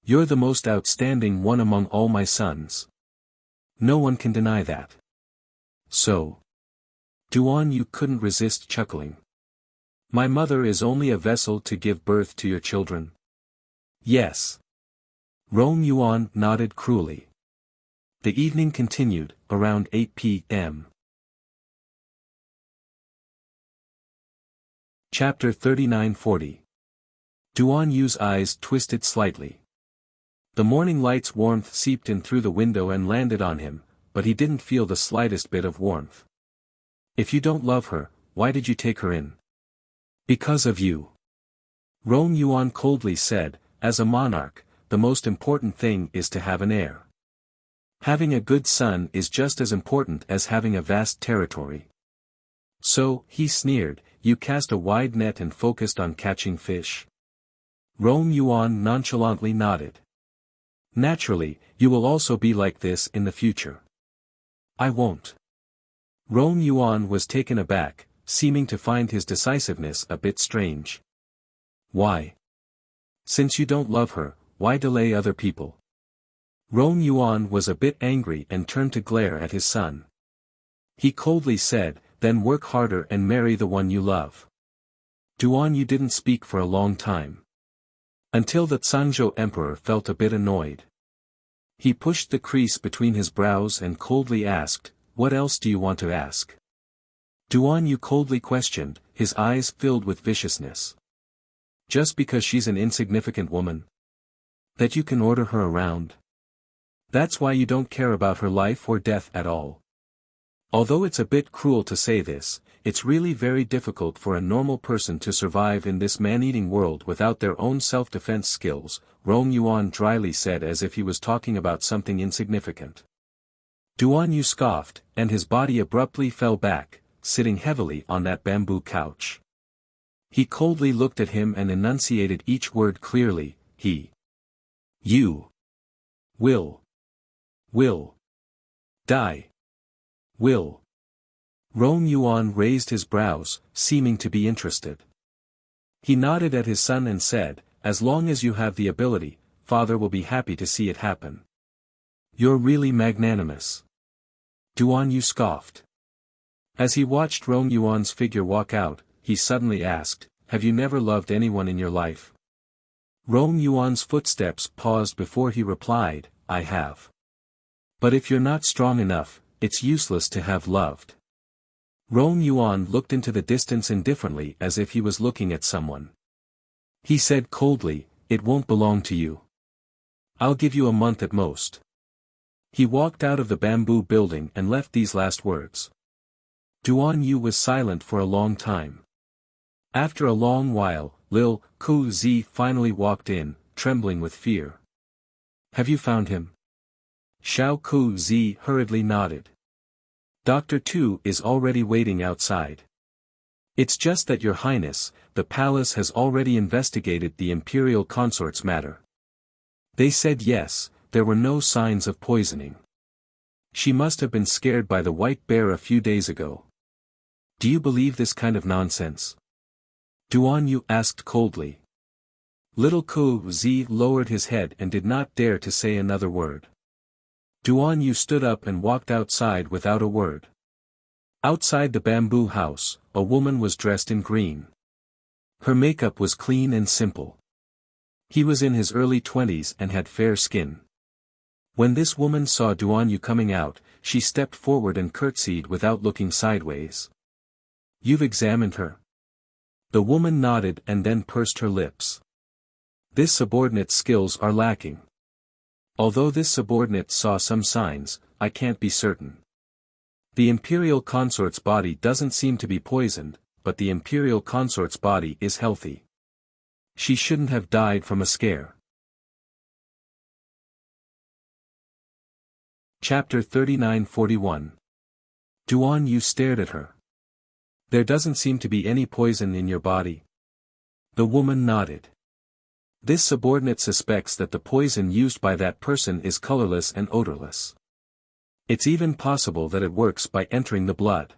"You're the most outstanding one among all my sons. No one can deny that." "So?" Duan Yu couldn't resist chuckling. "My mother is only a vessel to give birth to your children?" "Yes." Rong Yuan nodded cruelly. The evening continued, around 8 p.m. Chapter 39-40. Duan Yu's eyes twisted slightly. The morning light's warmth seeped in through the window and landed on him, but he didn't feel the slightest bit of warmth. "If you don't love her, why did you take her in?" "Because of you." Rong Yuan coldly said, "As a monarch, the most important thing is to have an heir. Having a good son is just as important as having a vast territory. So," he sneered, "you cast a wide net and focused on catching fish." Rong Yuan nonchalantly nodded. "Naturally, you will also be like this in the future." "I won't." Rong Yuan was taken aback, seeming to find his decisiveness a bit strange. "Why? Since you don't love her, why delay other people?" Rong Yuan was a bit angry and turned to glare at his son. He coldly said, "Then work harder and marry the one you love." Duan Yu didn't speak for a long time. Until the Zhangzhou emperor felt a bit annoyed. He pushed the crease between his brows and coldly asked, "What else do you want to ask?" Duan Yu coldly questioned, his eyes filled with viciousness. "Just because she's an insignificant woman? That you can order her around? That's why you don't care about her life or death at all?" Although it's a bit cruel to say this, it's really very difficult for a normal person to survive in this man-eating world without their own self-defense skills, Rong Yuan dryly said as if he was talking about something insignificant. Duan Yu scoffed, and his body abruptly fell back, sitting heavily on that bamboo couch. He coldly looked at him and enunciated each word clearly, "You will die. Will." Rong Yuan raised his brows, seeming to be interested. He nodded at his son and said, "As long as you have the ability, father will be happy to see it happen." "You're really magnanimous." Duan Yu scoffed. As he watched Rong Yuan's figure walk out, he suddenly asked, "Have you never loved anyone in your life?" Rong Yuan's footsteps paused before he replied, I have. But if you're not strong enough, it's useless to have loved. Rong Yuan looked into the distance indifferently as if he was looking at someone. He said coldly, it won't belong to you. I'll give you a month at most. He walked out of the bamboo building and left these last words. Duan Yu was silent for a long time. After a long while, Lil Ku Zi finally walked in, trembling with fear. Have you found him? Xiao Ku Zi hurriedly nodded. Dr. Tu is already waiting outside. It's just that Your Highness, the palace has already investigated the imperial consort's matter. They said yes, there were no signs of poisoning. She must have been scared by the white bear a few days ago. Do you believe this kind of nonsense? Duan Yu asked coldly. Little Ku Zi lowered his head and did not dare to say another word. Duan Yu stood up and walked outside without a word. Outside the bamboo house, a woman was dressed in green. Her makeup was clean and simple. He was in his early 20s and had fair skin. When this woman saw Duan Yu coming out, she stepped forward and curtsied without looking sideways. You've examined her? The woman nodded and then pursed her lips. This subordinate's skills are lacking. Although this subordinate saw some signs, I can't be certain. The imperial consort's body doesn't seem to be poisoned, but the imperial consort's body is healthy. She shouldn't have died from a scare. Chapter 39-41. Duan Yu stared at her. There doesn't seem to be any poison in your body. The woman nodded. This subordinate suspects that the poison used by that person is colorless and odorless. It's even possible that it works by entering the blood.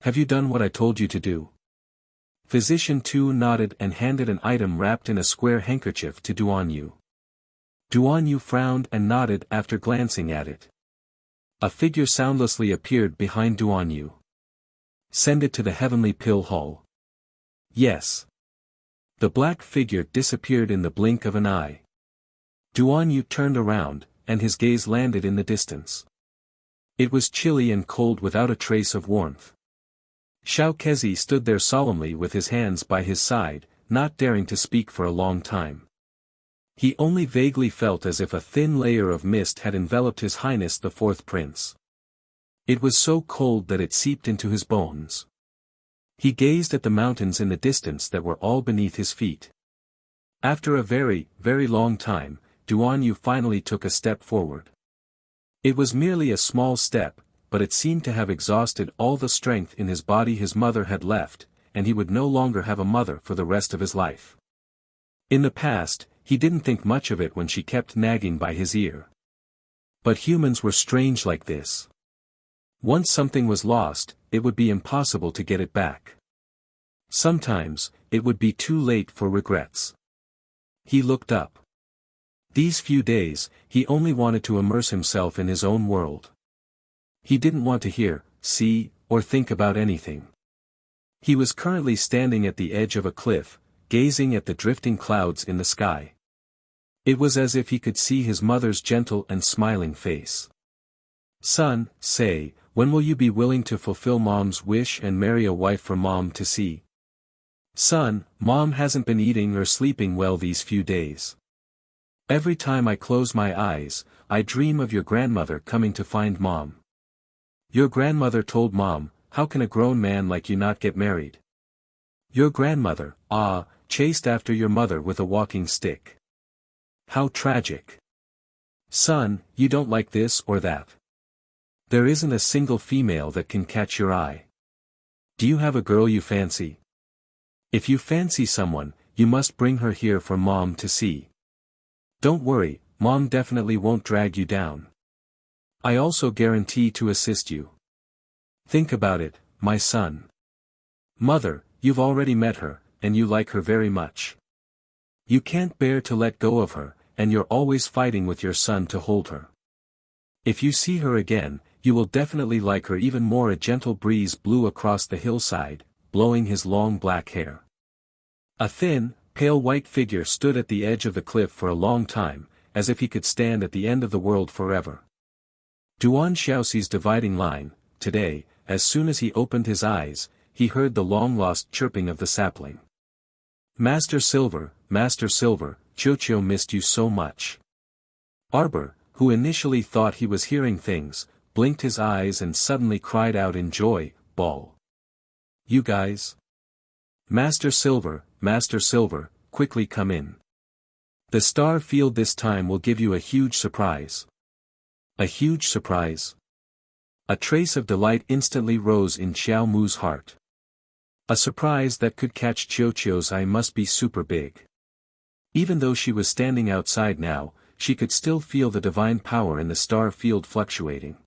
Have you done what I told you to do? Physician Tu nodded and handed an item wrapped in a square handkerchief to Duan Yu. Duan Yu frowned and nodded after glancing at it. A figure soundlessly appeared behind Duan Yu. Send it to the heavenly pill hall. Yes. The black figure disappeared in the blink of an eye. Duan Yu turned around, and his gaze landed in the distance. It was chilly and cold without a trace of warmth. Xiao Kezi stood there solemnly with his hands by his side, not daring to speak for a long time. He only vaguely felt as if a thin layer of mist had enveloped His Highness the Fourth Prince. It was so cold that it seeped into his bones. He gazed at the mountains in the distance that were all beneath his feet. After a very, very long time, Duan Yu finally took a step forward. It was merely a small step, but it seemed to have exhausted all the strength in his body his mother had left, and he would no longer have a mother for the rest of his life. In the past, he didn't think much of it when she kept nagging by his ear. But humans were strange like this. Once something was lost, it would be impossible to get it back. Sometimes, it would be too late for regrets. He looked up. These few days, he only wanted to immerse himself in his own world. He didn't want to hear, see, or think about anything. He was currently standing at the edge of a cliff, gazing at the drifting clouds in the sky. It was as if he could see his mother's gentle and smiling face. Son, say, when will you be willing to fulfill Mom's wish and marry a wife for Mom to see? Son, Mom hasn't been eating or sleeping well these few days. Every time I close my eyes, I dream of your grandmother coming to find Mom. Your grandmother told Mom, how can a grown man like you not get married? Your grandmother, chased after your mother with a walking stick. How tragic. Son, you don't like this or that. There isn't a single female that can catch your eye. Do you have a girl you fancy? If you fancy someone, you must bring her here for Mom to see. Don't worry, Mom definitely won't drag you down. I also guarantee to assist you. Think about it, my son. Mother, you've already met her, and you like her very much. You can't bear to let go of her, and you're always fighting with your son to hold her. If you see her again, you will definitely like her even more. A gentle breeze blew across the hillside, blowing his long black hair. A thin, pale white figure stood at the edge of the cliff for a long time, as if he could stand at the end of the world forever. Duan Xiaoxi's dividing line, today, as soon as he opened his eyes, he heard the long-lost chirping of the sapling. Master Silver, Qiuqiu missed you so much. Arbor, who initially thought he was hearing things, blinked his eyes and suddenly cried out in joy, Ball. You guys? Master Silver, quickly come in. The star field this time will give you a huge surprise. A huge surprise? A trace of delight instantly rose in Xiao Mu's heart. A surprise that could catch Qiuqiu's eye must be super big. Even though she was standing outside now, she could still feel the divine power in the star field fluctuating.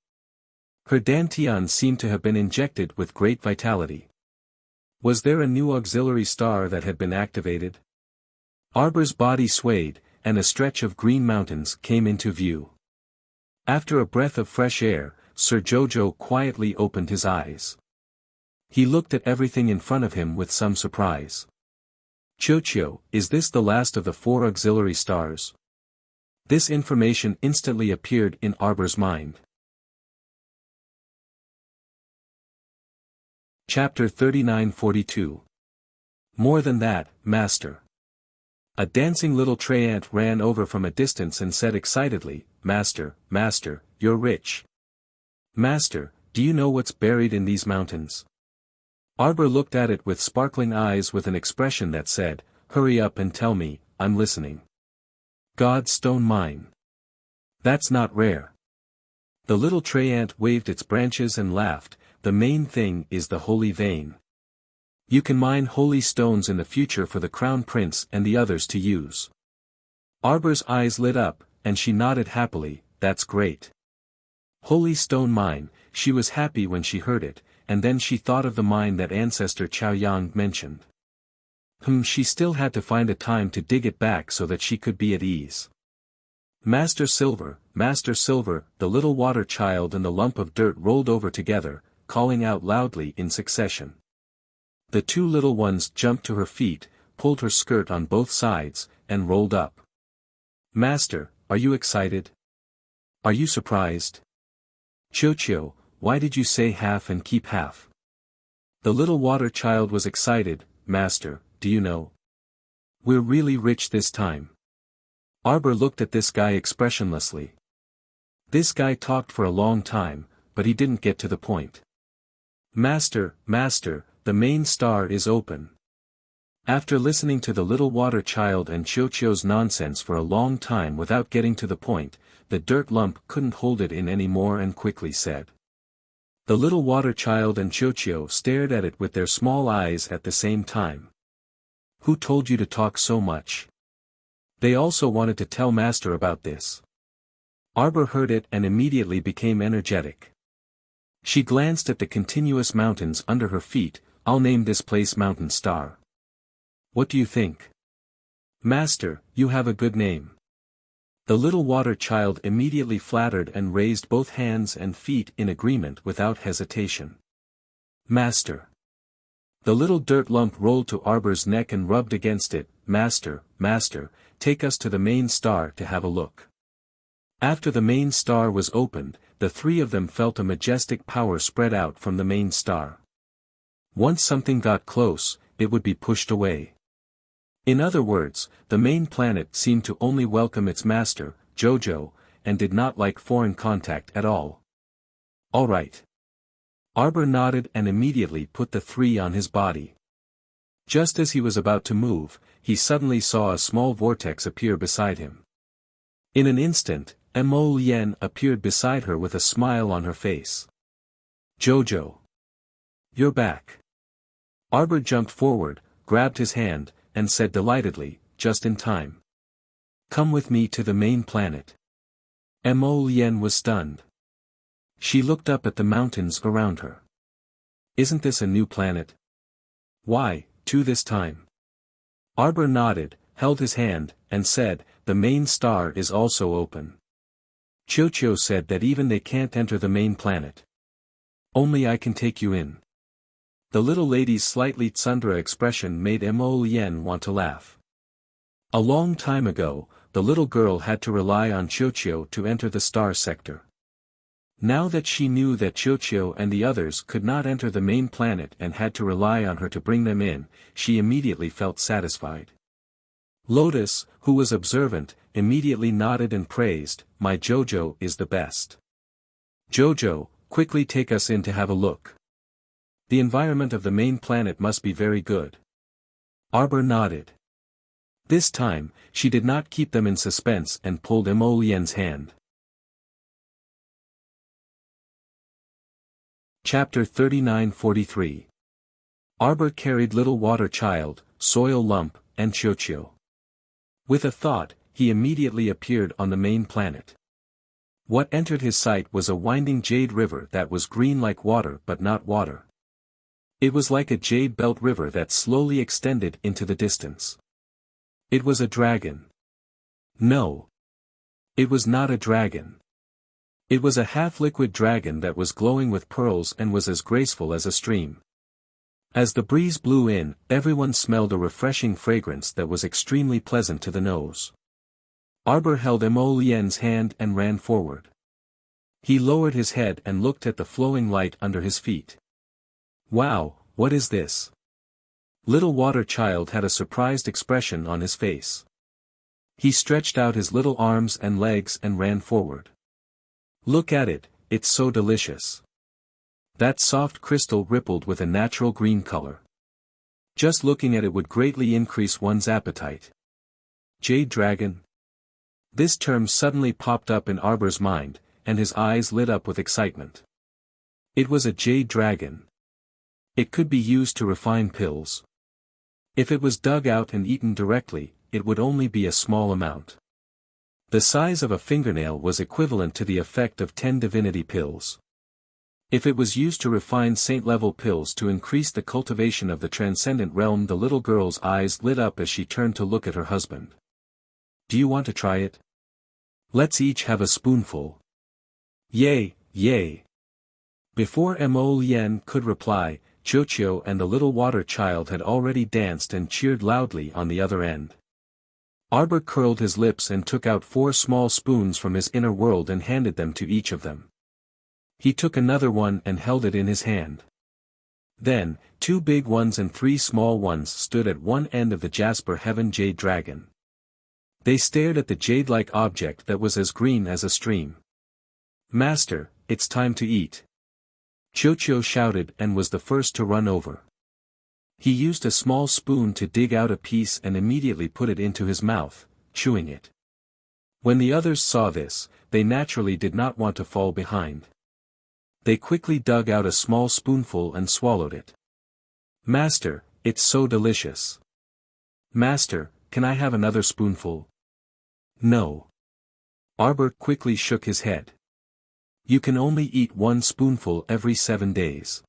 Her dantian seemed to have been injected with great vitality. Was there a new auxiliary star that had been activated? Arbor's body swayed, and a stretch of green mountains came into view. After a breath of fresh air, Sir Jojo quietly opened his eyes. He looked at everything in front of him with some surprise. Qiuqiu, is this the last of the 4 auxiliary stars? This information instantly appeared in Arbor's mind. Chapter 39-42. More than that, Master. A dancing little tray ant ran over from a distance and said excitedly, Master, you're rich. Master, do you know what's buried in these mountains? Arbor looked at it with sparkling eyes with an expression that said, hurry up and tell me, I'm listening. God's stone mine. That's not rare. The little tray ant waved its branches and laughed, the main thing is the holy vein. You can mine holy stones in the future for the crown prince and the others to use. Arbor's eyes lit up, and she nodded happily, that's great. Holy stone mine, she was happy when she heard it, and then she thought of the mine that ancestor Chaoyang mentioned. She still had to find a time to dig it back so that she could be at ease. Master Silver, the little water child and the lump of dirt rolled over together, calling out loudly in succession. The 2 little ones jumped to her feet, pulled her skirt on both sides, and rolled up. Master, are you excited? Are you surprised? Qiuqiu, why did you say half and keep half? The little water child was excited, Master, do you know? We're really rich this time. Arbor looked at this guy expressionlessly. This guy talked for a long time, but he didn't get to the point. Master, the main star is open. After listening to the little water child and Qiuqiu's nonsense for a long time without getting to the point, the dirt lump couldn't hold it in any more and quickly said. The little water child and Qiuqiu stared at it with their small eyes at the same time. Who told you to talk so much? They also wanted to tell Master about this. Arbor heard it and immediately became energetic. She glanced at the continuous mountains under her feet. I'll name this place Mountain Star. What do you think? Master, you have a good name. The little water child immediately flattered and raised both hands and feet in agreement without hesitation. Master. The little dirt lump rolled to Arbor's neck and rubbed against it. Master, take us to the main star to have a look. After the main star was opened, the 3 of them felt a majestic power spread out from the main star. Once something got close, it would be pushed away. In other words, the main planet seemed to only welcome its master, Jojo, and did not like foreign contact at all. All right. Arbor nodded and immediately put the 3 on his body. Just as he was about to move, he suddenly saw a small vortex appear beside him. In an instant, Mo Lien appeared beside her with a smile on her face. Jojo. You're back. Arbor jumped forward, grabbed his hand, and said delightedly, just in time. Come with me to the main planet. Mo Lien was stunned. She looked up at the mountains around her. Isn't this a new planet? Why, 2 this time? Arbor nodded, held his hand, and said, the main star is also open. Qiuqiu said that even they can't enter the main planet. Only I can take you in. The little lady's slightly tsundere expression made Mo Lien want to laugh. A long time ago, the little girl had to rely on Qiuqiu to enter the star sector. Now that she knew that Qiuqiu and the others could not enter the main planet and had to rely on her to bring them in, she immediately felt satisfied. Lotus, who was observant, immediately nodded and praised, "My Jojo is the best. Jojo, quickly take us in to have a look. The environment of the main planet must be very good." Arbor nodded. This time, she did not keep them in suspense and pulled Mo Lian's hand. Chapter 39-43. Arbor carried little water child, soil lump, and Qiuqiu. With a thought, he immediately appeared on the main planet. What entered his sight was a winding jade river that was green like water but not water. It was like a jade belt river that slowly extended into the distance. It was a dragon. No. It was not a dragon. It was a half-liquid dragon that was glowing with pearls and was as graceful as a stream. As the breeze blew in, everyone smelled a refreshing fragrance that was extremely pleasant to the nose. Arbor held Mo Lian's hand and ran forward. He lowered his head and looked at the flowing light under his feet. "Wow, what is this?" Little water child had a surprised expression on his face. He stretched out his little arms and legs and ran forward. "Look at it, it's so delicious." That soft crystal rippled with a natural green color. Just looking at it would greatly increase one's appetite. Jade dragon? This term suddenly popped up in Arbor's mind, and his eyes lit up with excitement. It was a jade dragon. It could be used to refine pills. If it was dug out and eaten directly, it would only be a small amount. The size of a fingernail was equivalent to the effect of 10 divinity pills. If it was used to refine saint-level pills to increase the cultivation of the transcendent realm, the little girl's eyes lit up as she turned to look at her husband. "Do you want to try it? Let's each have a spoonful." "Yay, yay." Before Mo Lian could reply, Qiuqiu and the little water child had already danced and cheered loudly on the other end. Arbor curled his lips and took out 4 small spoons from his inner world and handed them to each of them. He took another one and held it in his hand. Then, 2 big ones and 3 small ones stood at one end of the Jasper Heaven Jade Dragon. They stared at the jade-like object that was as green as a stream. "Master, it's time to eat." Qiuqiu shouted and was the first to run over. He used a small spoon to dig out a piece and immediately put it into his mouth, chewing it. When the others saw this, they naturally did not want to fall behind. They quickly dug out a small spoonful and swallowed it. "Master, it's so delicious." "Master, can I have another spoonful?" "No." Arbor quickly shook his head. "You can only eat 1 spoonful every 7 days.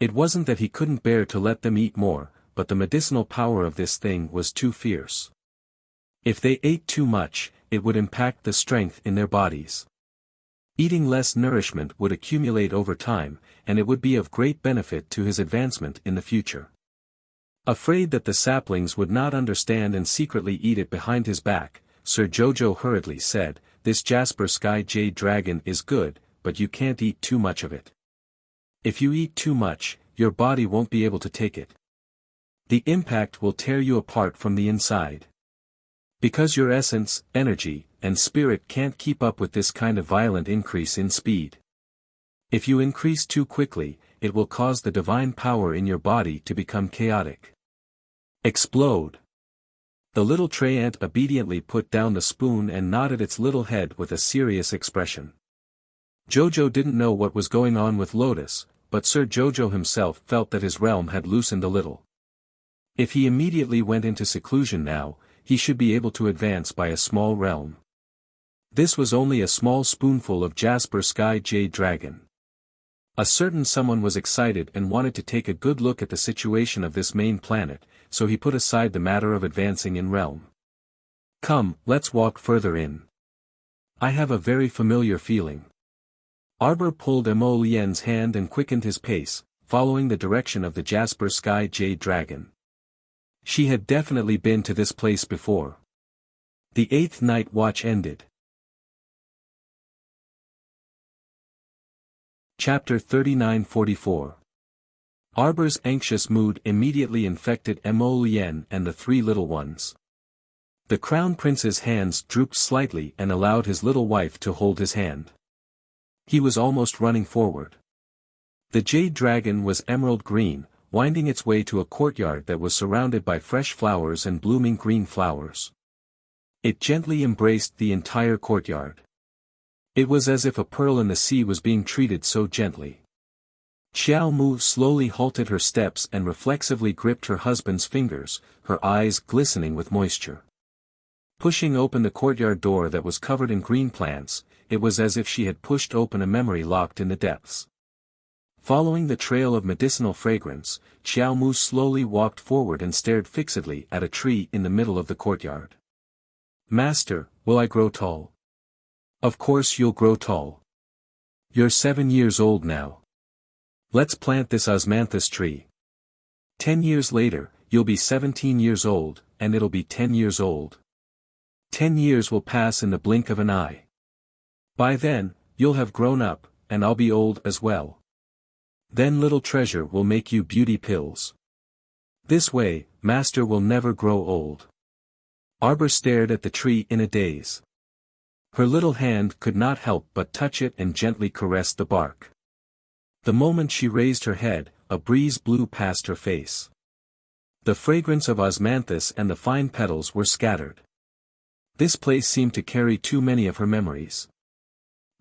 It wasn't that he couldn't bear to let them eat more, but the medicinal power of this thing was too fierce. If they ate too much, it would impact the strength in their bodies. Eating less nourishment would accumulate over time, and it would be of great benefit to his advancement in the future. Afraid that the saplings would not understand and secretly eat it behind his back, Sir Jojo hurriedly said, "This Jasper Sky Jade Dragon is good, but you can't eat too much of it. If you eat too much, your body won't be able to take it. The impact will tear you apart from the inside. Because your essence, energy, and spirit can't keep up with this kind of violent increase in speed. If you increase too quickly, it will cause the divine power in your body to become chaotic. Explode." The little tree ant obediently put down the spoon and nodded its little head with a serious expression. Jojo didn't know what was going on with Lotus, but Sir Jojo himself felt that his realm had loosened a little. If he immediately went into seclusion now, he should be able to advance by a small realm. This was only a small spoonful of Jasper Sky Jade Dragon. A certain someone was excited and wanted to take a good look at the situation of this main planet, so he put aside the matter of advancing in realm. "Come, let's walk further in. I have a very familiar feeling." Arbor pulled Mo Lian's hand and quickened his pace, following the direction of the Jasper Sky Jade Dragon. She had definitely been to this place before. The 8th night watch ended. Chapter 39-44. Arbor's anxious mood immediately infected Mo Lien and the 3 little ones. The crown prince's hands drooped slightly and allowed his little wife to hold his hand. He was almost running forward. The jade dragon was emerald green, winding its way to a courtyard that was surrounded by fresh flowers and blooming green flowers. It gently embraced the entire courtyard. It was as if a pearl in the sea was being treated so gently. Xiao Mu slowly halted her steps and reflexively gripped her husband's fingers, her eyes glistening with moisture. Pushing open the courtyard door that was covered in green plants, it was as if she had pushed open a memory locked in the depths. Following the trail of medicinal fragrance, Xiao Mu slowly walked forward and stared fixedly at a tree in the middle of the courtyard. "Master, will I grow tall?" "Of course you'll grow tall. You're 7 years old now. Let's plant this osmanthus tree. 10 years later, you'll be 17 years old, and it'll be 10 years old. 10 years will pass in the blink of an eye. By then, you'll have grown up, and I'll be old as well. Then little treasure will make you beauty pills. This way, master will never grow old." Arbor stared at the tree in a daze. Her little hand could not help but touch it and gently caress the bark. The moment she raised her head, a breeze blew past her face. The fragrance of osmanthus and the fine petals were scattered. This place seemed to carry too many of her memories.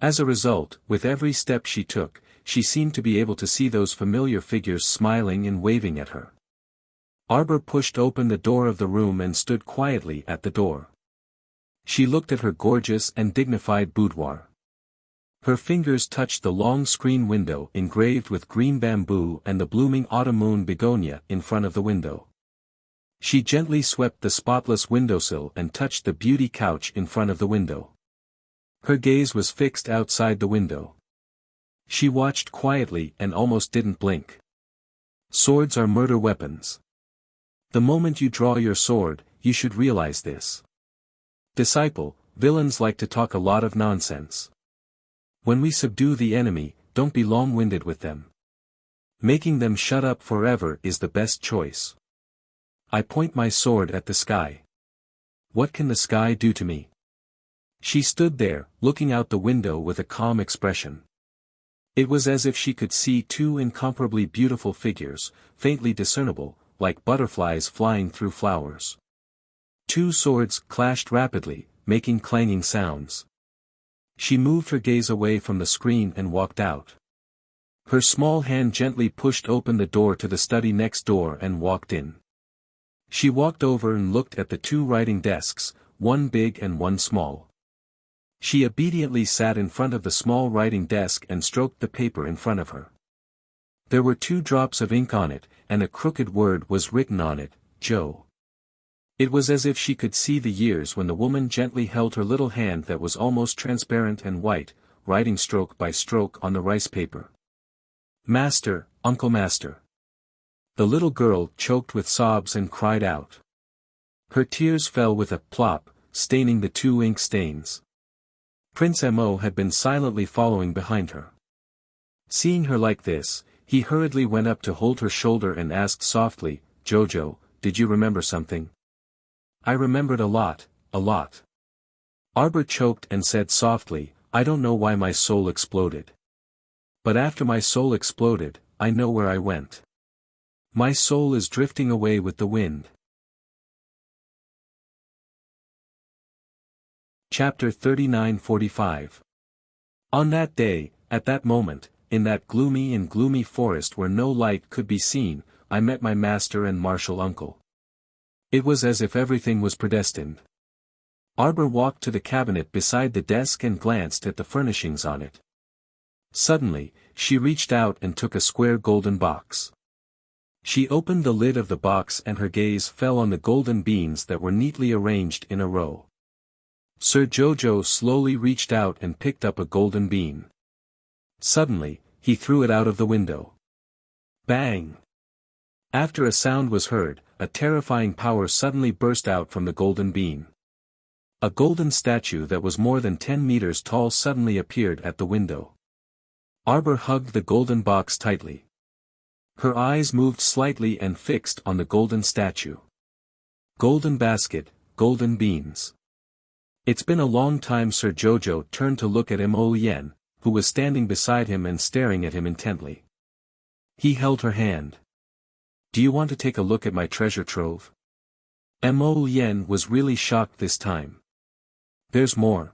As a result, with every step she took, she seemed to be able to see those familiar figures smiling and waving at her. Arbor pushed open the door of the room and stood quietly at the door. She looked at her gorgeous and dignified boudoir. Her fingers touched the long screen window engraved with green bamboo and the blooming autumn moon begonia in front of the window. She gently swept the spotless windowsill and touched the beauty couch in front of the window. Her gaze was fixed outside the window. She watched quietly and almost didn't blink. Swords are murder weapons. The moment you draw your sword, you should realize this. Disciple, villains like to talk a lot of nonsense. When we subdue the enemy, don't be long-winded with them. Making them shut up forever is the best choice. I point my sword at the sky. What can the sky do to me? She stood there, looking out the window with a calm expression. It was as if she could see 2 incomparably beautiful figures, faintly discernible, like butterflies flying through flowers. 2 swords clashed rapidly, making clanging sounds. She moved her gaze away from the screen and walked out. Her small hand gently pushed open the door to the study next door and walked in. She walked over and looked at the 2 writing desks, one big and one small. She obediently sat in front of the small writing desk and stroked the paper in front of her. There were 2 drops of ink on it, and a crooked word was written on it, Joe. It was as if she could see the years when the woman gently held her little hand that was almost transparent and white, writing stroke by stroke on the rice paper. "Master, Uncle Master." The little girl choked with sobs and cried out. Her tears fell with a plop, staining the 2 ink stains. Prince Mo had been silently following behind her. Seeing her like this, he hurriedly went up to hold her shoulder and asked softly, "Jojo, did you remember something?" "I remembered a lot, a lot." Arbor choked and said softly, "I don't know why my soul exploded. But after my soul exploded, I know where I went. My soul is drifting away with the wind." Chapter 39-45. On that day, at that moment, in that gloomy forest where no light could be seen, I met my master and martial uncle. It was as if everything was predestined. Arbor walked to the cabinet beside the desk and glanced at the furnishings on it. Suddenly, she reached out and took a square golden box. She opened the lid of the box and her gaze fell on the golden beans that were neatly arranged in a row. Sir Jojo slowly reached out and picked up a golden bean. Suddenly, he threw it out of the window. Bang! After a sound was heard, a terrifying power suddenly burst out from the golden beam. A golden statue that was more than 10 meters tall suddenly appeared at the window. Arbor hugged the golden box tightly. Her eyes moved slightly and fixed on the golden statue. Golden basket, golden beans. It's been a long time. Sir Jojo turned to look at Mo Yen, who was standing beside him and staring at him intently. He held her hand. Do you want to take a look at my treasure trove? Mo Yen was really shocked this time. There's more.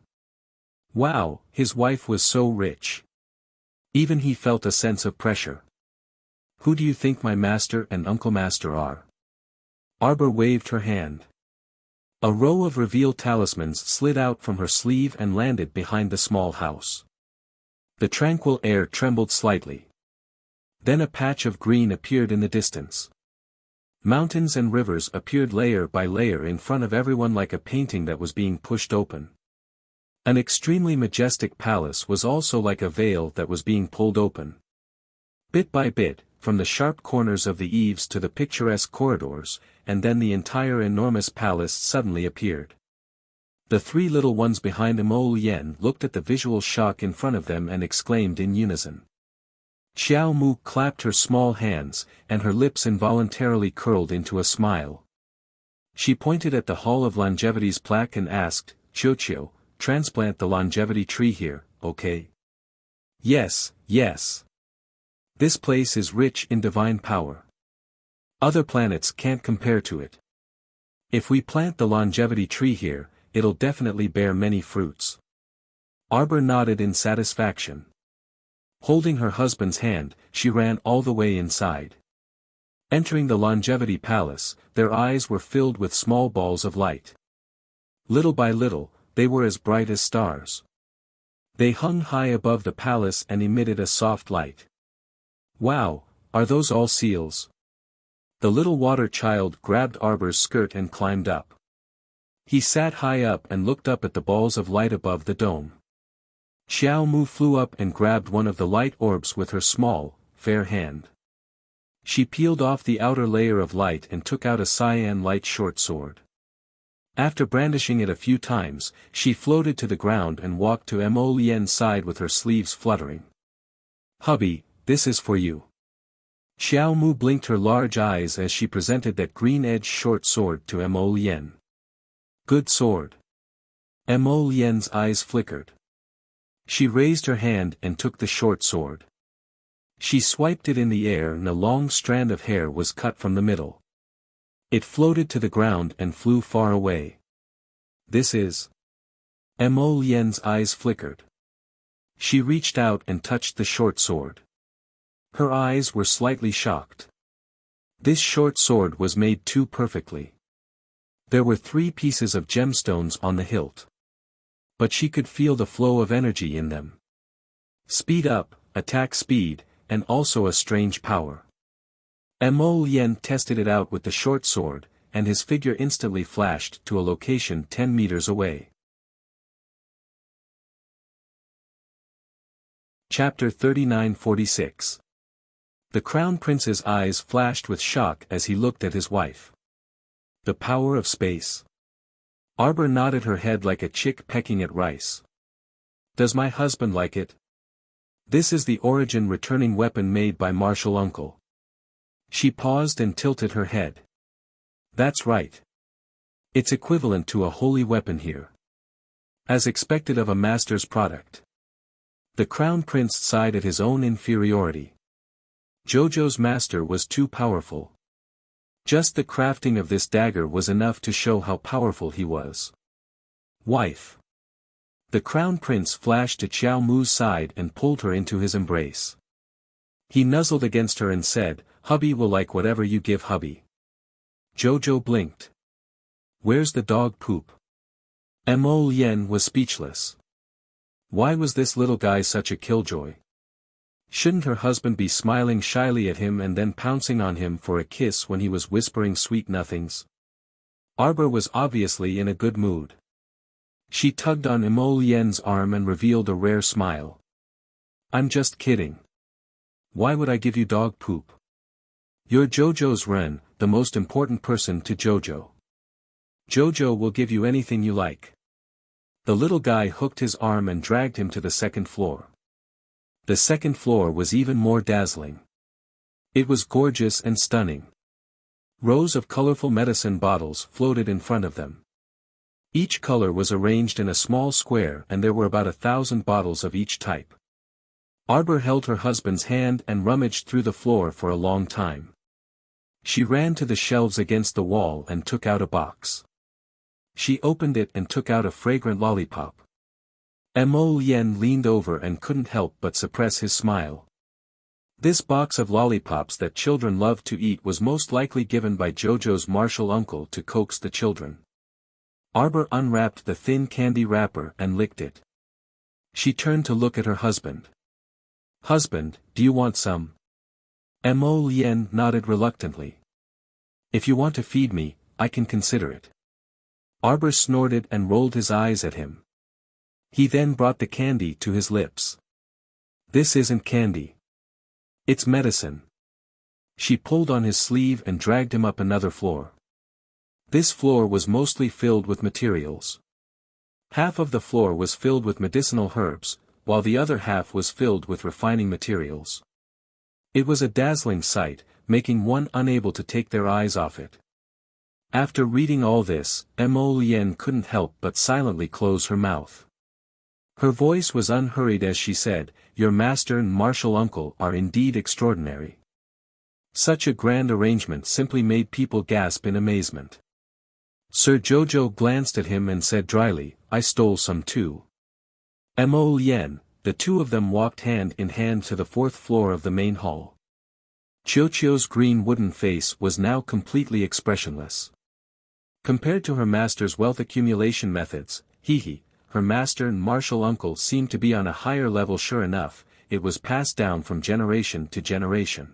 Wow, his wife was so rich. Even he felt a sense of pressure. Who do you think my master and Uncle Master are? Arbor waved her hand. A row of reveal talismans slid out from her sleeve and landed behind the small house. The tranquil air trembled slightly. Then a patch of green appeared in the distance. Mountains and rivers appeared layer by layer in front of everyone like a painting that was being pushed open. An extremely majestic palace was also like a veil that was being pulled open. Bit by bit, from the sharp corners of the eaves to the picturesque corridors, and then the entire enormous palace suddenly appeared. The three little ones behind Mo Yen looked at the visual shock in front of them and exclaimed in unison. Xiao Mu clapped her small hands, and her lips involuntarily curled into a smile. She pointed at the Hall of Longevity's plaque and asked, Qiuqiu, transplant the longevity tree here, okay? Yes, yes. This place is rich in divine power. Other planets can't compare to it. If we plant the longevity tree here, it'll definitely bear many fruits. Arbor nodded in satisfaction. Holding her husband's hand, she ran all the way inside. Entering the longevity palace, their eyes were filled with small balls of light. Little by little, they were as bright as stars. They hung high above the palace and emitted a soft light. Wow, are those all seals? The little water child grabbed Arbor's skirt and climbed up. He sat high up and looked up at the balls of light above the dome. Xiao Mu flew up and grabbed one of the light orbs with her small, fair hand. She peeled off the outer layer of light and took out a cyan light short sword. After brandishing it a few times, she floated to the ground and walked to Mo Yen's side with her sleeves fluttering. Hubby, this is for you. Xiao Mu blinked her large eyes as she presented that green-edged short sword to Mo Yen. Good sword. Mo Yen's eyes flickered. She raised her hand and took the short sword. She swiped it in the air and a long strand of hair was cut from the middle. It floated to the ground and flew far away. This is... Mo Yen's eyes flickered. She reached out and touched the short sword. Her eyes were slightly shocked. This short sword was made too perfectly. There were 3 pieces of gemstones on the hilt. But she could feel the flow of energy in them. Speed up, attack speed, and also a strange power. Mo Yen tested it out with the short sword, and his figure instantly flashed to a location 10 meters away. Chapter 3946. The Crown Prince's eyes flashed with shock as he looked at his wife. The power of space. Arbor nodded her head like a chick pecking at rice. Does my husband like it? This is the origin returning weapon made by Martial Uncle. She paused and tilted her head. That's right. It's equivalent to a holy weapon here. As expected of a master's product. The Crown Prince sighed at his own inferiority. Jojo's master was too powerful. Just the crafting of this dagger was enough to show how powerful he was. Wife. The Crown Prince flashed to Xiao Mu's side and pulled her into his embrace. He nuzzled against her and said, Hubby will like whatever you give hubby. Jojo blinked. Where's the dog poop? Mo Yen was speechless. Why was this little guy such a killjoy? Shouldn't her husband be smiling shyly at him and then pouncing on him for a kiss when he was whispering sweet nothings? Arbor was obviously in a good mood. She tugged on Mo Yen's arm and revealed a rare smile. I'm just kidding. Why would I give you dog poop? You're Jojo's Ren, the most important person to Jojo. Jojo will give you anything you like. The little guy hooked his arm and dragged him to the second floor. The second floor was even more dazzling. It was gorgeous and stunning. Rows of colorful medicine bottles floated in front of them. Each color was arranged in a small square and there were about 1,000 bottles of each type. Arbor held her husband's hand and rummaged through the floor for a long time. She ran to the shelves against the wall and took out a box. She opened it and took out a fragrant lollipop. Mo Lien leaned over and couldn't help but suppress his smile. This box of lollipops that children love to eat was most likely given by Jojo's martial uncle to coax the children. Arbor unwrapped the thin candy wrapper and licked it. She turned to look at her husband. Husband, do you want some? Mo Lien nodded reluctantly. If you want to feed me, I can consider it. Arbor snorted and rolled his eyes at him. He then brought the candy to his lips. This isn't candy. It's medicine. She pulled on his sleeve and dragged him up another floor. This floor was mostly filled with materials. Half of the floor was filled with medicinal herbs, while the other half was filled with refining materials. It was a dazzling sight, making one unable to take their eyes off it. After reading all this, Mo Lien couldn't help but silently close her mouth. Her voice was unhurried as she said, "Your master and martial uncle are indeed extraordinary." Such a grand arrangement simply made people gasp in amazement. Sir Jojo glanced at him and said dryly, "I stole some too." Mo Lien, the two of them walked hand in hand to the fourth floor of the main hall. Chio's green wooden face was now completely expressionless. Compared to her master's wealth accumulation methods, her master and martial uncle seemed to be on a higher level. Sure enough, it was passed down from generation to generation.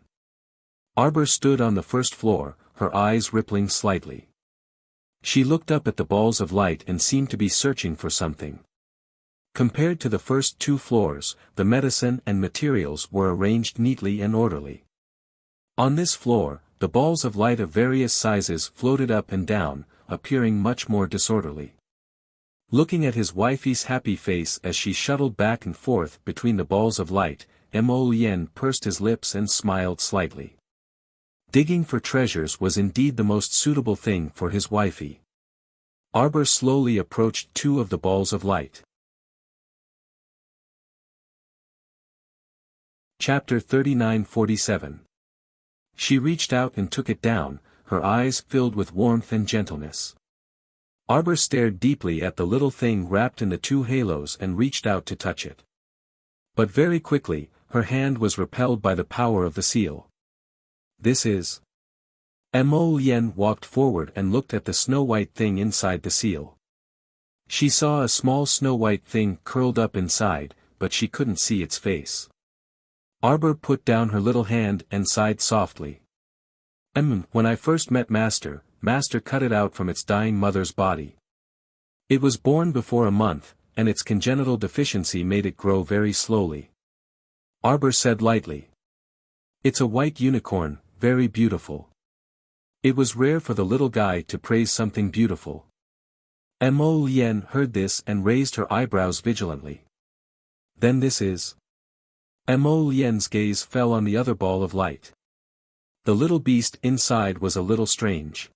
Arbor stood on the first floor, her eyes rippling slightly. She looked up at the balls of light and seemed to be searching for something. Compared to the first two floors, the medicine and materials were arranged neatly and orderly. On this floor, the balls of light of various sizes floated up and down, appearing much more disorderly. Looking at his wifey's happy face as she shuttled back and forth between the balls of light, Mo Lien pursed his lips and smiled slightly. Digging for treasures was indeed the most suitable thing for his wifey. Arbor slowly approached two of the balls of light. Chapter 39:47. She reached out and took it down, her eyes filled with warmth and gentleness. Arbor stared deeply at the little thing wrapped in the two halos and reached out to touch it. But very quickly, her hand was repelled by the power of the seal. This is... Mo Lien walked forward and looked at the snow-white thing inside the seal. She saw a small snow-white thing curled up inside, but she couldn't see its face. Arbor put down her little hand and sighed softly. When I first met Master cut it out from its dying mother's body. It was born before a month, and its congenital deficiency made it grow very slowly. Arbor said lightly. It's a white unicorn, very beautiful. It was rare for the little guy to praise something beautiful. Mo Lien heard this and raised her eyebrows vigilantly. Then this is... Mo Lien's gaze fell on the other ball of light. The little beast inside was a little strange.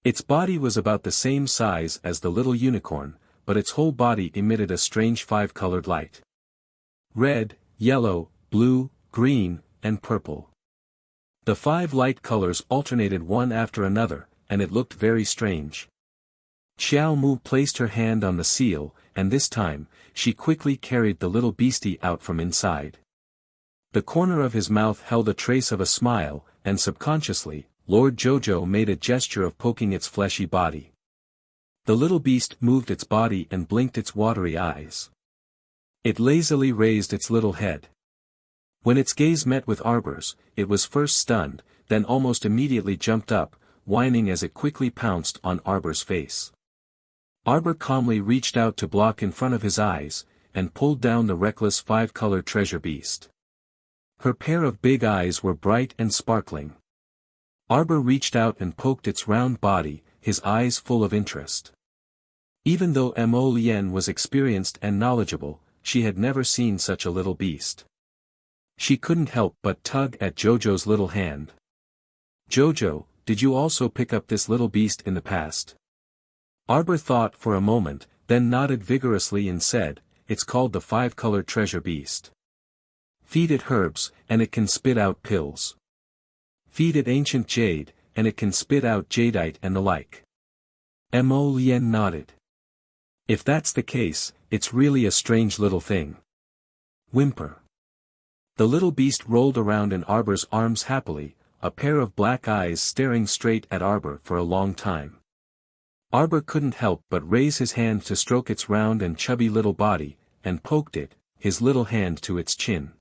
Its body was about the same size as the little unicorn, but its whole body emitted a strange five-colored light. Red, yellow, blue, green, and purple. The 5 light colors alternated one after another, and it looked very strange. Xiao Mu placed her hand on the seal, and this time, she quickly carried the little beastie out from inside. The corner of his mouth held a trace of a smile, and subconsciously, Lord Jojo made a gesture of poking its fleshy body. The little beast moved its body and blinked its watery eyes. It lazily raised its little head. When its gaze met with Arbor's, it was first stunned, then almost immediately jumped up, whining as it quickly pounced on Arbor's face. Arbor calmly reached out to block in front of his eyes, and pulled down the reckless 5-colored treasure beast. Her pair of big eyes were bright and sparkling. Arbor reached out and poked its round body, his eyes full of interest. Even though Mo Lien was experienced and knowledgeable, she had never seen such a little beast. She couldn't help but tug at Jojo's little hand. "Jojo, did you also pick up this little beast in the past?" Arbor thought for a moment, then nodded vigorously and said, "It's called the five-color treasure beast. Feed it herbs, and it can spit out pills. Feed it ancient jade, and it can spit out jadeite and the like." Mo Lien nodded. "If that's the case, it's really a strange little thing. Whimper." The little beast rolled around in Arbor's arms happily, a pair of black eyes staring straight at Arbor for a long time. Arbor couldn't help but raise his hand to stroke its round and chubby little body, and poked it, his little hand to its chin.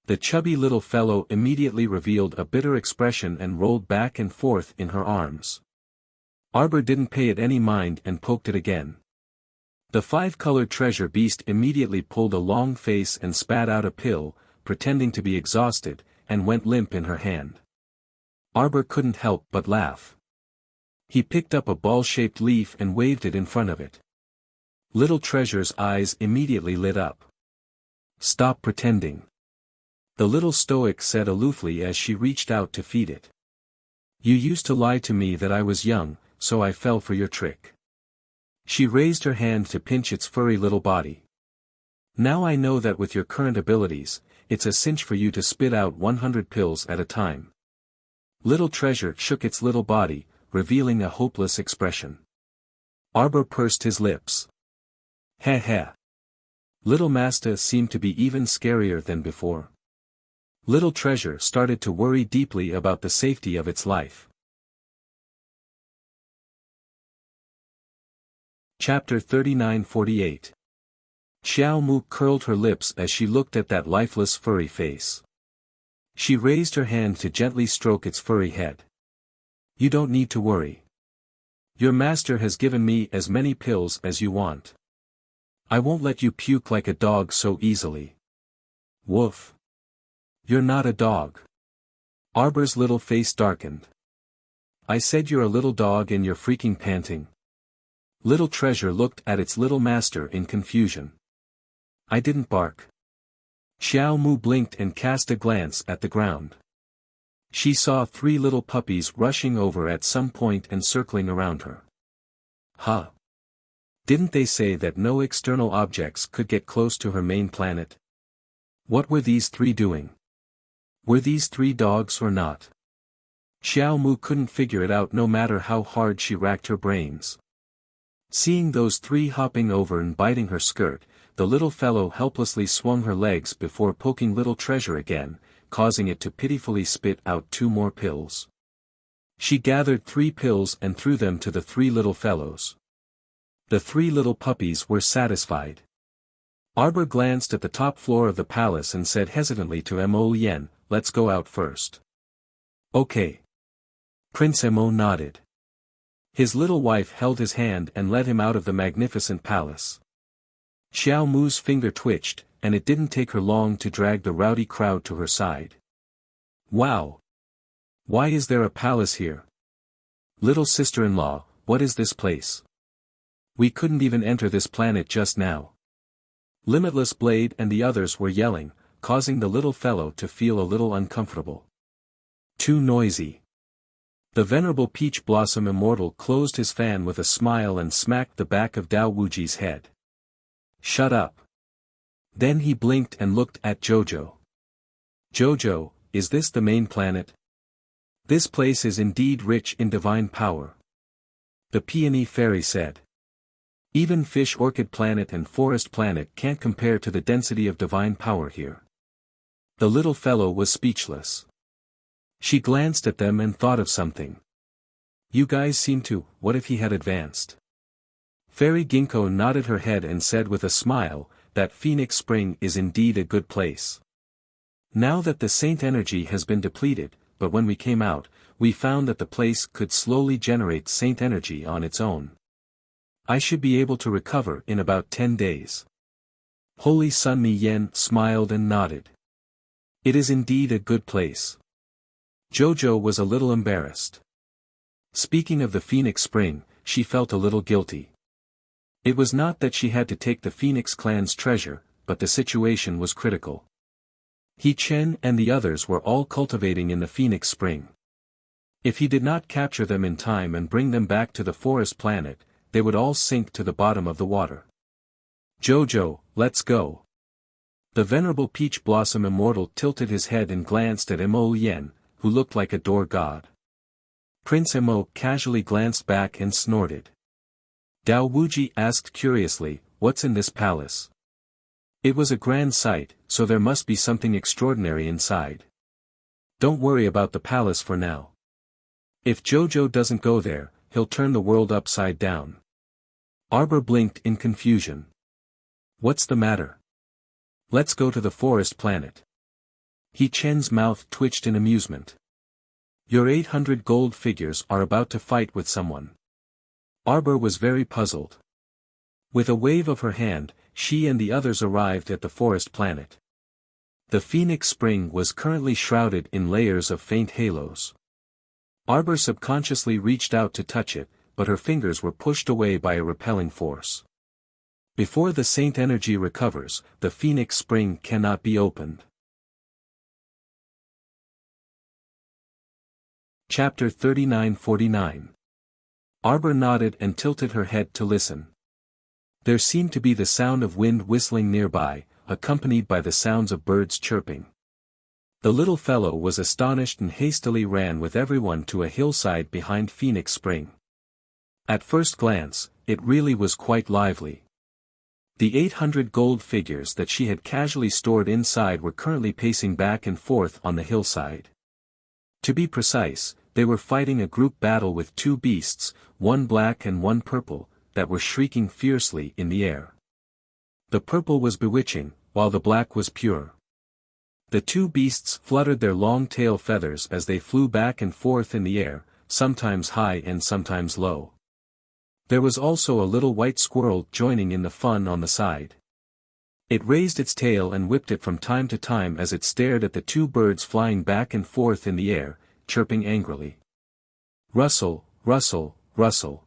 The chubby little fellow immediately revealed a bitter expression and rolled back and forth in her arms. Arbor didn't pay it any mind and poked it again. The five-colored treasure beast immediately pulled a long face and spat out a pill, pretending to be exhausted, and went limp in her hand. Arbor couldn't help but laugh. He picked up a ball-shaped leaf and waved it in front of it. Little Treasure's eyes immediately lit up. "Stop pretending," the little stoic said aloofly as she reached out to feed it. "You used to lie to me that I was young, so I fell for your trick." She raised her hand to pinch its furry little body. "Now I know that with your current abilities, it's a cinch for you to spit out 100 pills at a time." Little Treasure shook its little body, revealing a hopeless expression. Arbor pursed his lips. "Heh heh." Little Masta seemed to be even scarier than before. Little Treasure started to worry deeply about the safety of its life. Chapter 39-48. Xiao Mu curled her lips as she looked at that lifeless furry face. She raised her hand to gently stroke its furry head. "You don't need to worry. Your master has given me as many pills as you want. I won't let you puke like a dog so easily." "Woof. You're not a dog." Arbor's little face darkened. "I said you're a little dog and you're freaking panting." Little Treasure looked at its little master in confusion. "I didn't bark." Xiao Mu blinked and cast a glance at the ground. She saw 3 little puppies rushing over at some point and circling around her. "Huh. Didn't they say that no external objects could get close to her main planet? What were these 3 doing? Were these 3 dogs or not?" Xiao Mu couldn't figure it out no matter how hard she racked her brains. Seeing those 3 hopping over and biting her skirt, the little fellow helplessly swung her legs before poking Little Treasure again, causing it to pitifully spit out 2 more pills. She gathered 3 pills and threw them to the 3 little fellows. The 3 little puppies were satisfied. Arbor glanced at the top floor of the palace and said hesitantly to Mo Lien, "Let's go out first." "Okay." Prince Mo nodded. His little wife held his hand and led him out of the magnificent palace. Xiao Mu's finger twitched, and it didn't take her long to drag the rowdy crowd to her side. "Wow! Why is there a palace here? Little sister-in-law, what is this place? We couldn't even enter this planet just now." Limitless Blade and the others were yelling, causing the little fellow to feel a little uncomfortable. "Too noisy." The venerable Peach Blossom Immortal closed his fan with a smile and smacked the back of Dao Wuji's head. "Shut up." Then he blinked and looked at Jojo. "Jojo, is this the main planet? This place is indeed rich in divine power." The Peony Fairy said. "Even Fish Orchid Planet and Forest Planet can't compare to the density of divine power here." The little fellow was speechless. She glanced at them and thought of something. "You guys seem to, what if he had advanced?" Fairy Ginkgo nodded her head and said with a smile, "That Phoenix Spring is indeed a good place. Now that the Saint energy has been depleted, but when we came out, we found that the place could slowly generate Saint energy on its own. I should be able to recover in about 10 days. Holy Sun Mi Yen smiled and nodded. "It is indeed a good place. Jojo was a little embarrassed. Speaking of the Phoenix Spring, she felt a little guilty. It was not that she had to take the Phoenix clan's treasure, but the situation was critical. He Chen and the others were all cultivating in the Phoenix Spring. If he did not capture them in time and bring them back to the forest planet, they would all sink to the bottom of the water. Jojo, let's go. The venerable Peach Blossom Immortal tilted his head and glanced at Mo Yen, who looked like a door god. Prince Mo casually glanced back and snorted. Dao Wuji asked curiously, "What's in this palace?" It was a grand sight, so there must be something extraordinary inside. Don't worry about the palace for now. If Jojo doesn't go there, he'll turn the world upside down. Arbor blinked in confusion. What's the matter? Let's go to the forest planet. He Chen's mouth twitched in amusement. Your 800 gold figures are about to fight with someone. Arbor was very puzzled. With a wave of her hand, she and the others arrived at the forest planet. The Phoenix Spring was currently shrouded in layers of faint halos. Arbor subconsciously reached out to touch it, but her fingers were pushed away by a repelling force. Before the Saint energy recovers, the Phoenix Spring cannot be opened. Chapter 39-49. Arbor nodded and tilted her head to listen. There seemed to be the sound of wind whistling nearby, accompanied by the sounds of birds chirping. The little fellow was astonished and hastily ran with everyone to a hillside behind Phoenix Spring. At first glance, it really was quite lively. The 800 gold figures that she had casually stored inside were currently pacing back and forth on the hillside. To be precise, they were fighting a group battle with two beasts, one black and one purple, that were shrieking fiercely in the air. The purple was bewitching, while the black was pure. The two beasts fluttered their long tail feathers as they flew back and forth in the air, sometimes high and sometimes low. There was also a little white squirrel joining in the fun on the side. It raised its tail and whipped it from time to time as it stared at the two birds flying back and forth in the air, chirping angrily. Rustle, rustle, rustle.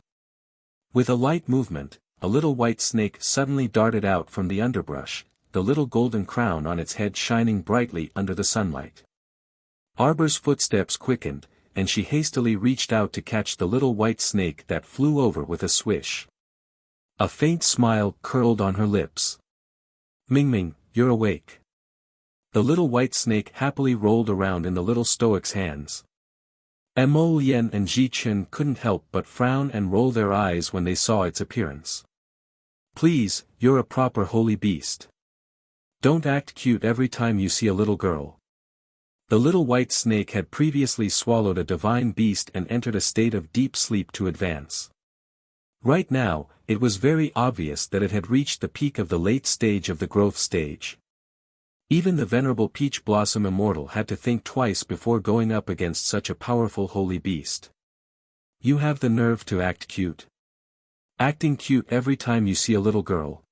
With a light movement, a little white snake suddenly darted out from the underbrush, the little golden crown on its head shining brightly under the sunlight. Arbor's footsteps quickened, and she hastily reached out to catch the little white snake that flew over with a swish. A faint smile curled on her lips. Ming, you're awake. The little white snake happily rolled around in the little stoic's hands. Mo Yen and Ji Chen couldn't help but frown and roll their eyes when they saw its appearance. Please, you're a proper holy beast. Don't act cute every time you see a little girl. The little white snake had previously swallowed a divine beast and entered a state of deep sleep to advance. Right now, it was very obvious that it had reached the peak of the late stage of the growth stage. Even the venerable Peach Blossom Immortal had to think twice before going up against such a powerful holy beast. You have the nerve to act cute. Acting cute every time you see a little girl.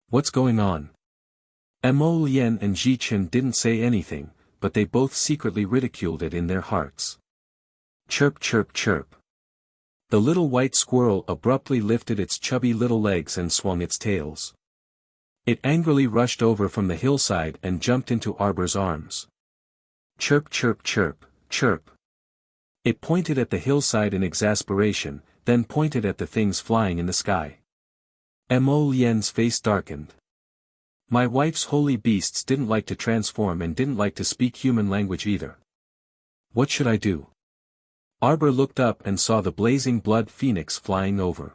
What's going on? Mo Yen and Ji Chen didn't say anything, but they both secretly ridiculed it in their hearts. Chirp chirp chirp. The little white squirrel abruptly lifted its chubby little legs and swung its tails. It angrily rushed over from the hillside and jumped into Arbor's arms. Chirp chirp chirp, chirp. It pointed at the hillside in exasperation, then pointed at the things flying in the sky. Mo Yen's face darkened. My wife's holy beasts didn't like to transform and didn't like to speak human language either. What should I do? Arbor looked up and saw the blazing blood phoenix flying over.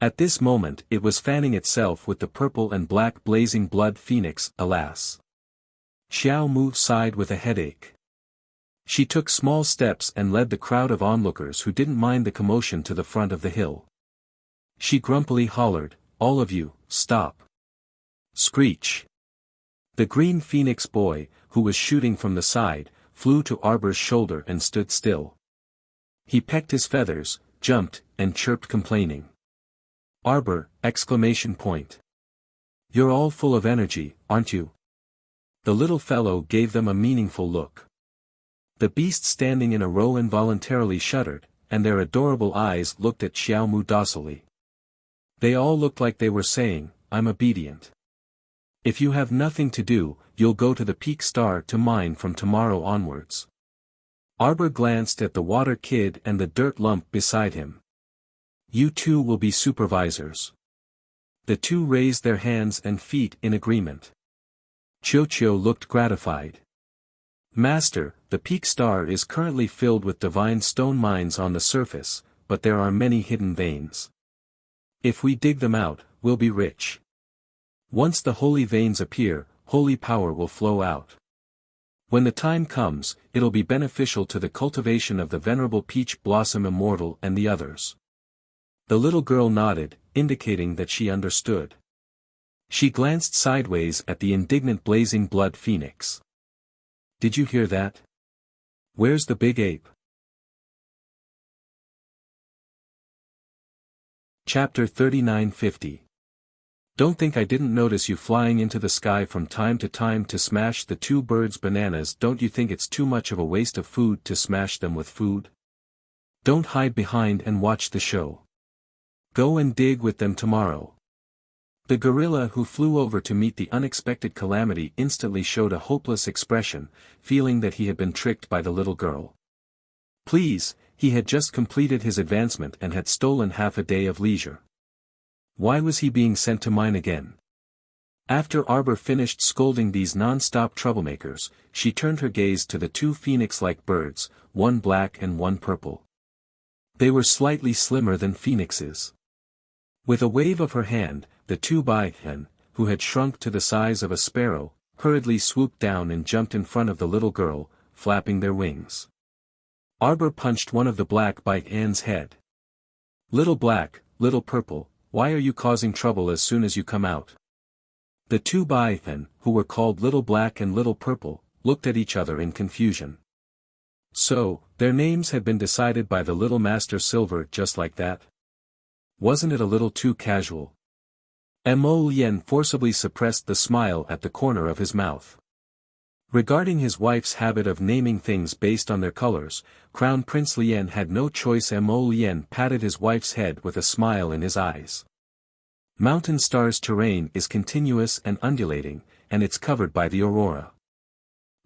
At this moment it was fanning itself with the purple and black blazing blood phoenix, alas. Xiao Mu sighed with a headache. She took small steps and led the crowd of onlookers who didn't mind the commotion to the front of the hill. She grumpily hollered, all of you, stop. Screech. The green phoenix boy, who was shooting from the side, flew to Arbor's shoulder and stood still. He pecked his feathers, jumped, and chirped complaining. Arbor, exclamation point. You're all full of energy, aren't you? The little fellow gave them a meaningful look. The beasts standing in a row involuntarily shuddered, and their adorable eyes looked at Xiaomu docilely. They all looked like they were saying, "I'm obedient. If you have nothing to do, you'll go to the peak star to mine from tomorrow onwards." Arbor glanced at the water kid and the dirt lump beside him. "You two will be supervisors." The two raised their hands and feet in agreement. Qiuqiu looked gratified. "Master, the peak star is currently filled with divine stone mines on the surface, but there are many hidden veins. If we dig them out, we'll be rich. Once the holy veins appear, holy power will flow out. When the time comes, it'll be beneficial to the cultivation of the venerable peach blossom immortal and the others." The little girl nodded, indicating that she understood. She glanced sideways at the indignant blazing blood phoenix. "Did you hear that? Where's the big ape?" Chapter 3950. "Don't think I didn't notice you flying into the sky from time to smash the two birds' bananas. Don't you think it's too much of a waste of food to smash them with food? Don't hide behind and watch the show. Go and dig with them tomorrow." The gorilla who flew over to meet the unexpected calamity instantly showed a hopeless expression, feeling that he had been tricked by the little girl. Please, he had just completed his advancement and had stolen half a day of leisure. Why was he being sent to mine again? After Arbor finished scolding these non-stop troublemakers, she turned her gaze to the two phoenix-like birds, one black and one purple. They were slightly slimmer than phoenixes. With a wave of her hand, the two baihen, who had shrunk to the size of a sparrow, hurriedly swooped down and jumped in front of the little girl, flapping their wings. Arbor punched one of the black baihen's head. "Little black, little purple, why are you causing trouble as soon as you come out?" The two baihen, who were called Little Black and Little Purple, looked at each other in confusion. So, their names had been decided by the little Master Silver just like that? Wasn't it a little too casual? Mo Lien forcibly suppressed the smile at the corner of his mouth. Regarding his wife's habit of naming things based on their colors, Crown Prince Lien had no choice. Mo Lien patted his wife's head with a smile in his eyes. Mountain Star's terrain is continuous and undulating, and it's covered by the aurora.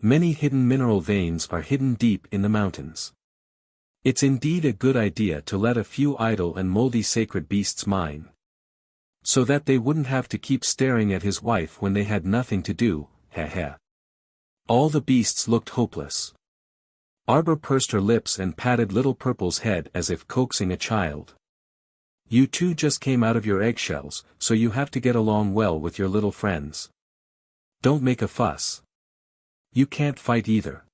Many hidden mineral veins are hidden deep in the mountains. It's indeed a good idea to let a few idle and moldy sacred beasts mine. So that they wouldn't have to keep staring at his wife when they had nothing to do, heh. All the beasts looked hopeless. Arbor pursed her lips and patted Little Purple's head as if coaxing a child. "You two just came out of your eggshells, so you have to get along well with your little friends. Don't make a fuss. You can't fight either.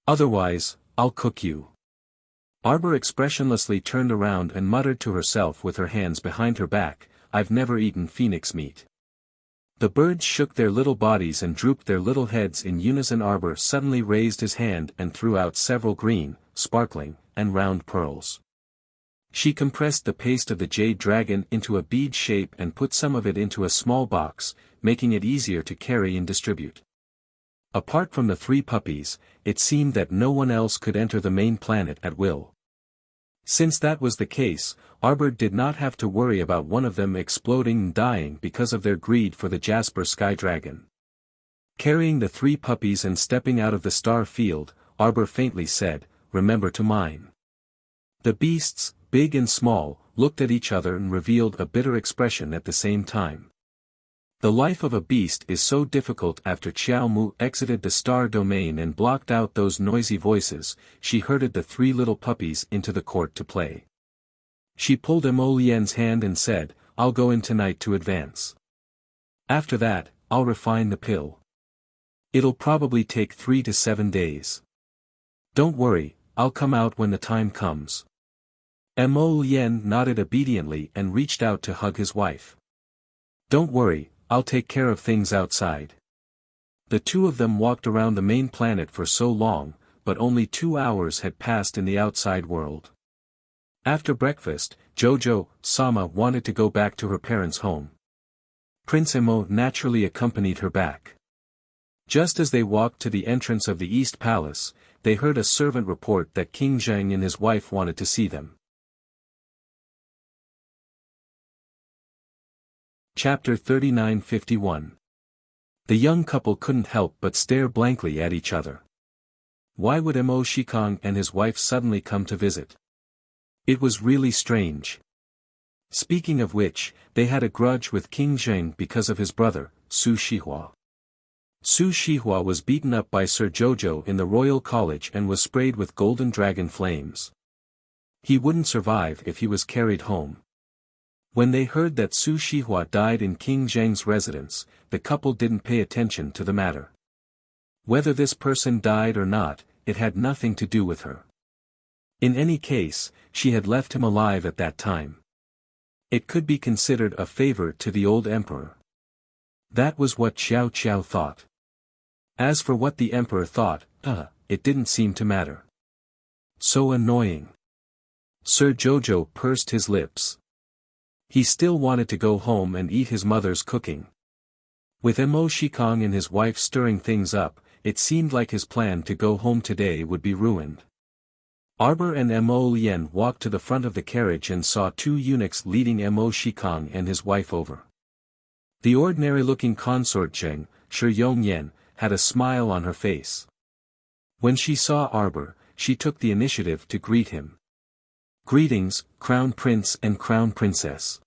Otherwise, I'll cook you." Arbor expressionlessly turned around and muttered to herself with her hands behind her back, "I've never eaten phoenix meat." The birds shook their little bodies and drooped their little heads in unison. Arbor suddenly raised his hand and threw out several green, sparkling, and round pearls. She compressed the paste of the jade dragon into a bead shape and put some of it into a small box, making it easier to carry and distribute. Apart from the three puppies, it seemed that no one else could enter the main planet at will. Since that was the case, Arbor did not have to worry about one of them exploding and dying because of their greed for the Jasper Sky Dragon. Carrying the three puppies and stepping out of the star field, Arbor faintly said, "Remember to mine." The beasts, big and small, looked at each other and revealed a bitter expression at the same time. The life of a beast is so difficult. After Qiao Mu exited the star domain and blocked out those noisy voices, she herded the three little puppies into the court to play. She pulled Mo Lien's hand and said, "I'll go in tonight to advance. After that, I'll refine the pill. It'll probably take 3 to 7 days. Don't worry, I'll come out when the time comes." Mo Lien nodded obediently and reached out to hug his wife. "Don't worry, I'll take care of things outside." The two of them walked around the main planet for so long, but only 2 hours had passed in the outside world. After breakfast, Jojo-sama wanted to go back to her parents' home. Prince Emo naturally accompanied her back. Just as they walked to the entrance of the East Palace, they heard a servant report that King Zheng and his wife wanted to see them. Chapter 39:51. The young couple couldn't help but stare blankly at each other. Why would Mo Shikong and his wife suddenly come to visit? It was really strange. Speaking of which, they had a grudge with King Zheng because of his brother, Su Shihua. Su Shihua was beaten up by Sir Jojo in the Royal College and was sprayed with golden dragon flames. He wouldn't survive if he was carried home. When they heard that Su Shihua died in King Zheng's residence, the couple didn't pay attention to the matter. Whether this person died or not, it had nothing to do with her. In any case, she had left him alive at that time. It could be considered a favor to the old emperor. That was what Xiao Qiao thought. As for what the emperor thought, it didn't seem to matter. So annoying. Sir Jojo pursed his lips. He still wanted to go home and eat his mother's cooking. With Mo Shikong and his wife stirring things up, it seemed like his plan to go home today would be ruined. Arbor and Mo Lien walked to the front of the carriage and saw two eunuchs leading Mo Shikong and his wife over. The ordinary-looking consort Zheng, Shi Yongyan, had a smile on her face. When she saw Arbor, she took the initiative to greet him. "Greetings, Crown Prince and Crown Princess."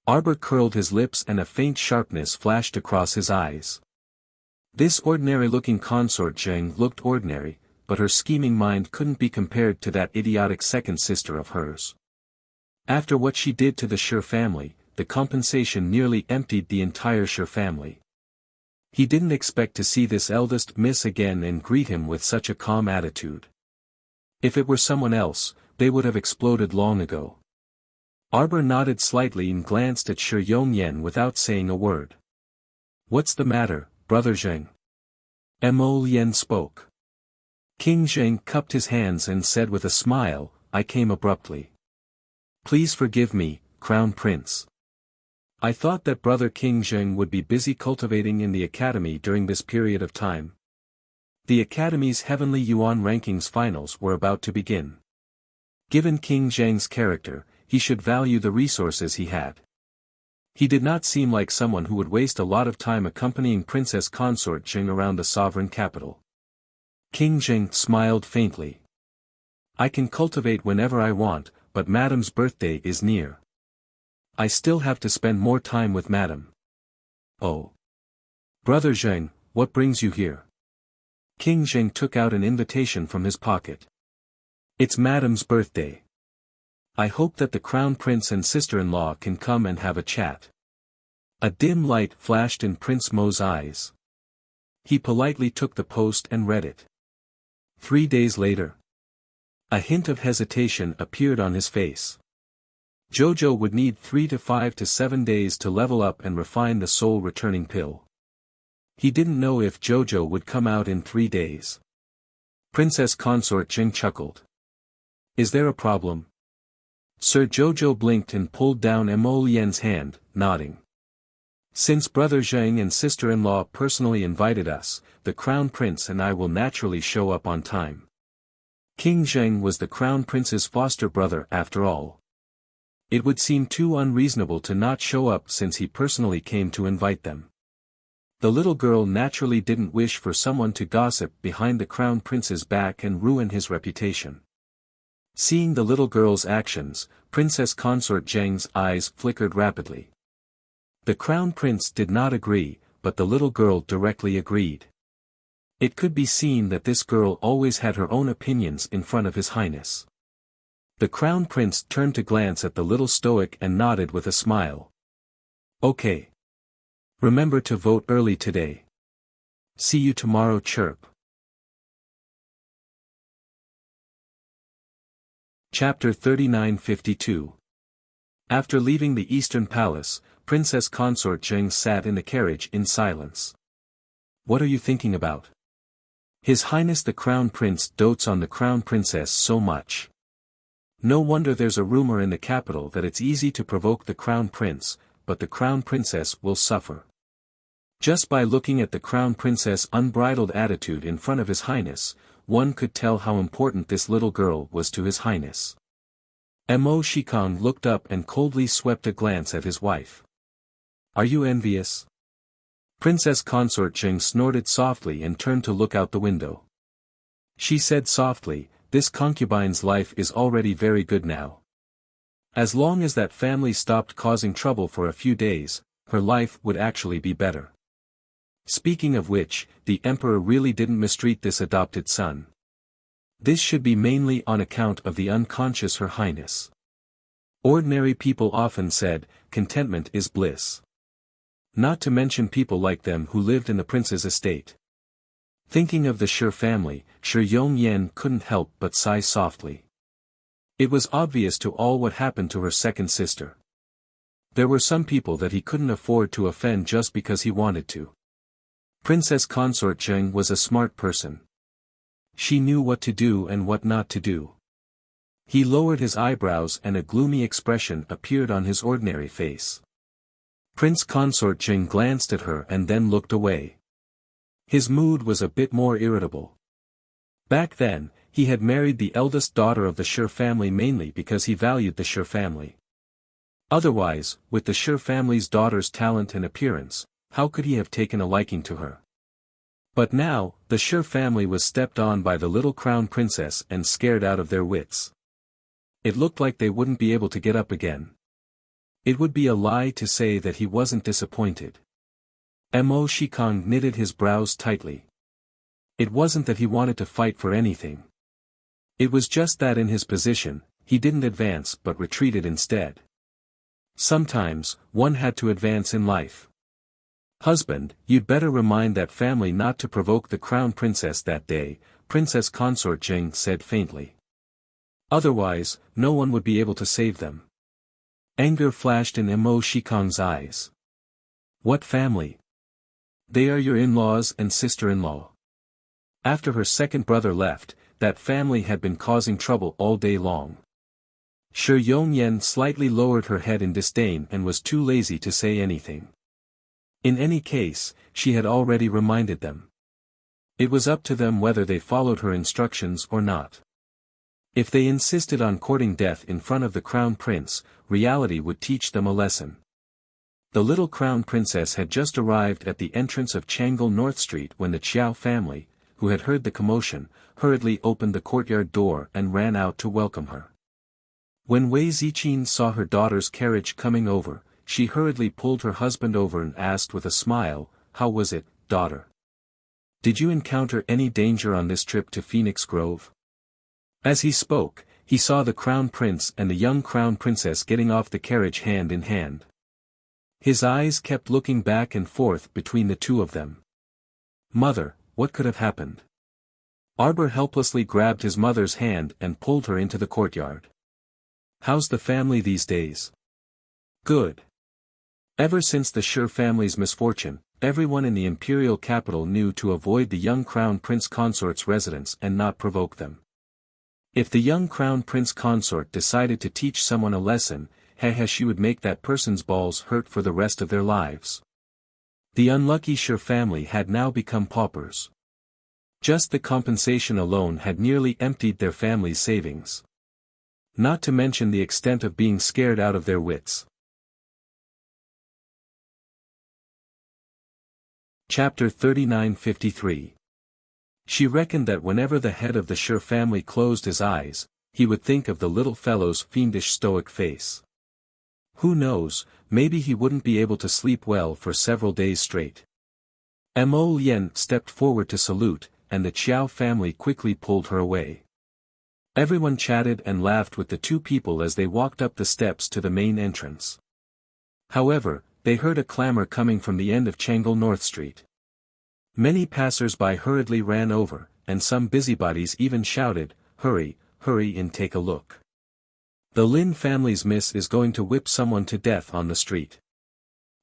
Arbor curled his lips and a faint sharpness flashed across his eyes. This ordinary-looking consort Zheng looked ordinary, but her scheming mind couldn't be compared to that idiotic second sister of hers. After what she did to the Shi family, the compensation nearly emptied the entire Shi family. He didn't expect to see this eldest miss again and greet him with such a calm attitude. If it were someone else, they would have exploded long ago. Arbor nodded slightly and glanced at Shi Yongyan without saying a word. "What's the matter, Brother Zheng?" Mo Lien spoke. King Zheng cupped his hands and said with a smile, "I came abruptly. Please forgive me, Crown Prince. I thought that Brother King Zheng would be busy cultivating in the academy during this period of time." The academy's Heavenly Yuan Rankings finals were about to begin. Given King Zheng's character, he should value the resources he had. He did not seem like someone who would waste a lot of time accompanying Princess Consort Zheng around the sovereign capital. King Zheng smiled faintly. "I can cultivate whenever I want, but Madam's birthday is near. I still have to spend more time with Madam." "Oh. Brother Zheng, what brings you here?" King Zheng took out an invitation from his pocket. "It's Madam's birthday. I hope that the Crown Prince and sister-in-law can come and have a chat." A dim light flashed in Prince Mo's eyes. He politely took the post and read it. 3 days later. A hint of hesitation appeared on his face. Jojo would need 3 to 5 to 7 days to level up and refine the soul-returning pill. He didn't know if Jojo would come out in 3 days. Princess Consort Zheng chuckled. "Is there a problem?" Sir Jojo blinked and pulled down Mo Lien's hand, nodding. "Since Brother Zheng and sister-in-law personally invited us, the Crown Prince and I will naturally show up on time. King Zheng was the Crown Prince's foster brother after all. It would seem too unreasonable to not show up since he personally came to invite them." The little girl naturally didn't wish for someone to gossip behind the Crown Prince's back and ruin his reputation. Seeing the little girl's actions, Princess Consort Zheng's eyes flickered rapidly. The Crown Prince did not agree, but the little girl directly agreed. It could be seen that this girl always had her own opinions in front of His Highness. The Crown Prince turned to glance at the little stoic and nodded with a smile. "Okay. Remember to vote early today. See you tomorrow. Chirp." Chapter 39:52. After leaving the Eastern Palace, Princess Consort Zheng sat in the carriage in silence. "What are you thinking about? His Highness the Crown Prince dotes on the Crown Princess so much. No wonder there's a rumor in the capital that it's easy to provoke the Crown Prince, but the Crown Princess will suffer." Just by looking at the crown princess' unbridled attitude in front of His Highness, one could tell how important this little girl was to His Highness. Mo Shikong looked up and coldly swept a glance at his wife. "Are you envious?" Princess Consort Jing snorted softly and turned to look out the window. She said softly, "This concubine's life is already very good now. As long as that family stopped causing trouble for a few days, her life would actually be better." Speaking of which, the emperor really didn't mistreat this adopted son. This should be mainly on account of the unconscious Her Highness. Ordinary people often said, contentment is bliss. Not to mention people like them who lived in the prince's estate. Thinking of the Shi family, Shi Yongyan couldn't help but sigh softly. It was obvious to all what happened to her second sister. There were some people that he couldn't afford to offend just because he wanted to. Princess Consort Jing was a smart person. She knew what to do and what not to do. He lowered his eyebrows and a gloomy expression appeared on his ordinary face. Prince Consort Jing glanced at her and then looked away. His mood was a bit more irritable. Back then, he had married the eldest daughter of the Shi family mainly because he valued the Shi family. Otherwise, with the Shi family's daughter's talent and appearance, how could he have taken a liking to her? But now, the Shi family was stepped on by the little crown princess and scared out of their wits. It looked like they wouldn't be able to get up again. It would be a lie to say that he wasn't disappointed. Mo Shikong knitted his brows tightly. It wasn't that he wanted to fight for anything. It was just that in his position, he didn't advance but retreated instead. Sometimes, one had to advance in life. "Husband, you'd better remind that family not to provoke the crown princess that day," Princess Consort Jing said faintly. "Otherwise, no one would be able to save them." Anger flashed in Mo Shikong's eyes. "What family? They are your in-laws and sister-in-law." After her second brother left, that family had been causing trouble all day long. Shi Yongyan slightly lowered her head in disdain and was too lazy to say anything. In any case, she had already reminded them. It was up to them whether they followed her instructions or not. If they insisted on courting death in front of the crown prince, reality would teach them a lesson. The little crown princess had just arrived at the entrance of Changel North Street when the Qiao family, who had heard the commotion, hurriedly opened the courtyard door and ran out to welcome her. When Wei Ziqin saw her daughter's carriage coming over, she hurriedly pulled her husband over and asked with a smile, "How was it, daughter? Did you encounter any danger on this trip to Phoenix Grove?" As he spoke, he saw the crown prince and the young crown princess getting off the carriage hand in hand. His eyes kept looking back and forth between the two of them. "Mother, what could have happened?" Arbor helplessly grabbed his mother's hand and pulled her into the courtyard. "How's the family these days?" "Good." Ever since the Shi family's misfortune, everyone in the imperial capital knew to avoid the young crown prince consort's residence and not provoke them. If the young crown prince consort decided to teach someone a lesson, she would make that person's balls hurt for the rest of their lives. The unlucky Shi family had now become paupers. Just the compensation alone had nearly emptied their family's savings. Not to mention the extent of being scared out of their wits. Chapter 3953. She reckoned that whenever the head of the Shi family closed his eyes, he would think of the little fellow's fiendish stoic face. Who knows, maybe he wouldn't be able to sleep well for several days straight. Mo Lien stepped forward to salute, and the Qiao family quickly pulled her away. Everyone chatted and laughed with the two people as they walked up the steps to the main entrance. However, they heard a clamor coming from the end of Changel North Street. Many passers-by hurriedly ran over, and some busybodies even shouted, "Hurry, hurry and take a look. The Lin family's miss is going to whip someone to death on the street."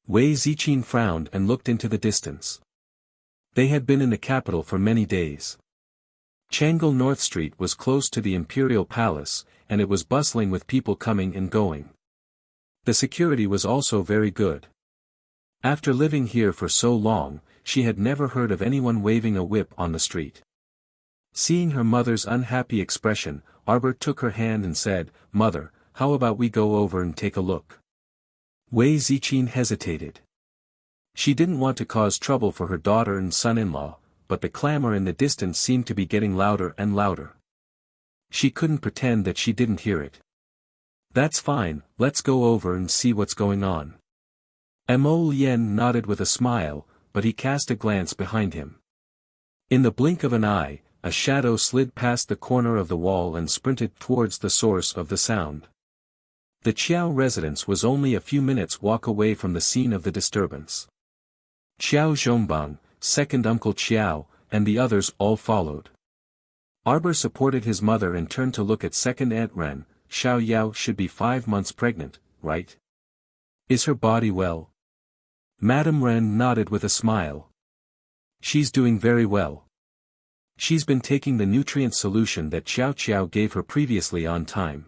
Wei Ziqin frowned and looked into the distance. They had been in the capital for many days. Changel North Street was close to the imperial palace, and it was bustling with people coming and going. The security was also very good. After living here for so long, she had never heard of anyone waving a whip on the street. Seeing her mother's unhappy expression, Arbor took her hand and said, "Mother, how about we go over and take a look?" Wei Ziqin hesitated. She didn't want to cause trouble for her daughter and son-in-law, but the clamor in the distance seemed to be getting louder and louder. She couldn't pretend that she didn't hear it. "That's fine, let's go over and see what's going on." Mo Lien nodded with a smile, but he cast a glance behind him. In the blink of an eye, a shadow slid past the corner of the wall and sprinted towards the source of the sound. The Qiao residence was only a few minutes' walk away from the scene of the disturbance. Qiao Zhongbang, second Uncle Qiao, and the others all followed. Arbor supported his mother and turned to look at second Aunt Ren. "Xiao Yao should be 5 months pregnant, right? Is her body well?" Madame Ren nodded with a smile. "She's doing very well. She's been taking the nutrient solution that Xiao Qiao gave her previously on time.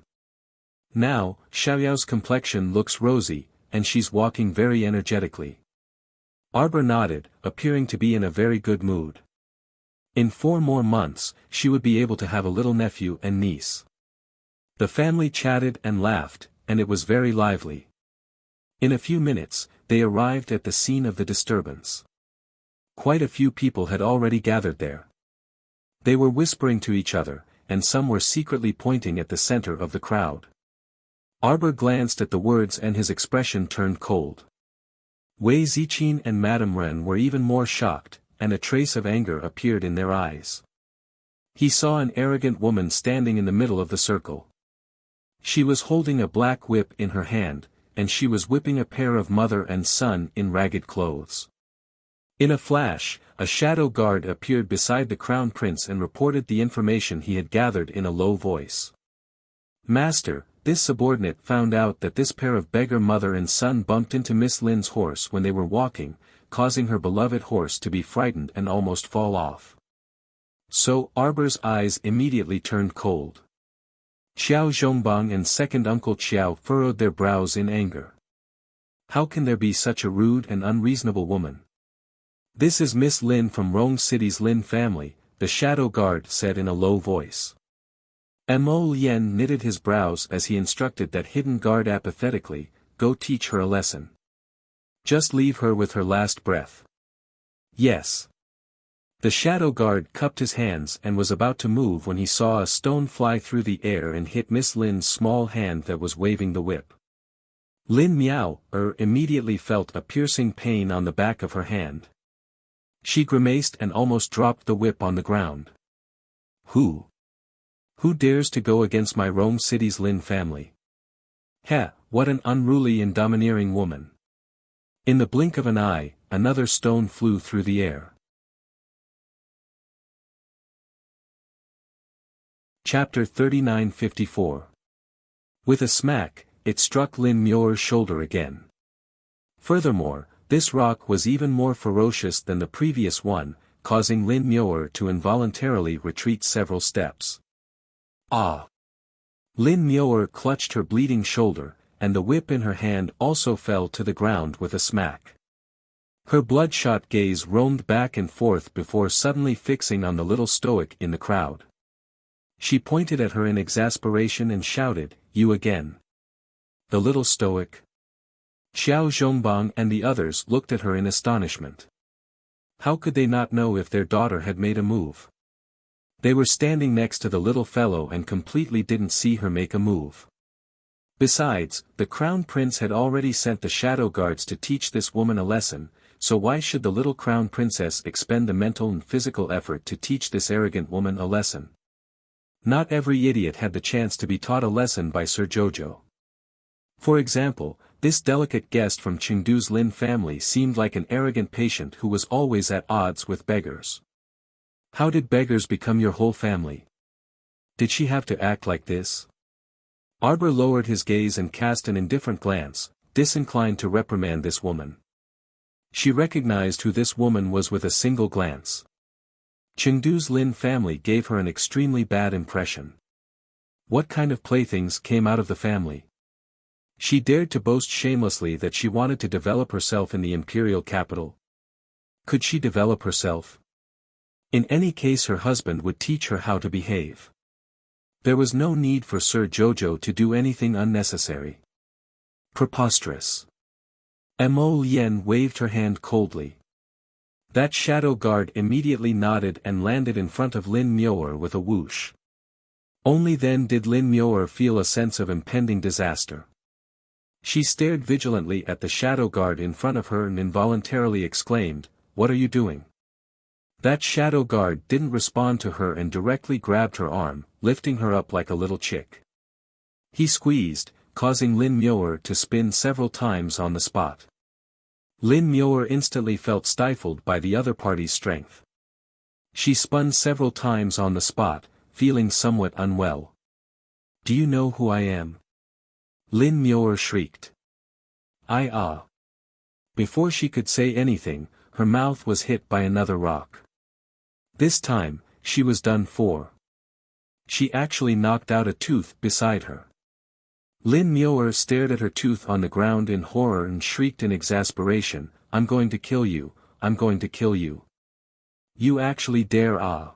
Now, Xiao Yao's complexion looks rosy, and she's walking very energetically." Arbor nodded, appearing to be in a very good mood. In 4 more months, she would be able to have a little nephew and niece. The family chatted and laughed, and it was very lively. In a few minutes, they arrived at the scene of the disturbance. Quite a few people had already gathered there. They were whispering to each other, and some were secretly pointing at the center of the crowd. Arbor glanced at the words and his expression turned cold. Wei Ziqin and Madame Ren were even more shocked, and a trace of anger appeared in their eyes. He saw an arrogant woman standing in the middle of the circle. She was holding a black whip in her hand, and she was whipping a pair of mother and son in ragged clothes. In a flash, a shadow guard appeared beside the crown prince and reported the information he had gathered in a low voice. "Master, this subordinate found out that this pair of beggar mother and son bumped into Miss Lin's horse when they were walking, causing her beloved horse to be frightened and almost fall off." So Arbor's eyes immediately turned cold. Qiao Zhongbang and second Uncle Qiao furrowed their brows in anger. How can there be such a rude and unreasonable woman? "This is Miss Lin from Rong City's Lin family," the shadow guard said in a low voice. Mo Lien knitted his brows as he instructed that hidden guard apathetically, "Go teach her a lesson. Just leave her with her last breath." "Yes." The shadow guard cupped his hands and was about to move when he saw a stone fly through the air and hit Miss Lin's small hand that was waving the whip. Lin Miao immediately felt a piercing pain on the back of her hand. She grimaced and almost dropped the whip on the ground. Who dares to go against my Rome City's Lin family? Heh, what an unruly and domineering woman." In the blink of an eye, another stone flew through the air. Chapter 3954. With a smack, it struck Lin Muir's shoulder again. Furthermore, this rock was even more ferocious than the previous one, causing Lin Muir to involuntarily retreat several steps. Ah! Lin Muir clutched her bleeding shoulder, and the whip in her hand also fell to the ground with a smack. Her bloodshot gaze roamed back and forth before suddenly fixing on the little stoic in the crowd. She pointed at her in exasperation and shouted, "You again. The little stoic?" Qiao Zhongbang and the others looked at her in astonishment. How could they not know if their daughter had made a move? They were standing next to the little fellow and completely didn't see her make a move. Besides, the crown prince had already sent the shadow guards to teach this woman a lesson, so why should the little crown princess expend the mental and physical effort to teach this arrogant woman a lesson? Not every idiot had the chance to be taught a lesson by Sir Jojo. For example, this delicate guest from Chengdu's Lin family seemed like an arrogant patient who was always at odds with beggars. How did beggars become your whole family? Did she have to act like this? Arbor lowered his gaze and cast an indifferent glance, disinclined to reprimand this woman. She recognized who this woman was with a single glance. Chengdu's Lin family gave her an extremely bad impression. What kind of playthings came out of the family? She dared to boast shamelessly that she wanted to develop herself in the imperial capital. Could she develop herself? In any case, her husband would teach her how to behave. There was no need for Sir Jojo to do anything unnecessary. Preposterous. Mo Lien waved her hand coldly. That shadow guard immediately nodded and landed in front of Lin Muir with a whoosh. Only then did Lin Muir feel a sense of impending disaster. She stared vigilantly at the shadow guard in front of her and involuntarily exclaimed, "What are you doing?" That shadow guard didn't respond to her and directly grabbed her arm, lifting her up like a little chick. He squeezed, causing Lin Muir to spin several times on the spot. Lin Muir instantly felt stifled by the other party's strength. She spun several times on the spot, feeling somewhat unwell. "Do you know who I am?" Lin Muir shrieked. "I." Before she could say anything, her mouth was hit by another rock. This time, she was done for. She actually knocked out a tooth beside her. Lin Muir stared at her tooth on the ground in horror and shrieked in exasperation, "I'm going to kill you, I'm going to kill you. You actually dare ah."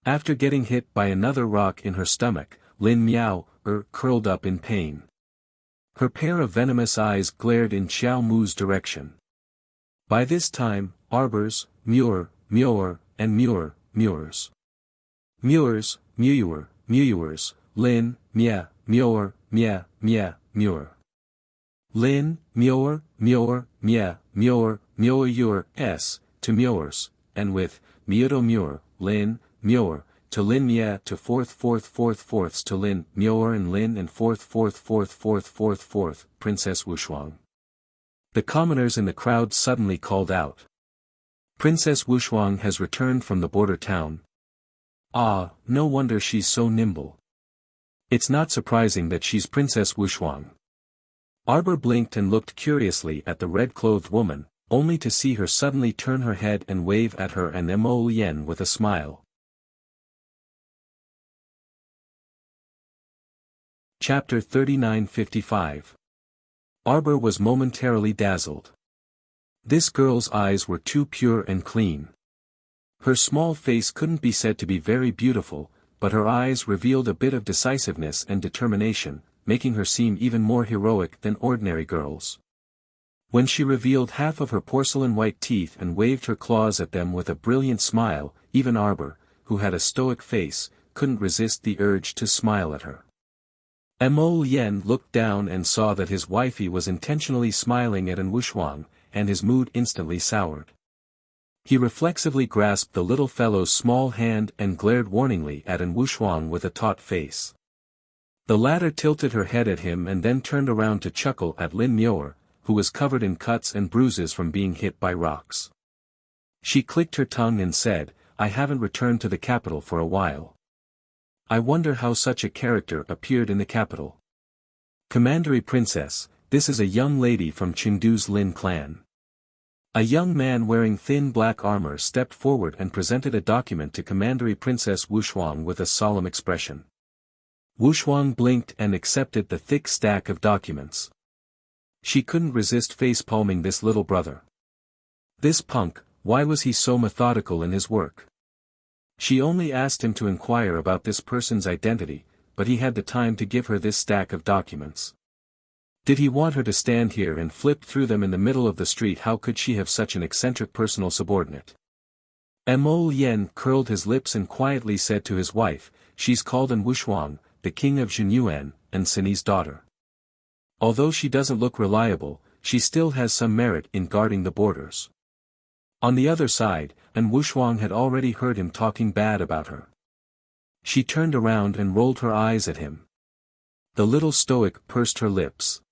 After getting hit by another rock in her stomach, Lin Miao curled up in pain. Her pair of venomous eyes glared in Xiao Mu's direction. By this time, Arbors, Muir, and Muirs, Lin, Mia, Muir, Lin, Muir, to Muirs, and with, Muir, Lin, Muir, to Lin Mia to fourths to Lin, Muir and Lin and fourth, Princess Wuxia. The commoners in the crowd suddenly called out. "Princess Wuxia has returned from the border town. Ah, no wonder she's so nimble. It's not surprising that she's Princess Wuxia." Arbor blinked and looked curiously at the red-clothed woman, only to see her suddenly turn her head and wave at her and Mo Lien with a smile. Chapter 3955. Arbor was momentarily dazzled. This girl's eyes were too pure and clean. Her small face couldn't be said to be very beautiful, but her eyes revealed a bit of decisiveness and determination, making her seem even more heroic than ordinary girls. When she revealed half of her porcelain-white teeth and waved her claws at them with a brilliant smile, even Arbor, who had a stoic face, couldn't resist the urge to smile at her. Mo Lien looked down and saw that his wifey was intentionally smiling at An Wuxia, and his mood instantly soured. He reflexively grasped the little fellow's small hand and glared warningly at An Wuxia with a taut face. The latter tilted her head at him and then turned around to chuckle at Lin Muir, who was covered in cuts and bruises from being hit by rocks. She clicked her tongue and said, "I haven't returned to the capital for a while. I wonder how such a character appeared in the capital." "Commandery Princess, this is a young lady from Chengdu's Lin clan." A young man wearing thin black armor stepped forward and presented a document to Commandery Princess Wuxia with a solemn expression. Wuxia blinked and accepted the thick stack of documents. She couldn't resist face-palming this little brother. This punk, why was he so methodical in his work? She only asked him to inquire about this person's identity, but he had the time to give her this stack of documents. Did he want her to stand here and flip through them in the middle of the street? How could she have such an eccentric personal subordinate? Mo Lien curled his lips and quietly said to his wife, "She's called An Wuxia, the king of Zhenyuan, and Sini's daughter. Although she doesn't look reliable, she still has some merit in guarding the borders." On the other side, An Wuxia had already heard him talking bad about her. She turned around and rolled her eyes at him. The little stoic pursed her lips.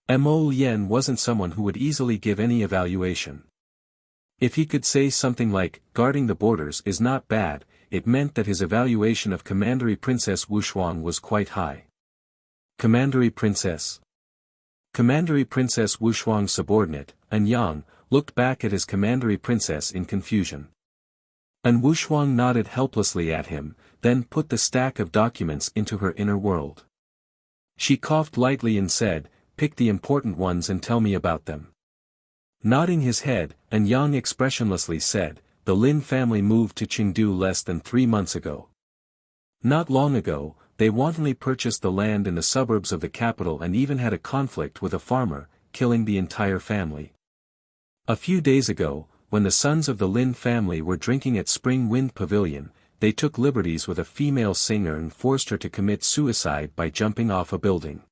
Mo Lien wasn't someone who would easily give any evaluation. If he could say something like, "Guarding the borders is not bad," it meant that his evaluation of Commandery Princess Wuxia was quite high. Commandery Princess. Commandery Princess Wuxia's subordinate, An Yang, looked back at his Commandery Princess in confusion. An Wuxia nodded helplessly at him, then put the stack of documents into her inner world. She coughed lightly and said, "Pick the important ones and tell me about them." Nodding his head, An Yang expressionlessly said, "The Lin family moved to Chengdu less than 3 months ago. Not long ago, they wantonly purchased the land in the suburbs of the capital and even had a conflict with a farmer, killing the entire family. A few days ago, when the sons of the Lin family were drinking at Spring Wind Pavilion, they took liberties with a female singer and forced her to commit suicide by jumping off a building.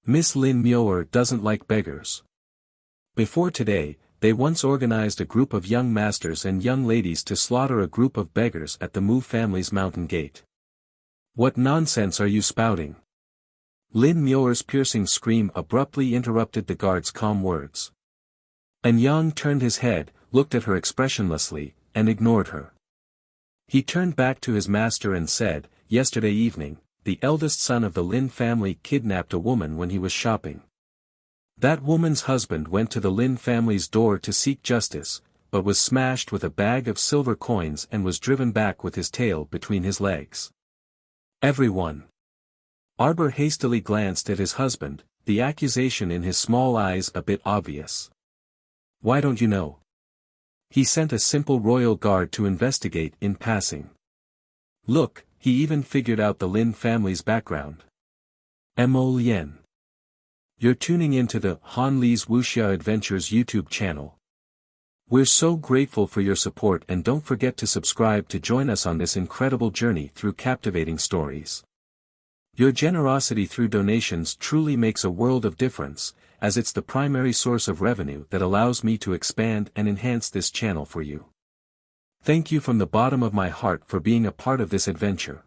Miss Lin Muir doesn't like beggars. Before today, they once organized a group of young masters and young ladies to slaughter a group of beggars at the Mu family's mountain gate." "What nonsense are you spouting?" Lin Muir's piercing scream abruptly interrupted the guard's calm words. An Yang turned his head, looked at her expressionlessly, and ignored her. He turned back to his master and said, "Yesterday evening, the eldest son of the Lin family kidnapped a woman when he was shopping. That woman's husband went to the Lin family's door to seek justice, but was smashed with a bag of silver coins and was driven back with his tail between his legs." Everyone. Arbor hastily glanced at his husband, the accusation in his small eyes a bit obvious. "Why don't you know? He sent a simple royal guard to investigate in passing. Look, he even figured out the Lin family's background." Mo Lien. You're tuning into the Han Li's Wuxia Adventures YouTube channel. We're so grateful for your support, and don't forget to subscribe to join us on this incredible journey through captivating stories. Your generosity through donations truly makes a world of difference, as it's the primary source of revenue that allows me to expand and enhance this channel for you. Thank you from the bottom of my heart for being a part of this adventure.